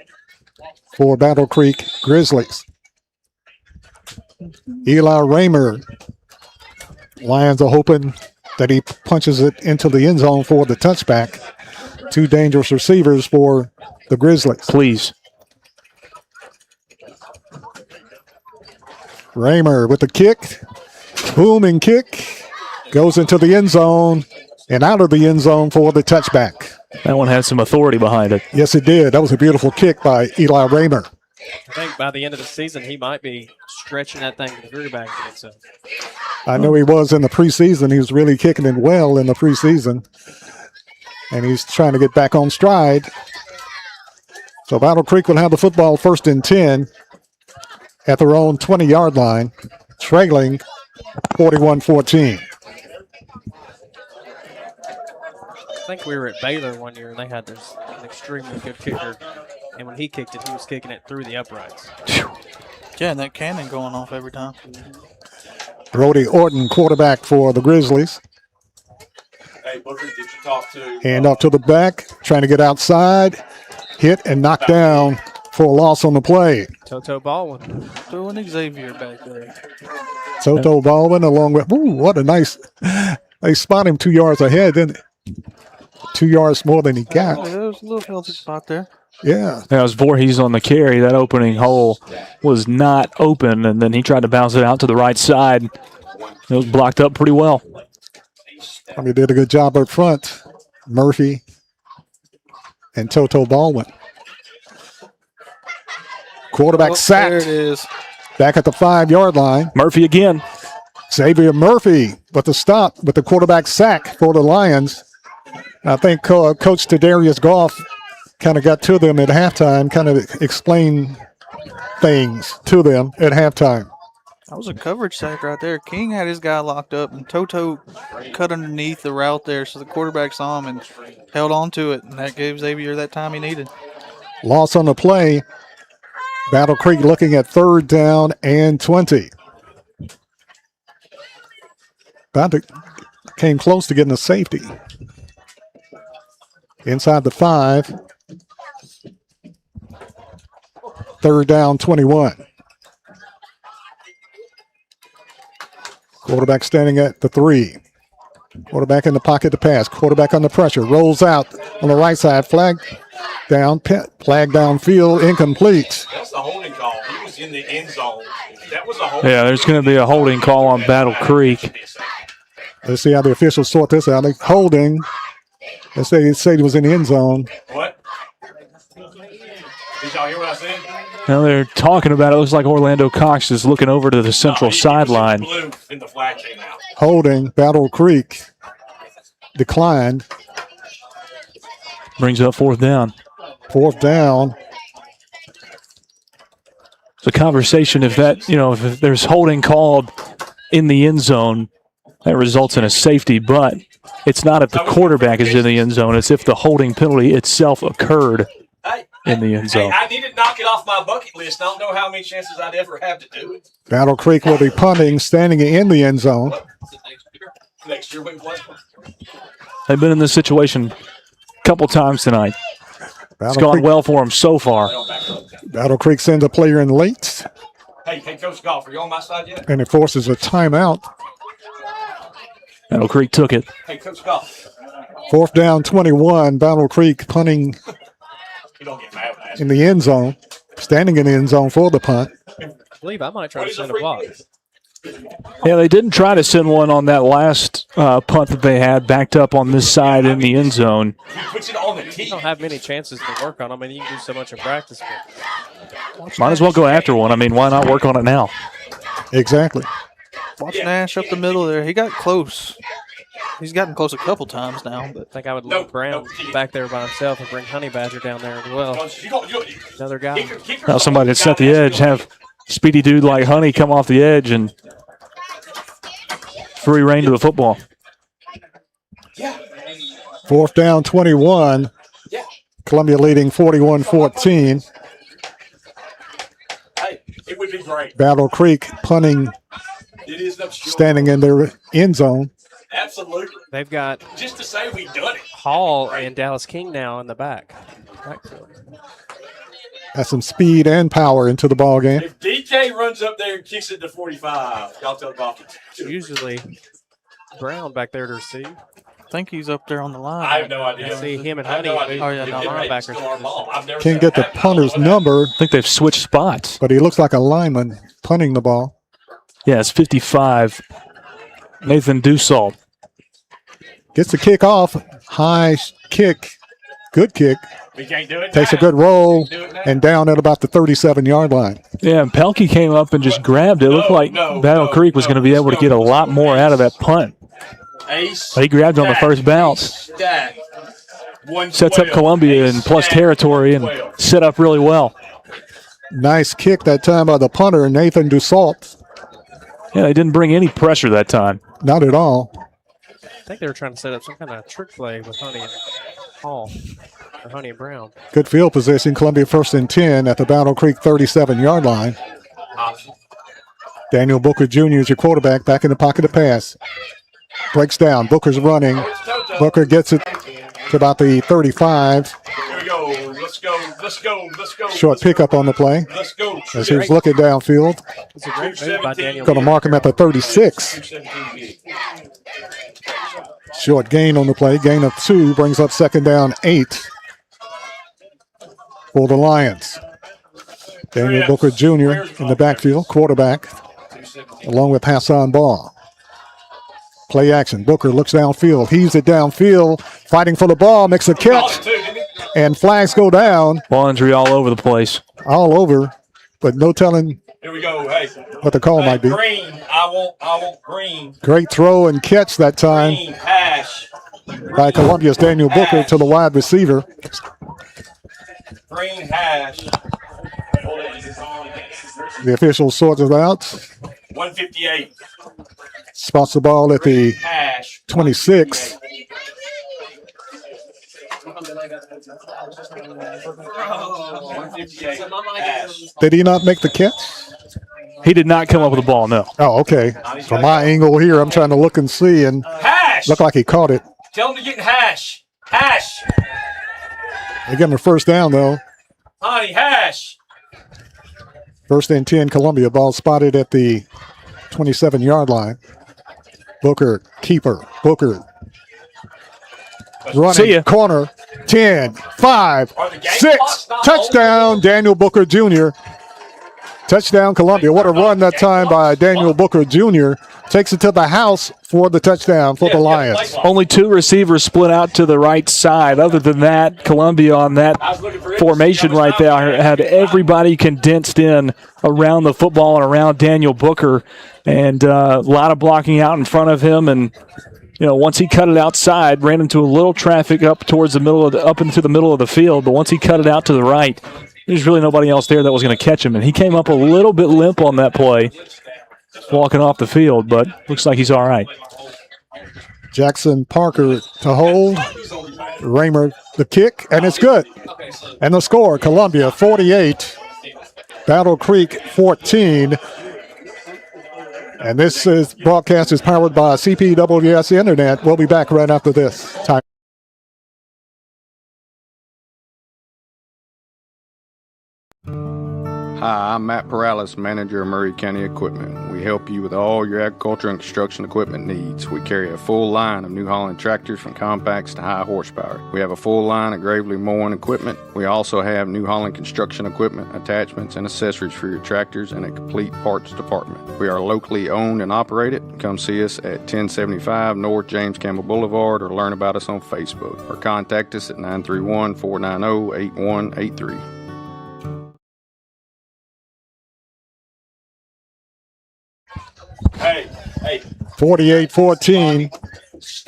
for Battle Creek Grizzlies. Eli Raymer. Lions are hoping that he punches it into the end zone for the touchback. 2 dangerous receivers for the Grizzlies. Please. Raymer with the kick. Booming kick. Goes into the end zone and out of the end zone for the touchback. That one had some authority behind it. Yes, it did. That was a beautiful kick by Eli Raymer. I think by the end of the season, he might be stretching that thing to the very back end. So. I know he was in the preseason. He was really kicking it well in the preseason. And he's trying to get back on stride. So Battle Creek will have the football 1st and 10 at their own 20-yard line, trailing 41-14. I think we were at Baylor one year, and they had this an extremely good kicker. And when he kicked it, he was kicking it through the uprights. Yeah, and that cannon going off every time. Brody Orton, quarterback for the Grizzlies. Hey, Booker, did you talk to? Hand off to the back, trying to get outside. Hit and knocked down for a loss on the play. Toto Baldwin. Throwing Xavier back there. Toto Baldwin along with, ooh, what a nice, they spot him 2 yards ahead, didn't they? 2 yards more than he got. Oh, there was a little healthy spot there. Yeah. That was Voorhees on the carry. That opening hole was not open, and then he tried to bounce it out to the right side. It was blocked up pretty well. I mean, did a good job up front. Murphy and Toto Baldwin. Quarterback sacked. There it is. Back at the 5-yard line. Murphy again. Xavier Murphy with the stop, with the quarterback sack for the Lions. I think Coach Tadarius Goff kind of got to them at halftime, kind of explained things to them at halftime. That was a coverage sack right there. King had his guy locked up, and Toto cut underneath the route there, so the quarterback saw him and held on to it, and that gave Xavier that time he needed. Loss on the play. Battle Creek looking at 3rd down and 20. Came close to getting a safety. Inside the 5. 3rd down, 21. Quarterback standing at the 3. Quarterback in the pocket to pass. Quarterback under pressure. Rolls out on the right side. Flag downfield, incomplete. That's the holding call. He was in the end zone. That was a holding. Yeah, there's going to be a holding call on Battle Creek. Let's see how the officials sort this out. Holding. They say he was in the end zone. What? Did y'all hear what I said? Now they're talking about it. It looks like Orlando Cox is looking over to the central sideline. Blue, and the flag came out. Holding. Battle Creek declined. Brings up 4th down. 4th down. It's a conversation if there's holding called in the end zone, that results in a safety, but it's not if the quarterback is in the end zone. It's if the holding penalty itself occurred in the end zone. Hey, I need to knock it off my bucket list. I don't know how many chances I'd ever have to do it. Battle Creek will be punting, standing in the end zone. Next year we can play. They've been in this situation a couple times tonight. It's gone well for them so far. Battle Creek sends a player in late, Hey, Coach Golf, are you on my side yet? and it forces a timeout. Battle Creek took it. Hey, Coach Golf. 4th down, 21. Battle Creek punting You don't get mad when I ask. in the end zone, standing in the end zone for the punt. I believe I might try to send a block. Yeah, they didn't try to send one on that last punt that they had backed up on this side in the end zone. He puts it on the tee. You don't have many chances to work on. I mean, you can do so much in practice. But Might as well go after one. I mean, why not work on it now? Exactly. Watch Nash up the middle there. He got close. He's gotten close a couple times now. But I think I would leave Brown back there by himself and bring Honey Badger down there as well. Another guy. Now somebody that set the edge, have speedy dude like Honey come off the edge and free reign to the football. 4th down, 21. Columbia leading 41-14. Hey, it would be great. Battle Creek punting, It is obscure. standing in their end zone. Absolutely. They've got Just to say we done it. Hall and Dallas King now in the back. Has some speed and power into the ball game. If DK runs up there and kicks it to 45, y'all tell Golf. Usually Brown back there to receive. I think he's up there on the line. I have no idea. See him and I have Honey. no idea. Oh, yeah, the no, linebackers. I've never Can't get the punter's number, I think they've switched spots. but he looks like a lineman punting the ball. Yeah, it's 55. Nathan Dussault. Gets the kick off. High kick. Good kick. We can't do it. Takes a now. good roll Do it now. and down at about the 37-yard line. Yeah, and Pelkey came up and just grabbed it. It looked like Battle Creek was going to be able to get a lot more out of that punt. Ace. But he grabbed it on the Stack. first bounce. Stack. sets up Columbia in plus territory and set up really well. Nice kick that time by the punter, Nathan Dussault. Yeah, they didn't bring any pressure that time. Not at all. I think they were trying to set up some kind of trick play with Honey and Hall, or Honey and Brown. Good field position. Columbia 1st and 10 at the Battle Creek 37-yard line. Daniel Booker Jr. is your quarterback, back in the pocket to pass. Breaks down. Booker's running. Booker gets it to about the 35. Here we go. Let's go. Let's go. Let's go. Short pickup on the play. Let's go. As he was looking downfield. It's a great move by Daniel. Going to mark him at the 36. Short gain on the play. Gain of 2 brings up 2nd down 8 for the Lions. Daniel Booker Jr. in the backfield, quarterback, along with Hassan Ball. Play action. Booker looks downfield. Heaves it downfield. Fighting for the ball. Makes a catch. And flags go down. Ball injury all over the place. All over. But no telling Here we go. Hey. what the call might be. Green. I want green. Great throw and catch that time Green hash. by Columbia's Daniel Booker to the wide receiver. Green hash. The official sorts it out. 158. Spots the ball at the 26. Did he not make the catch? He did not come up with the ball, no. Oh, okay. From my angle here, I'm trying to look and see, and Hash. looked like he caught it. Tell him to get hash. Hash. They give him a first down, though. Honey, hash. 1st and 10, Columbia. Ball spotted at the 27-yard line. Booker, keeper. Booker. See Running ya. corner. 10, 5, 6. Touchdown, Daniel Booker Jr. Touchdown, Columbia. What a run that time by Daniel Booker Jr. Takes it to the house for the touchdown for the Lions. Only 2 receivers split out to the right side. Other than that, Columbia on that formation right there had everybody condensed in around the football and around Daniel Booker, and a lot of blocking out in front of him. And once he cut it outside, ran into a little traffic up towards the middle of up into the middle of the field. But once he cut it out to the right, there's really nobody else there that was going to catch him. And he came up a little bit limp on that play, walking off the field, but looks like he's all right. Jackson Parker to hold. Raymer the kick, and it's good. And the score, Columbia 48, Battle Creek 14. And this broadcast is powered by CPWS Internet. We'll be back right after this. Time. Hi, I'm Matt Perales, manager of Murray County Equipment. We help you with all your agriculture and construction equipment needs. We carry a full line of New Holland tractors from compacts to high horsepower. We have a full line of Gravely mowing equipment. We also have New Holland construction equipment, attachments, and accessories for your tractors and a complete parts department. We are locally owned and operated. Come see us at 1075 North James Campbell Boulevard or learn about us on Facebook or contact us at 931-490-8183. Hey. 48-14.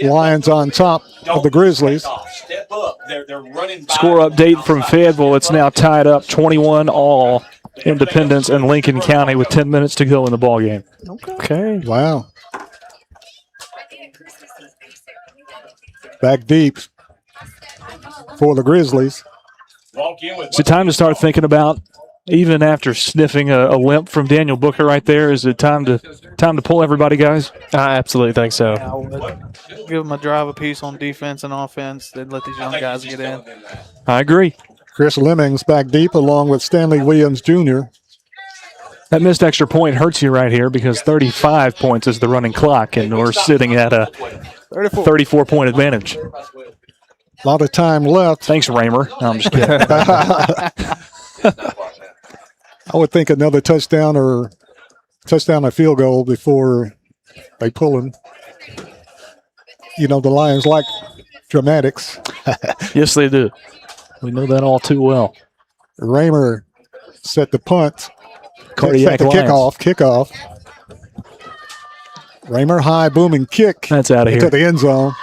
Lions on top of the Grizzlies. Step up. They're running by. Score update from Fayetteville. It's now tied up 21-all. Independence and Lincoln County with 10 minutes to go in the ball game. Okay. Wow. Back deep for the Grizzlies. Is it time to start thinking about, even after sniffing a limp from Daniel Booker right there, is it time to pull everybody, guys? I absolutely think so. I would give them a drive apiece on defense and offense. They'd let these young guys get in. I agree. Chris Lemmings back deep along with Stanley Williams Jr. That missed extra point hurts you right here because 35 points is the running clock, and we're sitting at a 34-point advantage. A lot of time left. Thanks, Raymer. No, I'm just kidding. I would think another touchdown or field goal before they pull him. The Lions like dramatics. Yes, they do. We know that all too well. Raymer set the punt. Cardiac set the Lions. kickoff. Raymer high booming kick. That's out of into here. the end zone.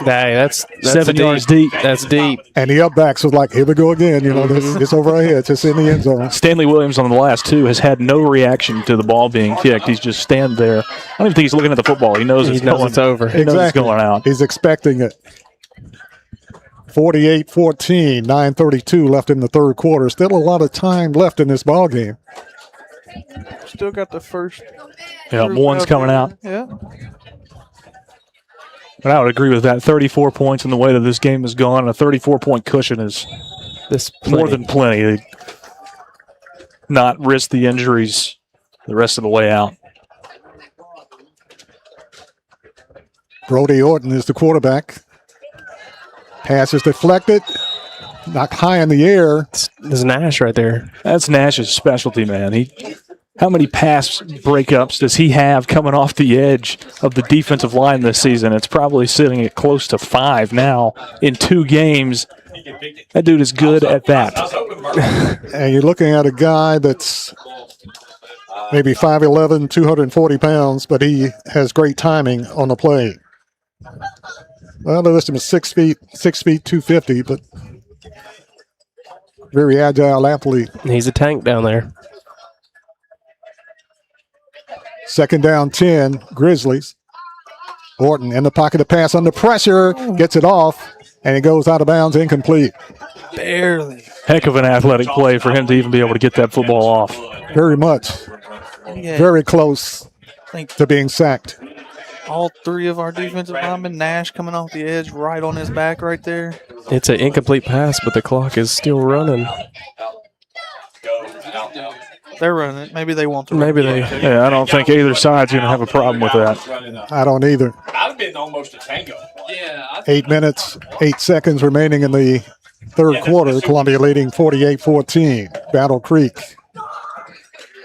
That's 7 yards deep. That's deep. And the up backs was like, here we go again. You know, it's over our heads. It's in the end zone. Stanley Williams on the last two has had no reaction to the ball being kicked. He's just standing there. I don't even think he's looking at the football. He knows it's over. He knows it's going out. He's expecting it. 48-14, 9:32 left in the third quarter. Still a lot of time left in this ball game. Still got the first. Yeah, one's coming out. Yeah. But I would agree with that. 34 points in the way that this game has gone. A 34-point cushion is more than plenty to not risk the injuries the rest of the way out. Brody Orton is the quarterback. Pass is deflected. Knocked high in the air. There's Nash right there. That's Nash's specialty, man. How many pass breakups does he have coming off the edge of the defensive line this season? It's probably sitting at close to 5 now in 2 games. That dude is good at that. And you're looking at a guy that's maybe 5'11", 240 pounds, but he has great timing on the play. Well, they list him as 6 feet, 250, but very agile athlete. He's a tank down there. Second down, 10, Grizzlies. Orton in the pocket to pass under pressure, gets it off, and it goes out of bounds, incomplete. Barely. Heck of an athletic play for him to even be able to get that football off. Very much. Yeah. Very close to being sacked. All 3 of our defensive linemen, Nash coming off the edge right on his back right there. It's an incomplete pass, but the clock is still running. They're running it. Maybe they want to. Maybe they. Yeah, I don't think either side's going to have a problem with that. I don't either. I'd have been almost a tango. Yeah. 8 minutes, 8 seconds remaining in the third quarter. Columbia leading 48-14. Battle Creek.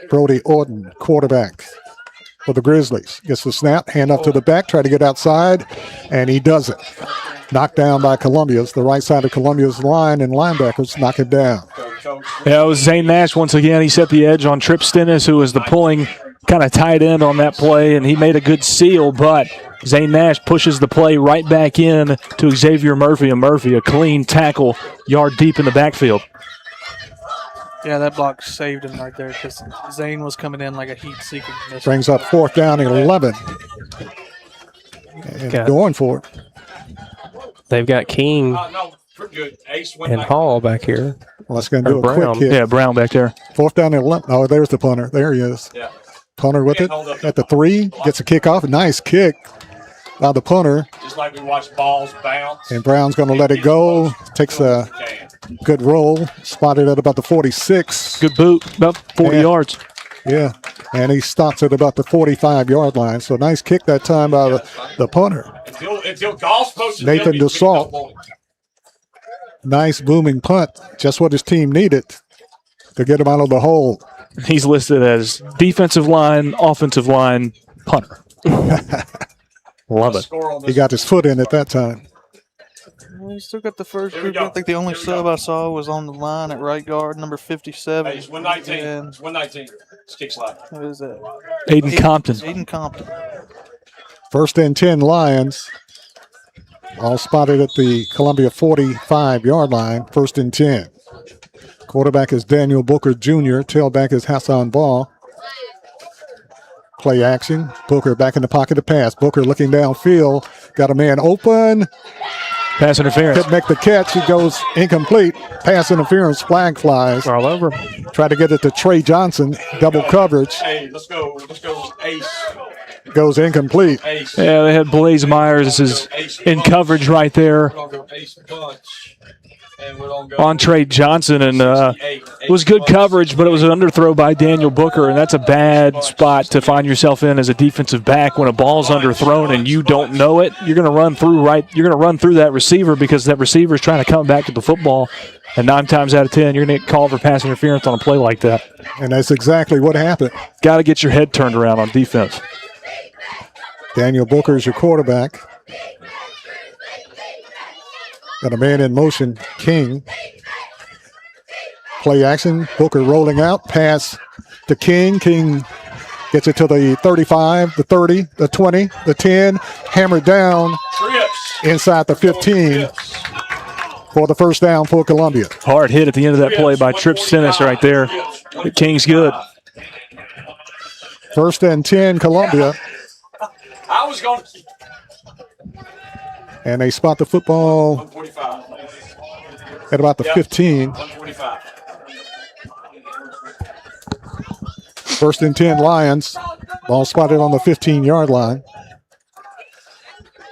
Brody Orton, quarterback for the Grizzlies. Gets the snap, hand up to the back, try to get outside, and he does it. Knocked down by Columbia's. The right side of Columbia's line and linebackers knock it down. Yeah, it was Zane Nash once again. He set the edge on Trip Stennis, who was the pulling kind of tight end on that play, and he made a good seal, but Zane Nash pushes the play right back in to Xavier Murphy, and Murphy, a clean tackle, yard deep in the backfield. Yeah, that block saved him right there because Zane was coming in like a heat-seeking missile. Brings up 4th down and 11. And going for it. They've got King and Hall back here. Well, that's going to do a quick hit. Yeah, Brown back there. 4th down and 11. Oh, there's the punter. There he is. Yeah. Punter with it at the 3. Gets a kickoff. Nice kick by the punter. Just like we watch balls bounce. And Brown's going to let it go. Takes a good roll. Spotted at about the 46. Good boot. About 40 yards. Yeah. And he stops at about the 45-yard line. So nice kick that time by the punter. Until Golf's supposed to Nathan DeSalt. Nice booming punt. Just what his team needed to get him out of the hole. He's listed as defensive line, offensive line, punter. Love it. He got his foot in at that time. Well, he still got the first group. I think the only sub I saw was on the line at right guard, number 57. Hey, it's 119. It's 119. It's kick slide. Who is that? Aiden Compton. Aiden Compton. 1st and 10 Lions. All spotted at the Columbia 45-yard line. 1st and 10. Quarterback is Daniel Booker Jr. Tailback is Hassan Ball. Play action. Booker back in the pocket to pass. Booker looking downfield. Got a man open. Pass interference. Couldn't make the catch. He goes incomplete. Pass interference. Flag flies. All over. Try to get it to Trey Johnson. Double coverage. Hey, let's go. Let's go. Ace. Goes incomplete. Ace. Yeah, they had Blaze Myers is in coverage right there on Trey Johnson, and it was good coverage, but it was an underthrow by Daniel Booker, and that's a bad spot to find yourself in as a defensive back when a ball's underthrown and you don't know it. You're going to run through that receiver because that receiver is trying to come back to the football, and 9 times out of 10 you're going to get called for pass interference on a play like that. And that's exactly what happened. Got to get your head turned around on defense. Daniel Booker is your quarterback. Got a man in motion, King. Play action, Booker rolling out, pass to King. King Gets it to the 35, the 30, the 20, the 10. Hammered down inside the 15 for the first down for Columbia. Hard hit at the end of that play by Tripp Stennis right there. The King's good. First and 10, Columbia. I was going to. And they spot the football at about the 15. First and 10, Lions. Ball spotted on the 15-yard line.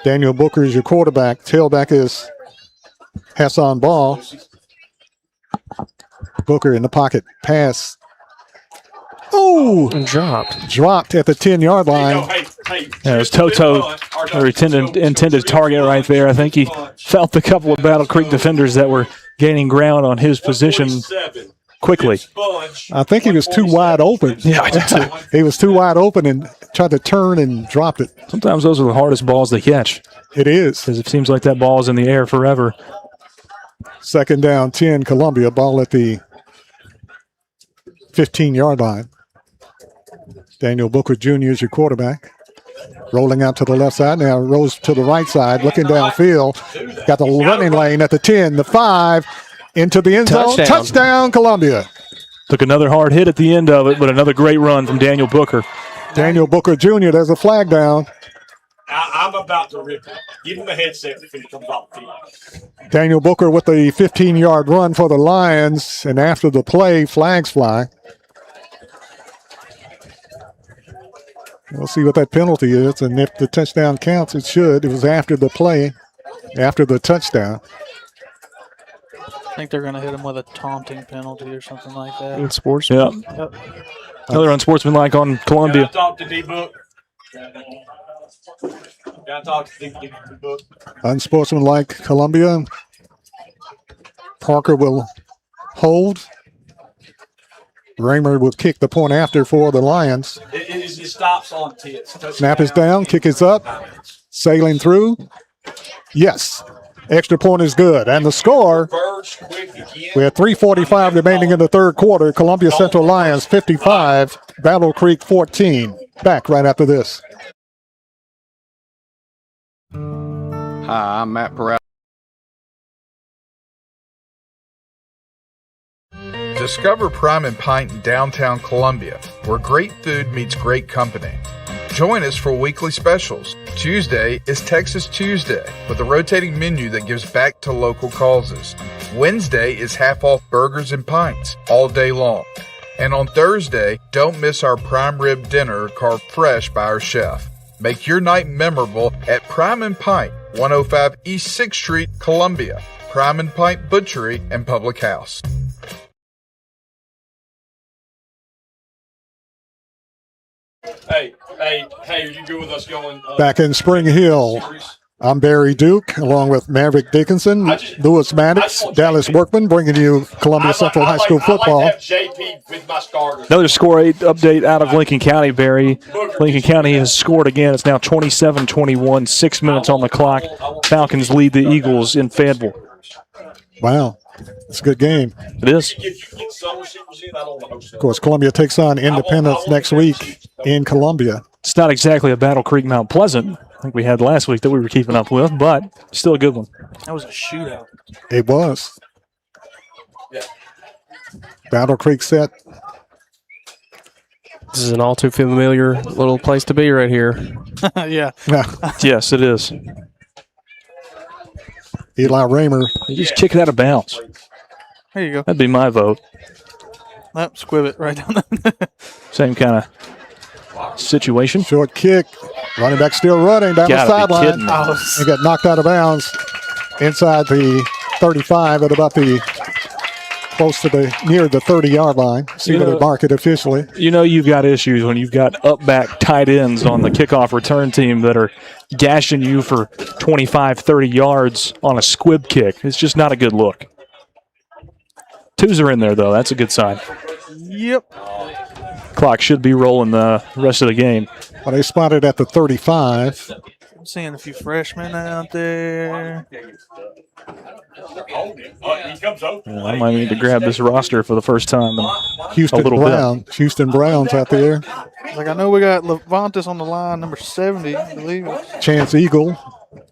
Daniel Booker is your quarterback. Tailback is Hassan Ball. Booker in the pocket. Pass. Oh! Dropped at the 10-yard line. Yeah, it was Toto, their intended target right there. I think he felt a couple of Battle Creek defenders that were gaining ground on his position quickly. I think he was too wide open. Yeah, I did too. He was too wide open and tried to turn and dropped it. Sometimes those are the hardest balls to catch. It is. Because it seems like that ball is in the air forever. Second down, 10, Columbia. Ball at the 15-yard line. Daniel Booker Jr. is your quarterback. Rolling out to the left side. Now rolls to the right side, looking downfield. Got the running lane at the 10, the 5, into the end zone. Touchdown, Columbia. Took another hard hit at the end of it, but another great run from Daniel Booker. Daniel Booker Jr., there's a flag down. I'm about to rip it. Give him a headset before he comes off the field. Daniel Booker with the 15-yard run for the Lions, and after the play, flags fly. We'll see what that penalty is, and if the touchdown counts, it should. It was after the play, after the touchdown. I think they're going to hit him with a taunting penalty or something like that. In sports, yeah. Yep. Another unsportsmanlike on Columbia. Talk to D-Book. Gotta talk to D-Book. Unsportsmanlike Columbia. Parker will hold. Raymer will kick the point after for the Lions. It stops on tits. Snap is down, kick is up. Sailing through. Yes. Extra point is good. And the score, we have 3:45 remaining in the third quarter. Columbia Central Lions 55, Battle Creek 14. Back right after this. Hi, I'm Matt Peralta. Discover Prime and Pint in downtown Columbia, where great food meets great company. Join us for weekly specials. Tuesday is Texas Tuesday, with a rotating menu that gives back to local causes. Wednesday is half-off burgers and pints all day long. And on Thursday, don't miss our prime rib dinner carved fresh by our chef. Make your night memorable at Prime and Pint, 105 East 6th Street, Columbia. Prime and Pint Butchery and Public House. Hey, are you good with us going? Back in Spring Hill, I'm Barry Duke, along with Maverick Dickinson, Lewis Maddox, Dallas Workman, bringing you Columbia Central High School football. Another score update out of Lincoln County, Barry. Lincoln County has scored again. It's now 27-21, 6 minutes on the clock. Falcons lead the Eagles in Fayetteville. Wow, it's a good game. It is. Of course, Columbia takes on Independence next week in Columbia. It's not exactly a Battle Creek Mount Pleasant like we had last week that we were keeping up with, but still a good one. That was a shootout. It was. Battle Creek set. This is an all too familiar little place to be right here. Yeah. Yes, it is. Eli Raymer. You just kick it out of bounds. There you go. That'd be my vote. Nope, squib it right down there. Same kind of situation. Short kick. Running back still running down the sideline. He got knocked out of bounds inside the 35 at about the close to the near the 30-yard line. See what they mark it officially. You know you've got issues when you've got up-back tight ends on the kickoff return team that are gashing you for 25, 30 yards on a squib kick. It's just not a good look. Twos are in there, though. That's a good sign. Yep. Clock should be rolling the rest of the game. Well, they spotted at the 35. I'm seeing a few freshmen out there. He comes over. I might need to grab this roster for the first time in Houston a little Brown. Houston Browns out there. Like, I know we got Levantis on the line, number 70, I believe. Chance Eagle.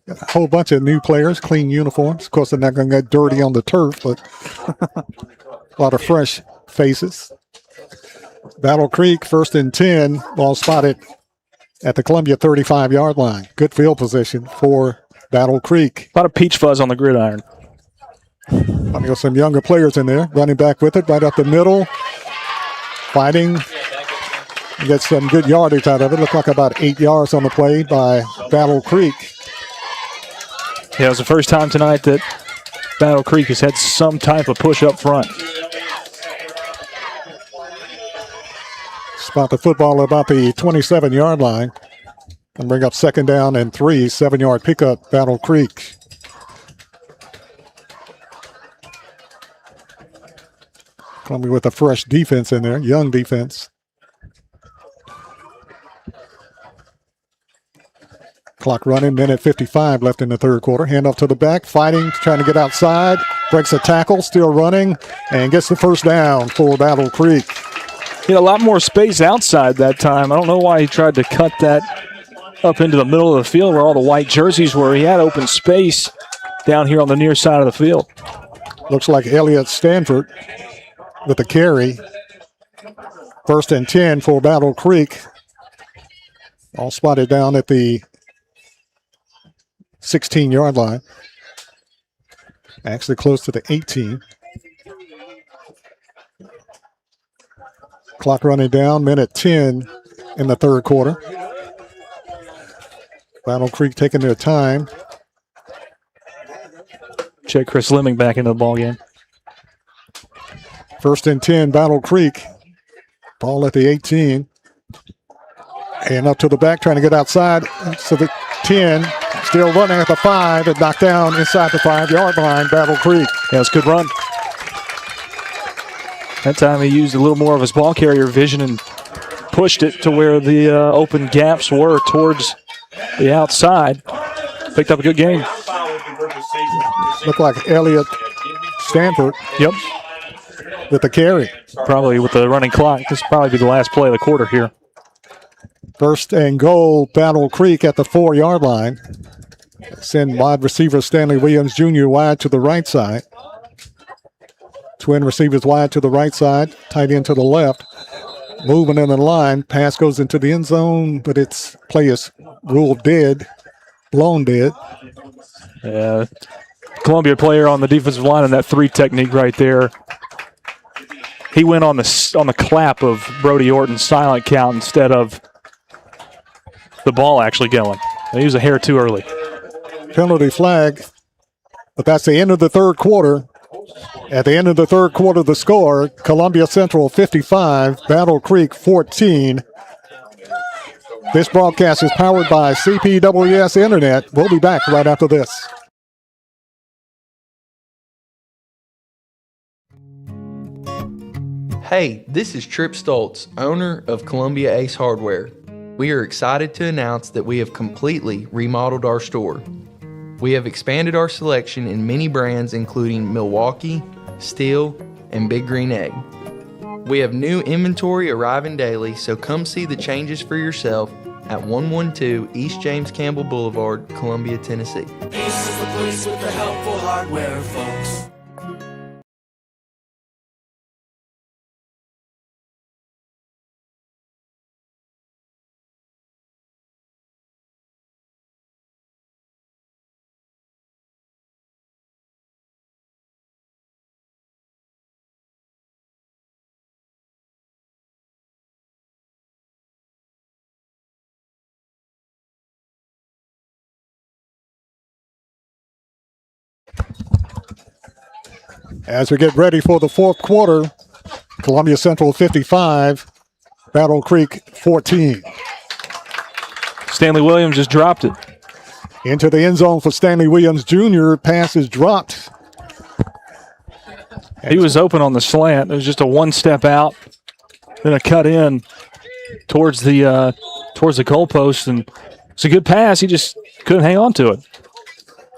Got a whole bunch of new players, clean uniforms. Of course, they're not going to get dirty on the turf, but a lot of fresh faces. Battle Creek, 1st and 10, ball spotted at the Columbia 35-yard line. Good field position for Battle Creek. A lot of peach fuzz on the gridiron. I got some younger players in there. Running back with it, right up the middle. Fighting. Get some good yardage out of it. Looked like about 8 yards on the play by Battle Creek. Yeah, it was the first time tonight that Battle Creek has had some type of push up front. Spot the football about the 27-yard line. And bring up 2nd down and 3, 7-yard pickup, Battle Creek. Columbia with a fresh defense in there, young defense. Clock running, minute 55 left in the 3rd quarter. Handoff to the back, fighting, trying to get outside. Breaks a tackle, still running, and gets the 1st down for Battle Creek. He had a lot more space outside that time. I don't know why he tried to cut that up into the middle of the field where all the white jerseys were. He had open space down here on the near side of the field. Looks like Elliott Stanford with the carry. 1st and 10 for Battle Creek. All spotted down at the 16-yard line. Actually close to the 18. Clock running down, minute 10 in the 3rd quarter. Battle Creek taking their time. Check Chris Lemming back into the ball game. 1st and 10, Battle Creek. Ball at the 18. And up to the back, trying to get outside. So the 10, still running at the 5, and knocked down inside the 5-yard line, Battle Creek. Yeah, it's a good run. That time he used a little more of his ball carrier vision and pushed it to where the open gaps were towards the outside. Picked up a good game. Looked like Elliott Stanford. Yep. With the carry. Probably with the running clock. This will probably be the last play of the quarter here. 1st and goal, Battle Creek at the 4-yard line. Send wide receiver Stanley Williams Jr. wide to the right side. Twin receivers wide to the right side, tight end to the left. Moving in the line, pass goes into the end zone, but its play is ruled dead, blown dead. Yeah, Columbia player on the defensive line in that 3 technique right there. He went on the clap of Brody Orton's silent count instead of the ball actually going. He was a hair too early. Penalty flag, but that's the end of the 3rd quarter. At the end of the 3rd quarter, the score, Columbia Central 55, Battle Creek 14. This broadcast is powered by CPWS Internet. We'll be back right after this. Hey, this is Trip Stoltz, owner of Columbia Ace Hardware. We are excited to announce that we have completely remodeled our store. We have expanded our selection in many brands including Milwaukee, Steel, and Big Green Egg. We have new inventory arriving daily, so come see the changes for yourself at 112 East James Campbell Boulevard, Columbia, Tennessee. Ace is the place with the helpful hardware, folks. As we get ready for the 4th quarter, Columbia Central 55, Battle Creek 14. Stanley Williams just dropped it. Into the end zone for Stanley Williams Jr. Pass is dropped. He was open on the slant. It was just a 1-step out, then a cut in towards the goalpost, and It's a good pass. He just couldn't hang on to it.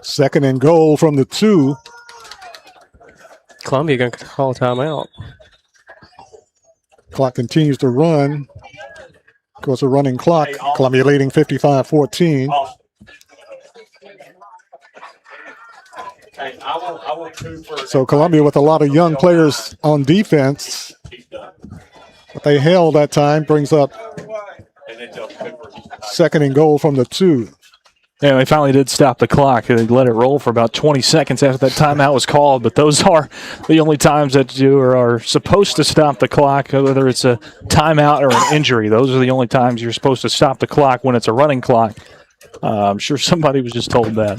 2nd and goal from the 2. Columbia going to call a timeout. Clock continues to run. Of course, a running clock. Columbia leading 55-14. I want 2 for So Columbia with a lot of young players on defense. What they held that time brings up 2nd and goal from the 2. Yeah, they finally did stop the clock. They let it roll for about 20 seconds after that timeout was called, but those are the only times that you are supposed to stop the clock, whether it's a timeout or an injury. Those are the only times you're supposed to stop the clock when it's a running clock. I'm sure somebody was just told that.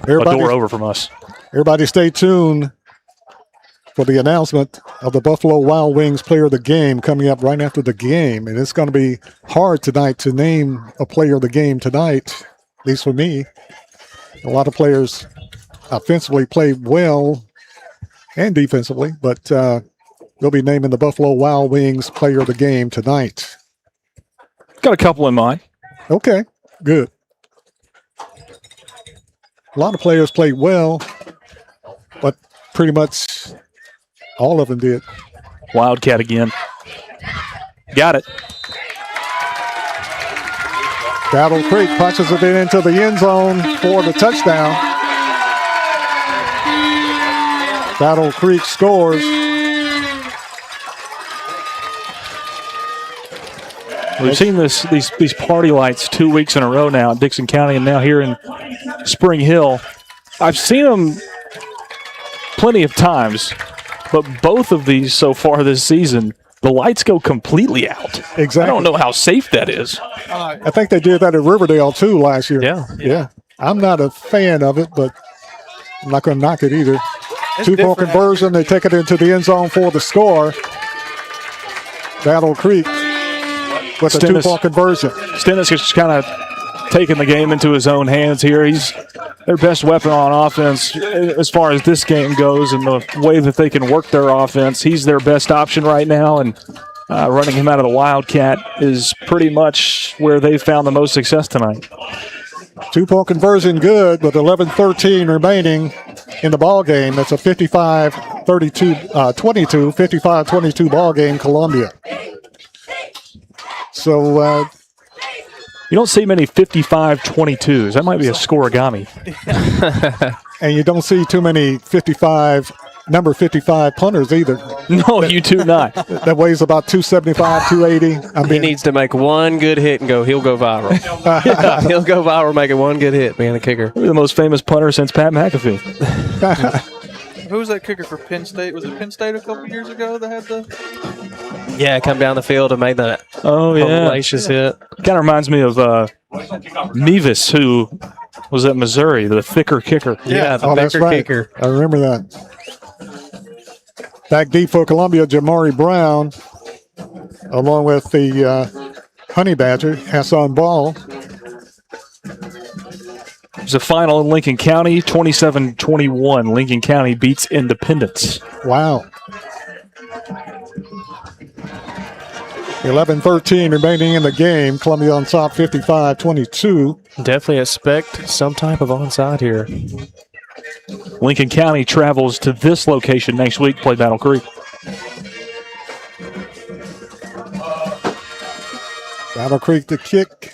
A door over from us. Everybody stay tuned for the announcement of the Buffalo Wild Wings Player of the Game coming up right after the game. And it's going to be hard tonight to name a player of the game tonight, at least for me. A lot of players offensively played well and defensively, but we'll be naming the Buffalo Wild Wings Player of the Game tonight. Got a couple in mind. Okay, good. A lot of players played well, but pretty much all of them did. Wildcat again. Got it. Battle Creek punches it into the end zone for the touchdown. Battle Creek scores. We've seen these party lights 2 weeks in a row now in Dixon County and now here in Spring Hill. I've seen them plenty of times, but both of these so far this season, the lights go completely out. Exactly. I don't know how safe that is. I think they did that at Riverdale too last year. Yeah. I'm not a fan of it, but I'm not going to knock it either. It's 2-point conversion. They take it into the end zone for the score. Battle Creek with a 2-point conversion. Stennis is kind of taking the game into his own hands here. He's their best weapon on offense as far as this game goes and the way that they can work their offense. He's their best option right now, and running him out of the Wildcat is pretty much where they've found the most success tonight. 2-point conversion good with 11:13 remaining in the ball game. That's a 55-22 ball game, Columbia. So you don't see many 55-22s. That might be a scoregami. And you don't see too many number 55 punters either. No, you do not. That weighs about 275, 280. He needs to make one good hit and he'll go viral. He'll go viral making one good hit, being a kicker. Maybe the most famous punter since Pat McAfee. Who was that kicker for Penn State? Was it Penn State a couple years ago that had the... Yeah, come down the field and made that hellacious hit. Kind of reminds me of Mevis, who was at Missouri, the thicker kicker. Yeah, the that's thicker right. kicker. I remember that. Back deep for Columbia, Jamari Brown, along with the Honey Badger, Hassan Ball. There's a final in Lincoln County, 27-21. Lincoln County beats Independence. Wow. 11:13 remaining in the game. Columbia on top, 55-22. Definitely expect some type of onside here. Lincoln County travels to this location next week, play Battle Creek. Battle Creek to kick.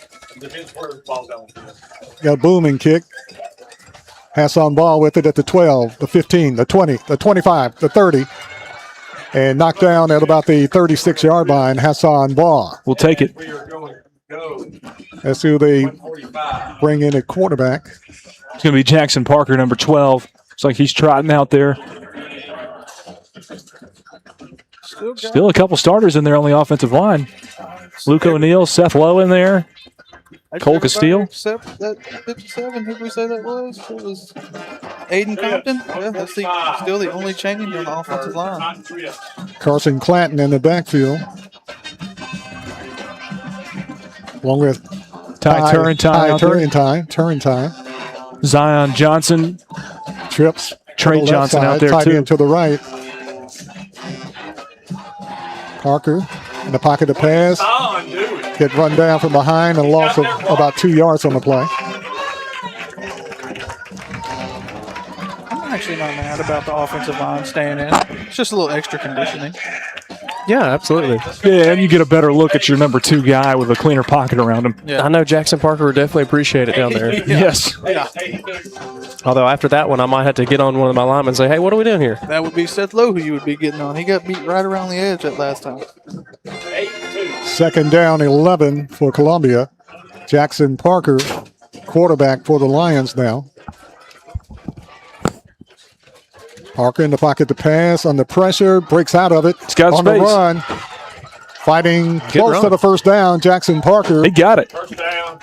Got a booming kick. Hassan Ball with it at the 12, the 15, the 20, the 25, the 30. And knocked down at about the 36-yard line, Hassan Ball. We'll take it. That's who they bring in at quarterback. It's going to be Jackson Parker, number 12. Looks like he's trotting out there. Still a couple starters in there on the offensive line. Luke O'Neill, Seth Lowe in there. Cole Castile. Except that 57, who did we say that was? It was Aiden Compton. Yeah, that's still the only change on the offensive line. Carson Clanton in the backfield. Along with Ty Turrentine. Zion Johnson. Trips. Trey Johnson out there tight too. end to the right. Parker in the pocket to pass. get run down from behind and loss of about 2 yards on the play. I'm actually not mad about the offensive line staying in. It's just a little extra conditioning. Yeah, absolutely. Yeah, and you get a better look at your number 2 guy with a cleaner pocket around him. Yeah. I know Jackson Parker would definitely appreciate it down there. Yes. Yeah. Although after that one, I might have to get on one of my linemen and say, hey, what are we doing here? That would be Seth Lowe who you would be getting on. He got beat right around the edge that last time. 2nd down, 11 for Columbia. Jackson Parker, quarterback for the Lions now. Parker in the pocket to pass, under pressure, breaks out of it. He's got on space. the run. Fighting close run. to the first down, Jackson Parker. He got it. First down.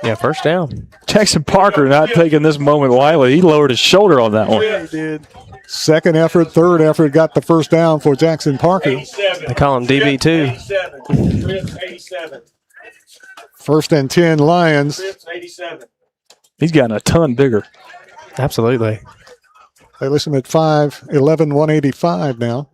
Yeah, first down. Jackson Parker not taking this moment lightly. He lowered his shoulder on that one. Yeah, he did. Second effort, third effort, got the first down for Jackson Parker. 87. They call him DB2. 87. Trips 87. 1st and 10 Lions. Trips 87. He's gotten a ton bigger. Absolutely. They list him at 5'11", 185 now.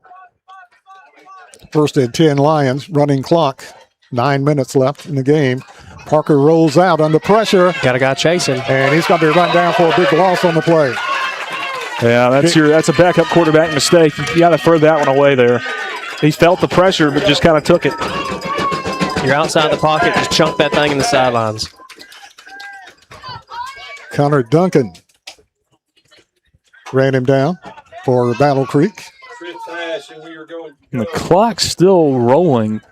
1st and 10 Lions, running clock. 9 minutes left in the game. Parker rolls out under pressure. Got a guy chasing. And he's going to be run down for a big loss on the play. Yeah, that's a backup quarterback mistake. You got to throw that one away there. He felt the pressure, but just kind of took it. You're outside the pocket, just chunk that thing in the sidelines. Connor Duncan ran him down for Battle Creek. Trips hash, and we are going. And the clock's still rolling.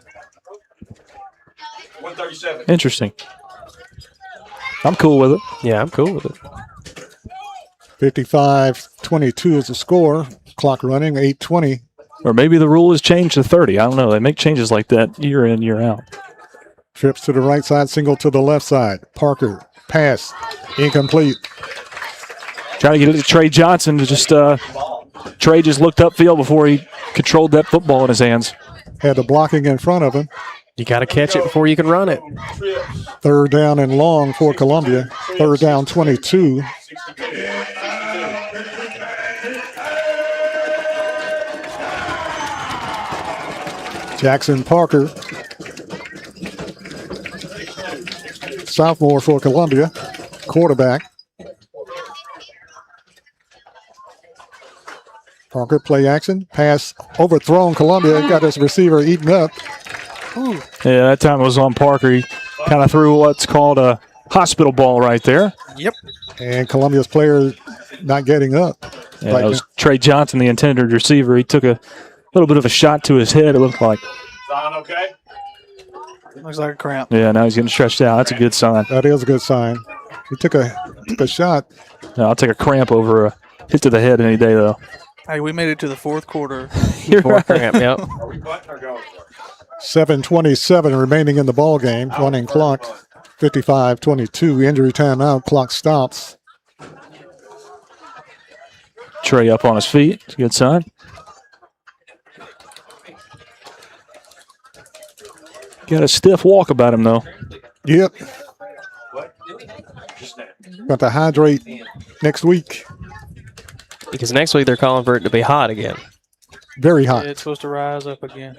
137. Interesting. I'm cool with it. Yeah, I'm cool with it. 55-22 is the score. Clock running, 8:20. Or maybe the rule has changed to 30. I don't know. They make changes like that year in, year out. Trips to the right side, single to the left side. Parker, pass, incomplete. Trying to get it to Trey Johnson to just Trey just looked upfield before he controlled that football in his hands. Had the blocking in front of him. You got to catch it before you can run it. 3rd down and long for Columbia. 3rd down, 22. Jackson Parker, sophomore for Columbia, quarterback. Parker, play action, pass overthrown. Columbia got his receiver eaten up. Yeah, that time it was on Parker. He kind of threw what's called a hospital ball right there. Yep. And Columbia's player not getting up. Yeah, that was Trey Johnson, the intended receiver. He took a little bit of a shot to his head, it looked like. Sign okay? Looks like a cramp. Yeah, now he's getting stretched out. That's a good sign. That is a good sign. He took a shot. No, I'll take a cramp over a hit to the head any day, though. Hey, we made it to the 4th quarter. You're right. Cramp, yep. 7:27 remaining in the ball game. Running clock, 55-22. Injury timeout. Clock stops. Trey up on his feet. It's a good sign. Got a stiff walk about him, though. Yep. Got to hydrate next week. Because next week they're calling for it to be hot again. Very hot. It's supposed to rise up again.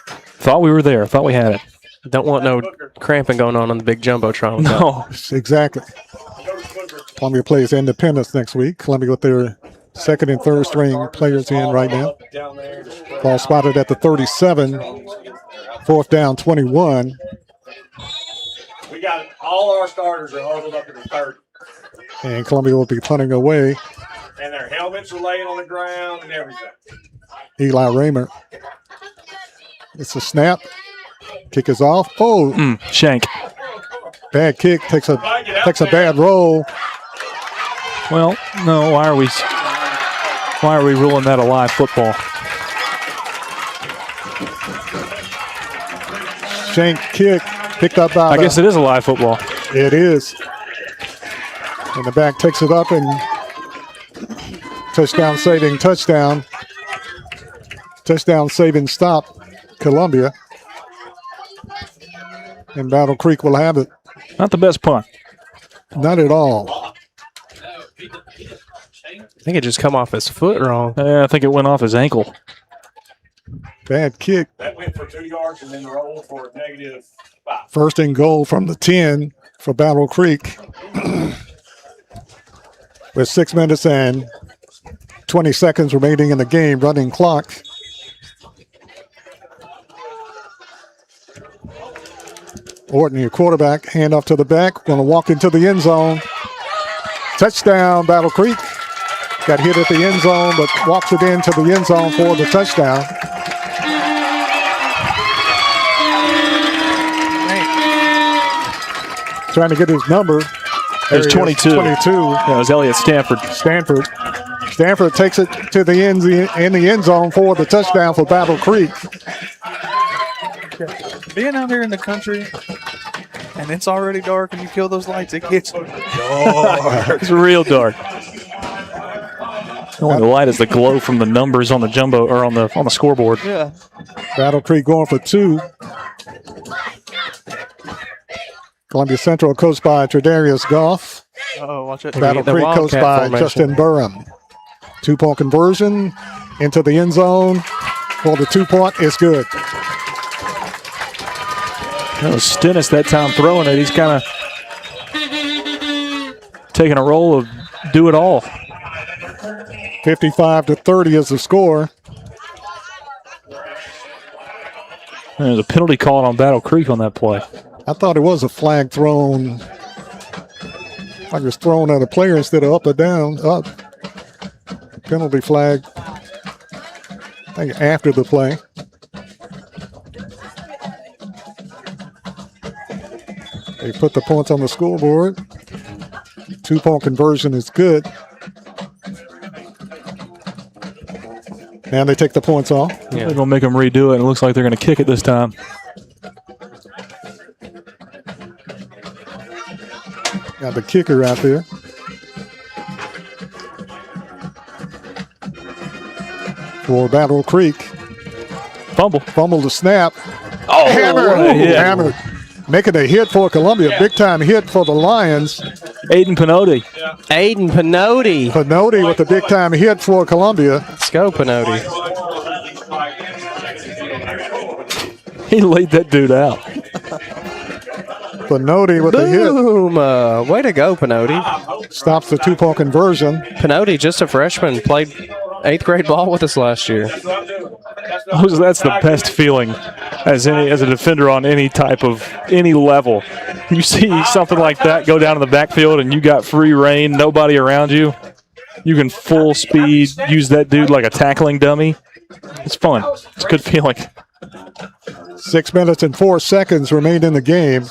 Thought we were there. Thought we had it. Don't want no cramping going on the big Jumbotron. No. Exactly. Columbia plays Independence next week. Columbia with their 2nd and 3rd string players in right now. Ball spotted at the 37. 4th down, 21. We got all our starters are huddled up in the 30. And Columbia will be punting away. And their helmets are laying on the ground and everything. Eli Raymer. It's a snap. Kick is off. Oh, shank. Bad kick. Takes a bad roll. Well, no. Why are we ruling that a live football? Shank kick picked up by. I guess it is a live football. It is. And the back takes it up and touchdown saving touchdown. Touchdown saving stop. Columbia. And Battle Creek will have it. Not the best punt. Not at all. I think it just come off his foot wrong. I think it went off his ankle. Bad kick. That went for 2 yards and then rolled for a -5. First and goal from the 10 for Battle Creek. With 6 minutes and 20 seconds remaining in the game, running clock. Orton, your quarterback, handoff to the back, going to walk into the end zone. Touchdown, Battle Creek. Got hit at the end zone, but walks it into the end zone for the touchdown. Trying to get his number. It was 22. 22. Yeah, it was Elliott Stanford. Stanford takes it to the end zone for the touchdown for Battle Creek. Being out here in the country and it's already dark and you kill those lights, it gets dark. It's real dark. The only light is the glow from the numbers on the jumbo or on the scoreboard. Yeah. Battle Creek going for 2. Columbia Central coached by Tredarius Goff. Oh, watch it. Battle Creek coached by Justin Burham. 2-point conversion into the end zone. For the 2-point, it's good. That was Stennis that time throwing it. He's kind of taking a role of do it all. 55-30 is the score. There's a penalty called on Battle Creek on that play. I thought it was a flag thrown. Like it was thrown at a player instead of up or down. Up. Penalty flag. I think after the play. They put the points on the scoreboard. 2-point conversion is good. And they take the points off. Yeah. They're going to make them redo it, and it looks like they're going to kick it this time. Got the kicker out there. For Battle Creek. Fumble the snap. Oh, hammer. Making a hit for Columbia. Big time hit for the Lions. Aiden Pinotti. Aiden Pinotti. Pinotti with a big time hit for Columbia. Let's go, Pinotti. He laid that dude out. Pinotti with a hit. Boom. Way to go, Pinotti. Stops the 2-point conversion. Pinotti, just a freshman, played 8th grade ball with us last year. That's the best feeling as a defender on any level. You see something like that go down in the backfield and you got free reign, nobody around you. You can full speed use that dude like a tackling dummy. It's fun. It's a good feeling. 6 minutes and 4 seconds remain in the game.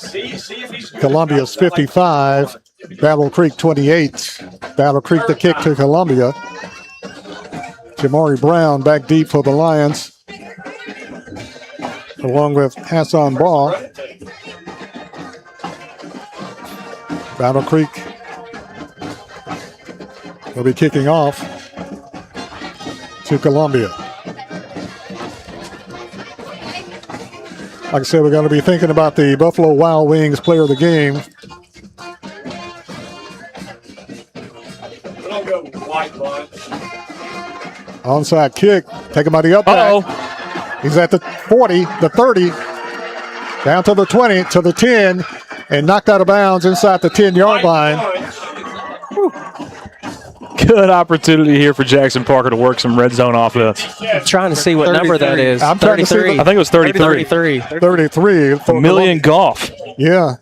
Columbia's 55, Battle Creek 28. Battle Creek the kick to Columbia. Jamari Brown back deep for the Lions, along with Hassan Ball. Battle Creek will be kicking off to Columbia. Like I said, we're going to be thinking about the Buffalo Wild Wings player of the game. We'll go white bunch. Onside kick. Take him out of the up back. He's at the 40, the 30, down to the 20, to the 10, and knocked out of bounds inside the 10-yard line. Good opportunity here for Jackson Parker to work some red zone offense. I'm trying to see what number that is. I'm trying to see. I think it was 33. 33. Emilion Goff. Yeah.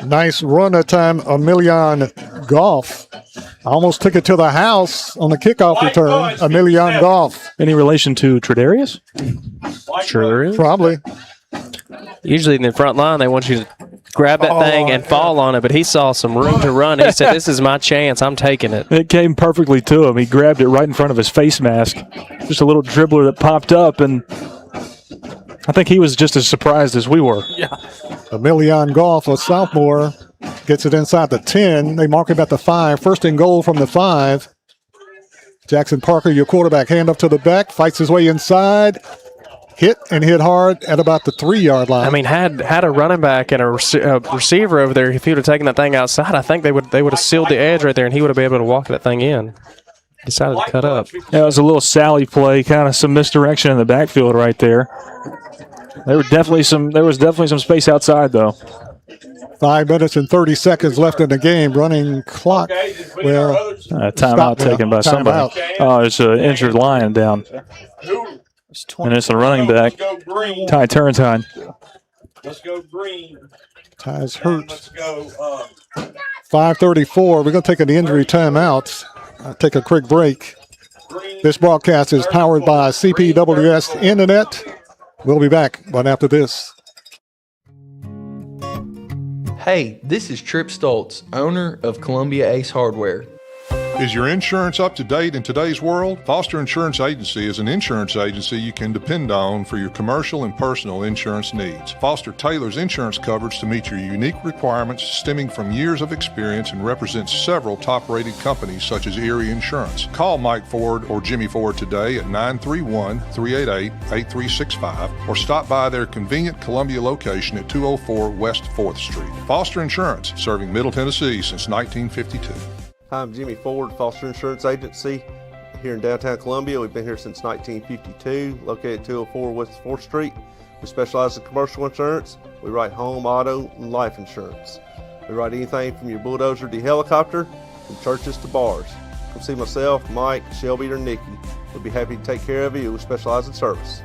Nice runner time, Emilion Goff. Almost took it to the house on the kickoff return. Emilion Goff. Any relation to Tredarius? Sure. Probably. Usually in the front line, they want you to grab that thing and fall on it, but he saw some room to run. He said, this is my chance. I'm taking it. It came perfectly to him. He grabbed it right in front of his face mask. Just a little dribbler that popped up, and I think he was just as surprised as we were. Yeah. Emilion Goff, a sophomore, gets it inside the 10. They mark him at the 5. First and goal from the 5. Jackson Parker, your quarterback, hand up to the back, fights his way inside. Hit and hit hard at about the 3-yard line. I mean, had a running back and a receiver over there, if he would have taken that thing outside, I think they would have sealed the edge right there, and he would have been able to walk that thing in. Decided to cut up. Yeah, it was a little Sally play, kind of some misdirection in the backfield right there. There was definitely some space outside though. 5 minutes and 30 seconds left in the game. Running clock. Well, timeout taken by somebody. Oh, there's an injured Lion down. And it's a running back, Ty Turrentine. Let's go green. Ty's hurt. Let's go. 5:34. We're going to take an injury timeout. Take a quick break. This broadcast is powered by CPWS Internet. We'll be back right after this. Hey, this is Trip Stoltz, owner of Columbia Ace Hardware. Is your insurance up to date in today's world? Foster Insurance Agency is an insurance agency you can depend on for your commercial and personal insurance needs. Foster tailors insurance coverage to meet your unique requirements stemming from years of experience and represents several top-rated companies such as Erie Insurance. Call Mike Ford or Jimmy Ford today at 931-388-8365 or stop by their convenient Columbia location at 204 West 4th Street. Foster Insurance, serving Middle Tennessee since 1952. Hi, I'm Jimmy Ford, Foster Insurance Agency here in downtown Columbia. We've been here since 1952, located at 204 West 4th Street. We specialize in commercial insurance. We write home, auto, and life insurance. We write anything from your bulldozer to your helicopter, from churches to bars. Come see myself, Mike, Shelby, or Nikki. We'll be happy to take care of you. We specialize in service.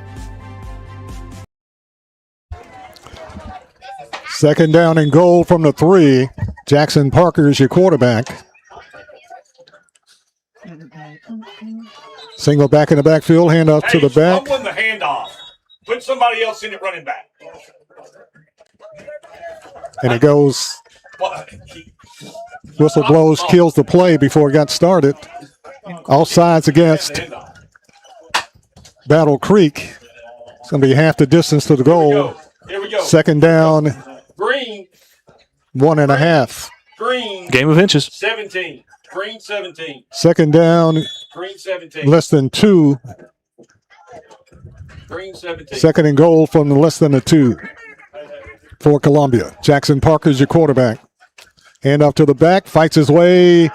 Second down and goal from the 3. Jackson Parker is your quarterback. Single back in the backfield, hand off to the back. Win the handoff. Put somebody else in it running back. And it goes. Whistle blows, kills the play before it got started. All sides against Battle Creek. It's going to be half the distance to the goal. Here we go. Second down. Green. 1.5. Green. Game of inches. 17. Green 17. Second down. Green 17. Less than 2. Green 17. Second and goal from less than a 2 for Columbia. Jackson Parker's your quarterback. Hand off to the back, fights his way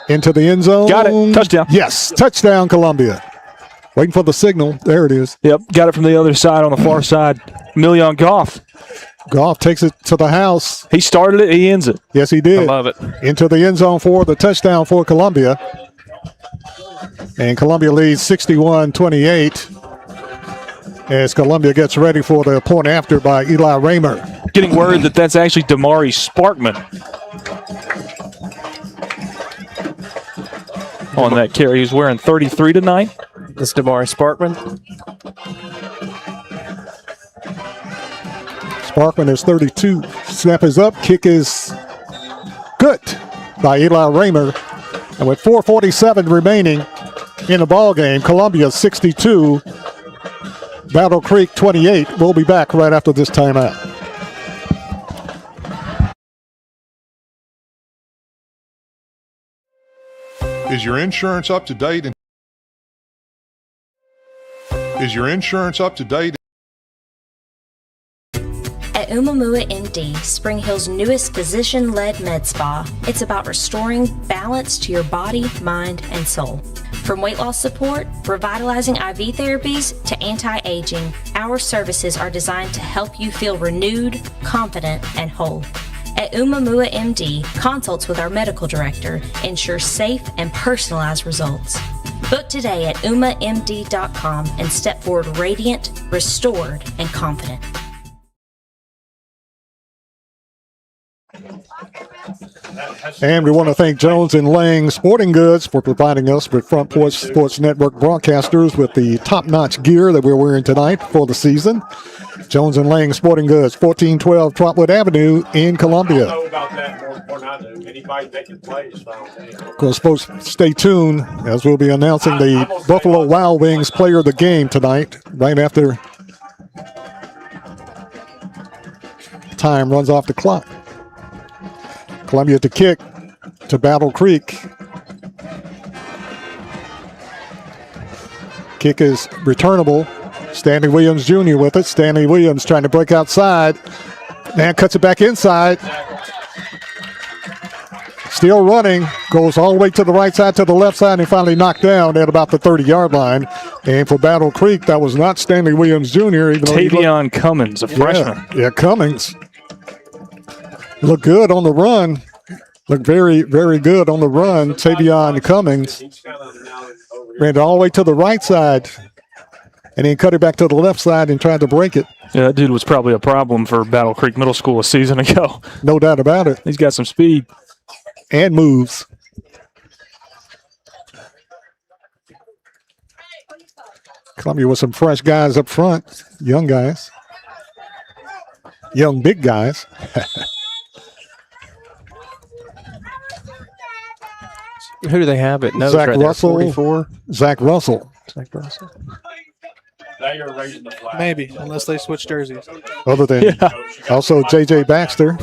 into the end zone. Got it. Touchdown. Yes, touchdown Columbia. Waiting for the signal. There it is. Yep, got it from the other side on the far side. Million Goff. Goff takes it to the house. He started it, he ends it. Yes, he did. I love it. Into the end zone for the touchdown for Columbia. And Columbia leads 61-28 as Columbia gets ready for the point after by Eli Raymer. Getting word that that's actually Damari Sparkman on that carry. He's wearing 33 tonight. It's Damari Sparkman. Sparkman is 32. Snap is up. Kick is good by Eli Raymer. And with 4:47 remaining in the ball game, Columbia 62, Battle Creek 28. We'll be back right after this timeout. Is your insurance up to date? Is your insurance up to date? At Umamua MD, Spring Hill's newest physician-led med spa, it's about restoring balance to your body, mind, and soul. From weight loss support, revitalizing IV therapies, to anti-aging, our services are designed to help you feel renewed, confident, and whole. At Umamua MD, consults with our medical director ensure safe and personalized results. Book today at umamd.com and step forward radiant, restored, and confident. And we want to thank Jones and Lang Sporting Goods for providing us with Front Porch Sports Network broadcasters with the top-notch gear that we're wearing tonight for the season. Jones and Lang Sporting Goods, 1412 Trotwood Avenue in Columbia. I know about that more than I do. Anybody making plays, Of course, folks, stay tuned as we'll be announcing the Buffalo Wild Wings player of the game tonight, right after time runs off the clock. Columbia to kick to Battle Creek. Kick is returnable. Stanley Williams Jr. with it. Stanley Williams trying to break outside. And cuts it back inside. Still running, goes all the way to the right side, to the left side, and finally knocked down at about the 30-yard line. And for Battle Creek, that was not Stanley Williams Jr. Even Tavion Cummins, a freshman. Yeah, Cummins. Looked good on the run. Looked very, very good on the run. Tavion Cummins ran it all the way to the right side and then cut it back to the left side and tried to break it. Yeah, that dude was probably a problem for Battle Creek Middle School a season ago. No doubt about it. He's got some speed. And moves. Columbia with some fresh guys up front. Young guys. Young big guys. Who do they have at nose Zach right there? Russell. 44? Zach Russell. Zach Russell. Now you're raising the flag. Maybe, unless they switch jerseys. Other than also J.J. Baxter.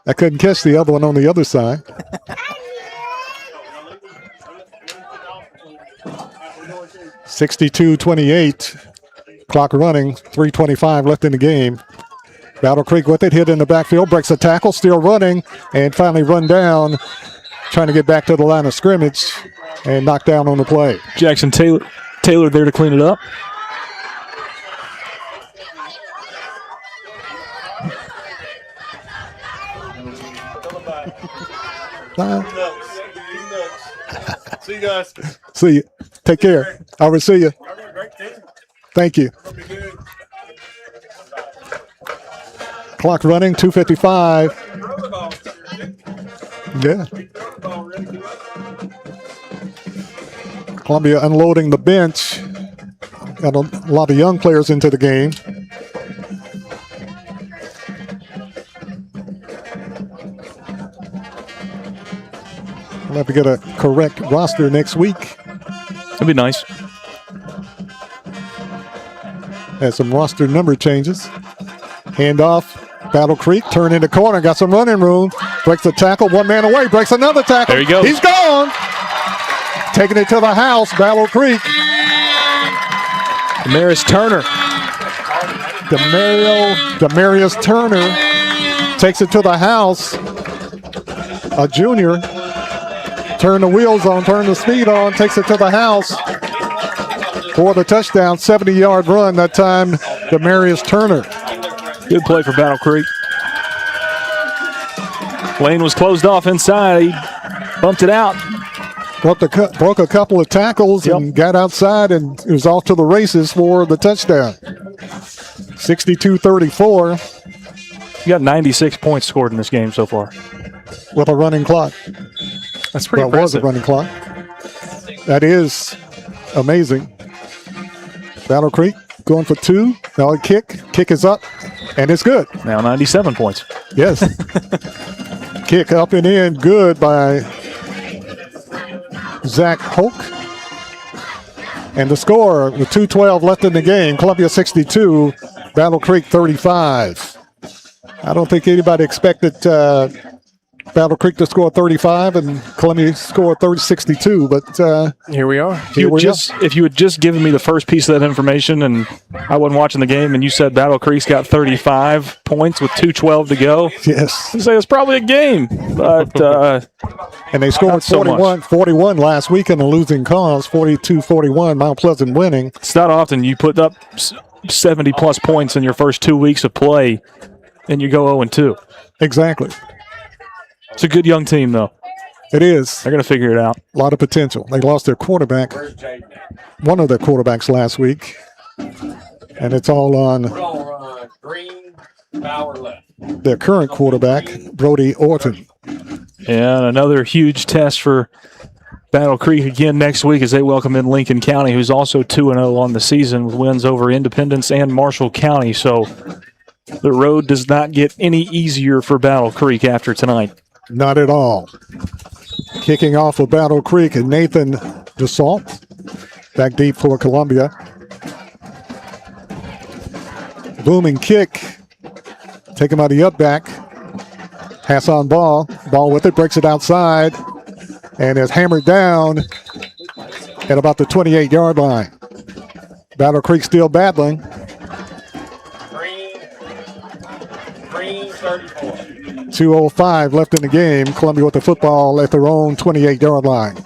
I couldn't catch the other one on the other side. (62-28). Clock running. 3:25 left in the game. Battle Creek with it. Hit in the backfield. Breaks a tackle. Still running. And finally run down. Trying to get back to the line of scrimmage. And knocked down on the play. Jackson Taylor there to clean it up. See you guys. See you. Take care. I will see you. Thank you. Clock running, 2:55. Yeah. Columbia unloading the bench. Got a lot of young players into the game. We'll have to get a correct roster next week. That'd be nice. Had some roster number changes. Handoff. Battle Creek, turn into corner, got some running room. Breaks a tackle, one man away, breaks another tackle. There he goes. He's gone. Taking it to the house, Battle Creek. Demarius Turner. Demarius Turner takes it to the house. A junior. Turn the wheels on, turn the speed on, takes it to the house for the touchdown. 70-yard run that time, Demarius Turner. Good play for Battle Creek. Lane was closed off inside. He bumped it out. Broke a couple of tackles and got outside and it was off to the races for the touchdown. 62-34. You got 96 points scored in this game so far. With a running clock. That's pretty impressive. Was a running clock. That is amazing. Battle Creek going for two. Now a kick. Kick is up. And it's good. Now 97 points. Yes. Kick up and in. Good by Zach Hoke. And the score with 2:12 left in the game. Columbia 62, Battle Creek 35. I don't think anybody expected Battle Creek to score 35 and Columbia score 62, but here we are. If you had just given me the first piece of that information and I wasn't watching the game and you said Battle Creek's got 35 points with 2:12 to go, yes, I'd say it's probably a game. But and they scored 41 last week in a losing cause, 42-41, Mount Pleasant winning. It's not often you put up 70-plus points in your first 2 weeks of play and you go 0-2. Exactly. It's a good young team, though. It is. They're going to figure it out. A lot of potential. They lost their quarterback, one of their quarterbacks last week, and it's all on their current quarterback, Brody Orton. And another huge test for Battle Creek again next week as they welcome in Lincoln County, who's also 2-0 on the season with wins over Independence and Marshall County. So the road does not get any easier for Battle Creek after tonight. Not at all. Kicking off of Battle Creek and Nathan DeSalt. Back deep for Columbia. Booming kick. Take him out of the up back. Pass on ball. Ball with it. Breaks it outside. And is hammered down at about the 28-yard line. Battle Creek still battling. Green 34. 2:05 left in the game. Columbia with the football at their own 28-yard line.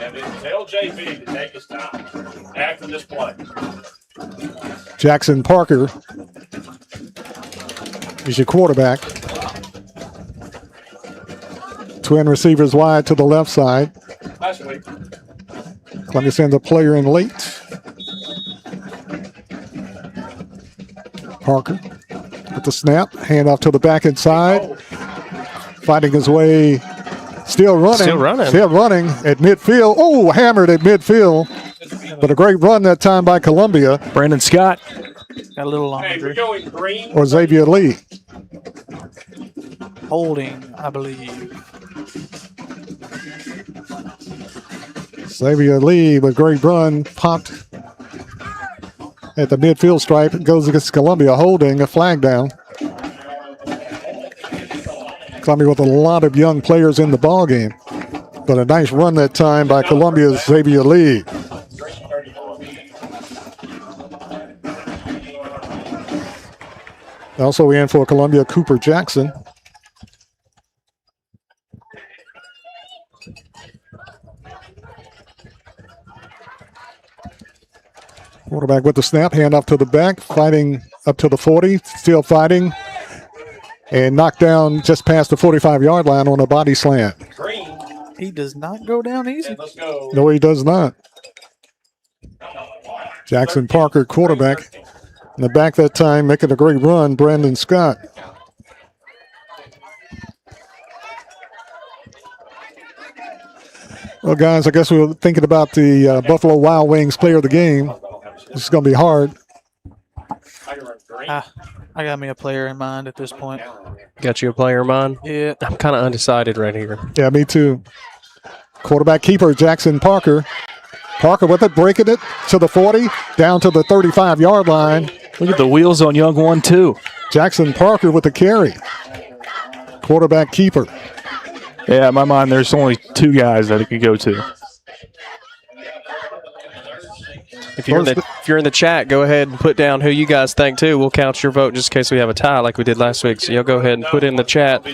And then tell JB to take his time after this play. Jackson Parker is your quarterback. Twin receivers wide to the left side. Last week. Columbia sends a player in late. Parker with the snap. Hand off to the back inside. Fighting his way. Still running. Still running at midfield. Oh, hammered at midfield. But a great run that time by Columbia. Brandon Scott. Got a little on Hey, we're going green. Or Xavier Lee. Holding, I believe. Xavier Lee with great run. Popped at the midfield stripe. It goes against Columbia. Holding, a flag down. Columbia with a lot of young players in the ball game. But a nice run that time by Columbia's Xavier Lee. Also in for Columbia, Cooper Jackson. Quarterback with the snap, hand off to the back, fighting up to the 40, still fighting, and knocked down just past the 45-yard line on a body slant. He does not go down easy. No, he does not. Jackson Parker, quarterback. In the back that time, making a great run, Brandon Scott. Well, guys, I guess we were thinking about the Buffalo Wild Wings player of the game. This is going to be hard. I got me a player in mind at this point. Got you a player in mind? Yeah. I'm kind of undecided right here. Yeah, me too. Quarterback keeper, Jackson Parker. Parker with it, breaking it to the 40, down to the 35-yard line. Look at the wheels on young one, too. Jackson Parker with the carry. Quarterback keeper. Yeah, in my mind, there's only two guys that it could go to. If you're in the chat, go ahead and put down who you guys think, too. We'll count your vote just in case we have a tie like we did last week. So you'll go ahead and put in the chat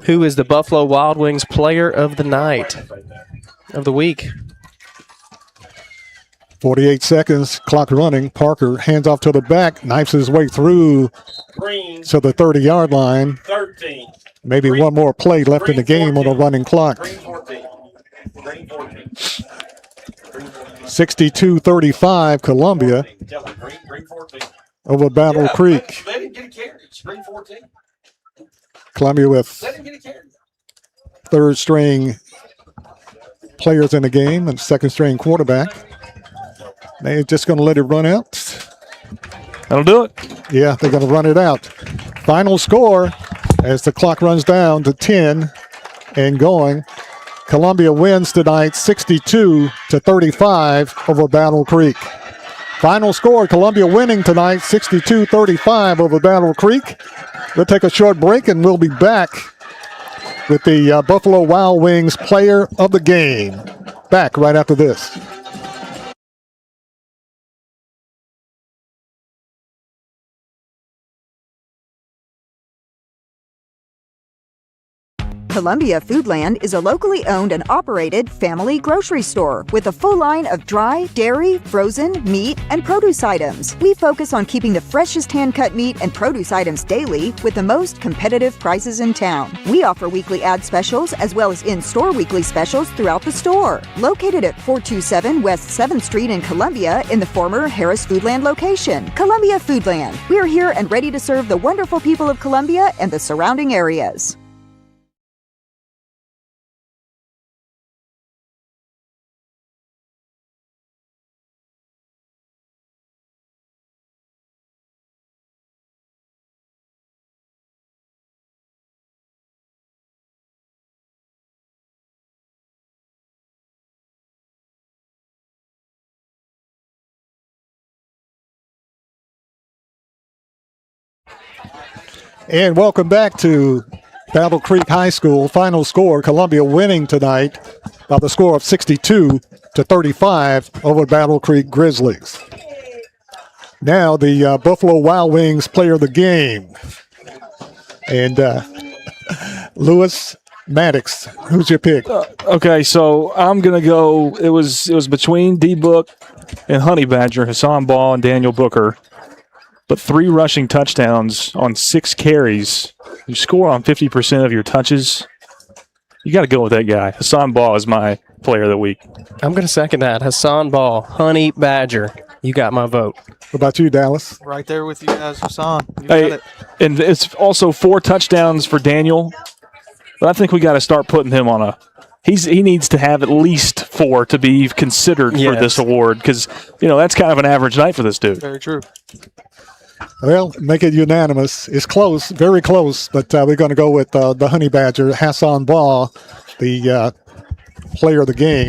who is the Buffalo Wild Wings player of the night, of the week. 48 seconds, clock running. Parker hands off to the back, knifes his way through to the 30-yard line. 13. Maybe one more play left in the game on a running clock. 62-35, Columbia over Battle Creek. Let him get a carry. Green 14. Columbia with Let him get a carry. third-string players in the game and second-string quarterback. They're just going to let it run out. That'll do it. Yeah, they're going to run it out. Final score as the clock runs down to 10 and going. Columbia wins tonight 62-35 over Battle Creek. Final score, Columbia winning tonight 62-35 over Battle Creek. We'll take a short break and we'll be back with the Buffalo Wild Wings player of the game. Back right after this. Columbia Foodland is a locally owned and operated family grocery store with a full line of dry, dairy, frozen, meat, and produce items. We focus on keeping the freshest hand-cut meat and produce items daily with the most competitive prices in town. We offer weekly ad specials as well as in-store weekly specials throughout the store. Located at 427 West 7th Street in Columbia in the former Harris Foodland location. Columbia Foodland. We are here and ready to serve the wonderful people of Columbia and the surrounding areas. And welcome back to Battle Creek High School. Final score, Columbia winning tonight by the score of 62-35 over Battle Creek Grizzlies. Now the Buffalo Wild Wings player of the game. And Lewis Maddox, who's your pick? Okay, so I'm gonna go. It was between D Book and Honey Badger, Hassan Ball and Daniel Booker, but 3 rushing touchdowns on 6 carries. You score on 50% of your touches. You got to go with that guy. Hassan Ball is my player of the week. I'm going to second that. Hassan Ball, Honey Badger. You got my vote. What about you, Dallas? Right there with you guys, Hassan. You got Hey, it. and it's also 4 touchdowns for Daniel. But I think we got to start putting him on a. He needs to have at least 4 to be considered for this award because that's kind of an average night for this dude. Very true. Well, make it unanimous. It's close, very close, but we're going to go with the Honey Badger, Hassan Ball, the player of the game,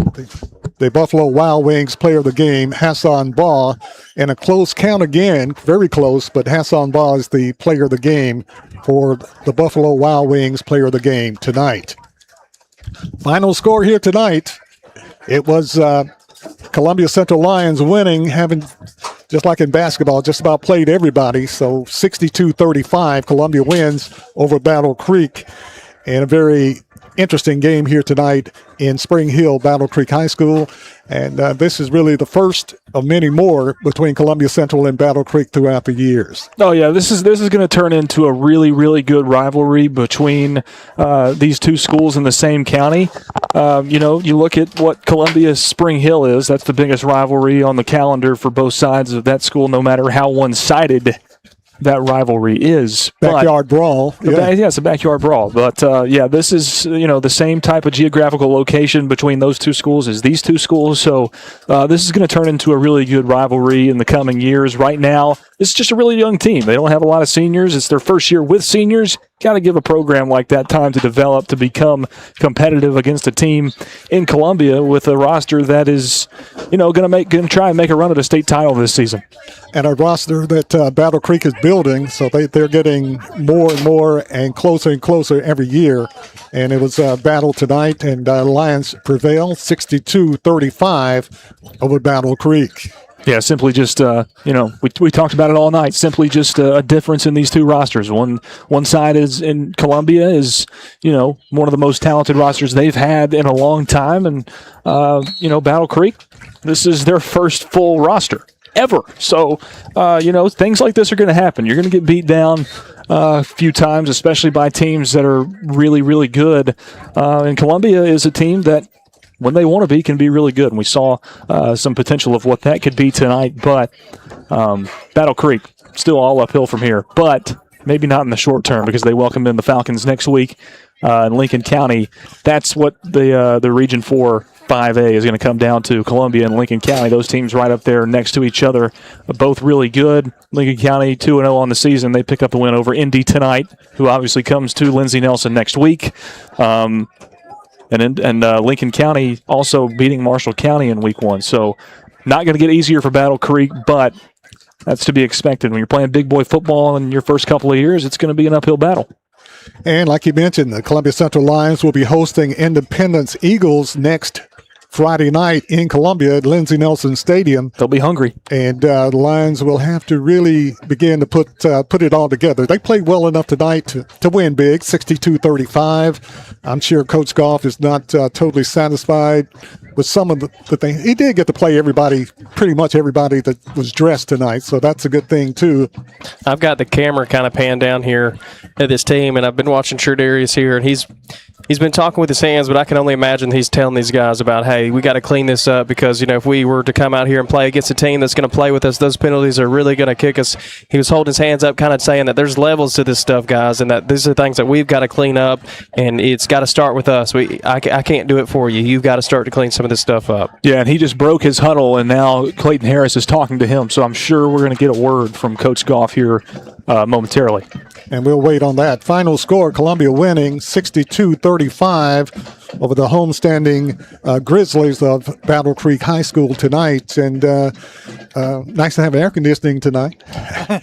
the Buffalo Wild Wings player of the game, Hassan Ball. In a close count again, very close, but Hassan Ball is the player of the game for the Buffalo Wild Wings player of the game tonight. Final score here tonight, it was Columbia Central Lions winning, having, just like in basketball, just about played everybody. So 62-35, Columbia wins over Battle Creek. And a very interesting game here tonight in Spring Hill, Battle Creek High School. And this is really the first of many more between Columbia Central and Battle Creek throughout the years. Oh yeah, this is going to turn into a really, really good rivalry between these two schools in the same county. You look at what Columbia Spring Hill is. That's the biggest rivalry on the calendar for both sides of that school, no matter how one-sided that rivalry is. Backyard brawl. Yeah, it's a backyard brawl. But, this is, the same type of geographical location between those two schools as these two schools. So this is going to turn into a really good rivalry in the coming years. Right now, it's just a really young team. They don't have a lot of seniors. It's their first year with seniors. Got to give a program like that time to develop, to become competitive against a team in Columbia with a roster that is, going to try and make a run at a state title this season. And a roster that Battle Creek is building, so they're getting more and more and closer every year. And it was a battle tonight, and Lions prevail 62-35 over Battle Creek. Yeah, simply just, we talked about it all night. Simply just a difference in these two rosters. One side is in Columbia is, one of the most talented rosters they've had in a long time. And, Battle Creek, this is their first full roster ever. So, things like this are going to happen. You're going to get beat down a few times, especially by teams that are really, really good. And Columbia is a team that, when they want to be, can be really good. And we saw some potential of what that could be tonight. But Battle Creek, still all uphill from here. But maybe not in the short term because they welcome in the Falcons next week in Lincoln County. That's what the Region 4 5A is going to come down to, Columbia and Lincoln County. Those teams right up there next to each other, both really good. Lincoln County 2-0 on the season. They pick up the win over Indy tonight, who obviously comes to Lindsey Nelson next week. And Lincoln County also beating Marshall County in week 1. So not going to get easier for Battle Creek, but that's to be expected. When you're playing big boy football in your first couple of years, it's going to be an uphill battle. And like you mentioned, the Columbia Central Lions will be hosting Independence Eagles next Friday night in Columbia at Lindsey Nelson Stadium. They'll be hungry. And the Lions will have to really begin to put it all together. They played well enough tonight to win big, 62-35. I'm sure Coach Goff is not totally satisfied with some of the things. He did get to play pretty much everybody that was dressed tonight, so that's a good thing too. I've got the camera kind of panned down here at this team, and I've been watching Tredarius here, and he's been talking with his hands, but I can only imagine he's telling these guys about, hey, we got to clean this up because, if we were to come out here and play against a team that's going to play with us, those penalties are really going to kick us. He was holding his hands up, kind of saying that there's levels to this stuff, guys, and that these are things that we've got to clean up, and it's got to start with us. I can't do it for you. You've got to start to clean some of this stuff up. Yeah, and he just broke his huddle, and now Clayton Harris is talking to him, so I'm sure we're going to get a word from Coach Goff here momentarily. And we'll wait on that. Final score, Columbia winning 62-35 over the homestanding Grizzlies of Battle Creek High School tonight. And nice to have air conditioning tonight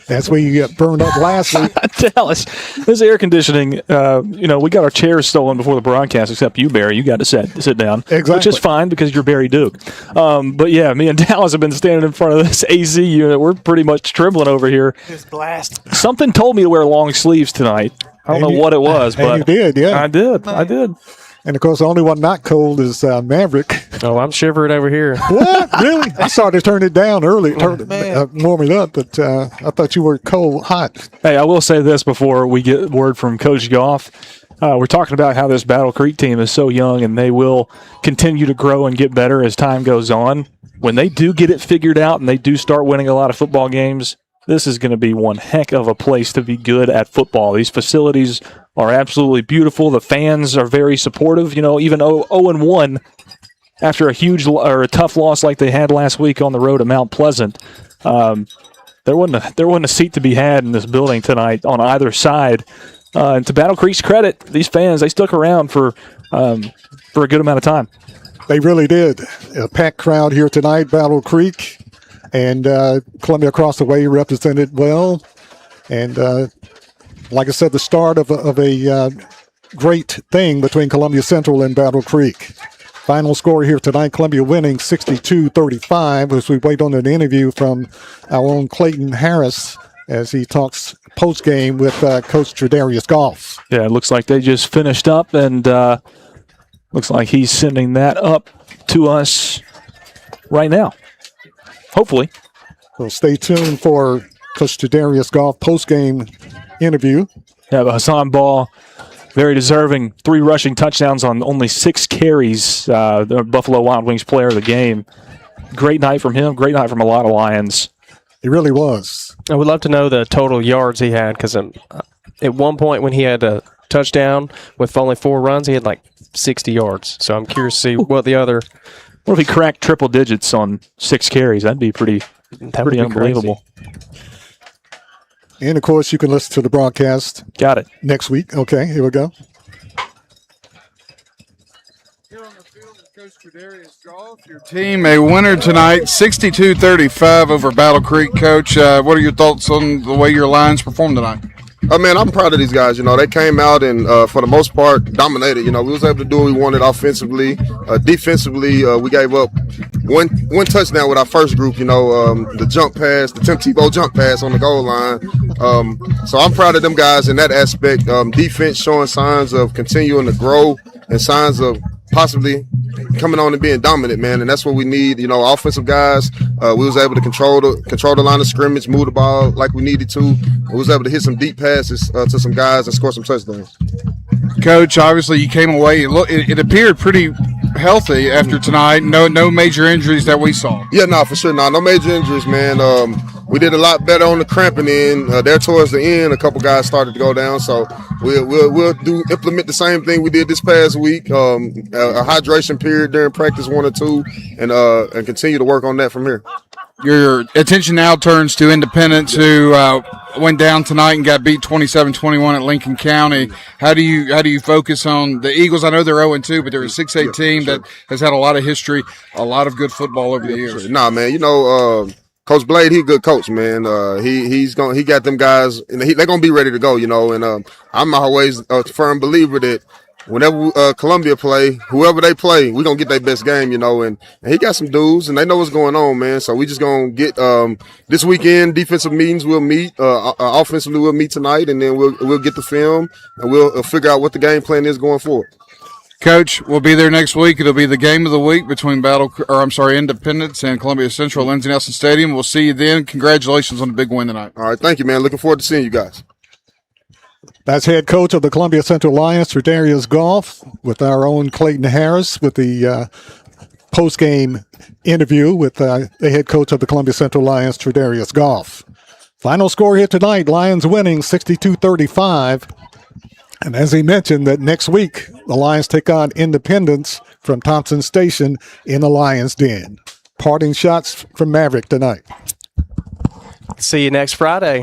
as we get burned up last week. Dallas, this air conditioning, we got our chairs stolen before the broadcast, except you, Barry. You got to sit down. Exactly. Which is fine because you're Barry Duke. But yeah, me and Dallas have been standing in front of this AC unit. We're pretty much trembling over here. Just blast. Something told me to wear long sleeves tonight. I don't know what it was, but you did, yeah. I did. And, of course, the only one not cold is Maverick. Oh, I'm shivering over here. What? Really? I started to turn it down early, warm it up, but I thought you were hot. Hey, I will say this before we get word from Coach Goff. We're talking about how this Battle Creek team is so young, and they will continue to grow and get better as time goes on. When they do get it figured out and they do start winning a lot of football games, this is going to be one heck of a place to be good at football. These facilities are absolutely beautiful. The fans are very supportive. Even 0-1 after a tough loss like they had last week on the road at Mount Pleasant, there wasn't a seat to be had in this building tonight on either side. And to Battle Creek's credit, these fans, they stuck around for a good amount of time. They really did. A packed crowd here tonight, Battle Creek. And Columbia across the way represented well. And like I said, the start of a great thing between Columbia Central and Battle Creek. Final score here tonight, Columbia winning 62-35 as we wait on an interview from our own Clayton Harris as he talks post-game with Coach Tredarius Goff. Yeah, it looks like they just finished up, and looks like he's sending that up to us right now. Hopefully. So stay tuned for Coach Tredarius Goff post-game interview. Yeah, but Hassan Ball, very deserving. 3 rushing touchdowns on only 6 carries. The Buffalo Wild Wings player of the game. Great night from him. Great night from a lot of Lions. It really was. I would love to know the total yards he had because at one point when he had a touchdown with only 4 runs, he had like 60 yards. So I'm curious to see what the other... What if he cracked triple digits on 6 carries? That'd be pretty unbelievable. And, of course, you can listen to the broadcast. Got it. Next week. Okay, here we go. Here on the field is Coach Tredarius Goff. Your team a winner tonight, 62-35 over Battle Creek. Coach, what are your thoughts on the way your Lions performed tonight? Man, I'm proud of these guys. They came out and, for the most part, dominated. We was able to do what we wanted offensively. Defensively, we gave up one touchdown with our first group, the jump pass, the Tim Tebow jump pass on the goal line. So I'm proud of them guys in that aspect. Defense showing signs of continuing to grow and signs of possibly coming on and being dominant, man, and that's what we need. Offensive guys, we was able to control the line of scrimmage, move the ball like we needed to. We was able to hit some deep passes to some guys and score some touchdowns. Coach, obviously you came away. It appeared pretty healthy after tonight. No major injuries that we saw. Yeah, no, for sure. No major injuries, man. We did a lot better on the cramping end. There towards the end, a couple guys started to go down. So we'll implement the same thing we did this past week. A hydration period during practice 1 or 2, and continue to work on that from here. Your attention now turns to Independence, who went down tonight and got beat 27-21 at Lincoln County. How do you focus on the Eagles? I know they're 0-2, but they're a 6A team that has had a lot of history, a lot of good football over the years. Sure. Nah, man, Coach Blade, he a good coach, man. He got them guys, and they're gonna be ready to go, And I'm always a firm believer that whenever Columbia play, whoever they play, we're gonna get their best game, And he got some dudes, and they know what's going on, man. So we just gonna get this weekend defensive meetings. We'll meet offensively. We'll meet tonight, and then we'll get the film and we'll figure out what the game plan is going forward. Coach, we'll be there next week. It'll be the game of the week between Independence and Columbia Central at Lindsey Nelson Stadium. We'll see you then. Congratulations on the big win tonight. All right, thank you, man. Looking forward to seeing you guys. That's head coach of the Columbia Central Lions, Tredarius Goff, with our own Clayton Harris with the post-game interview with the head coach of the Columbia Central Lions, Tredarius Goff. Final score here tonight, Lions winning 62-35. And as he mentioned, that next week, the Lions take on Independence from Thompson Station in the Lions Den. Parting shots from Maverick tonight. See you next Friday.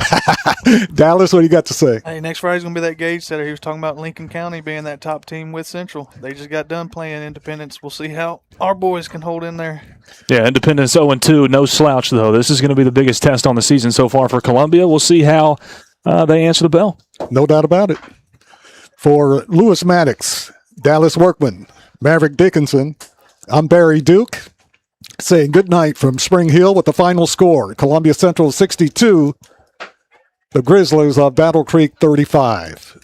Dallas, what do you got to say? Hey, next Friday's going to be that gauge setter. He was talking about Lincoln County being that top team with Central. They just got done playing Independence. We'll see how our boys can hold in there. Yeah, Independence 0-2, no slouch, though. This is going to be the biggest test on the season so far for Columbia. We'll see how they answer the bell. No doubt about it. For Lewis Maddox, Dallas Workman, Maverick Dickinson, I'm Barry Duke, saying good night from Spring Hill with the final score. Columbia Central 62, the Grizzlies of Battle Creek 35.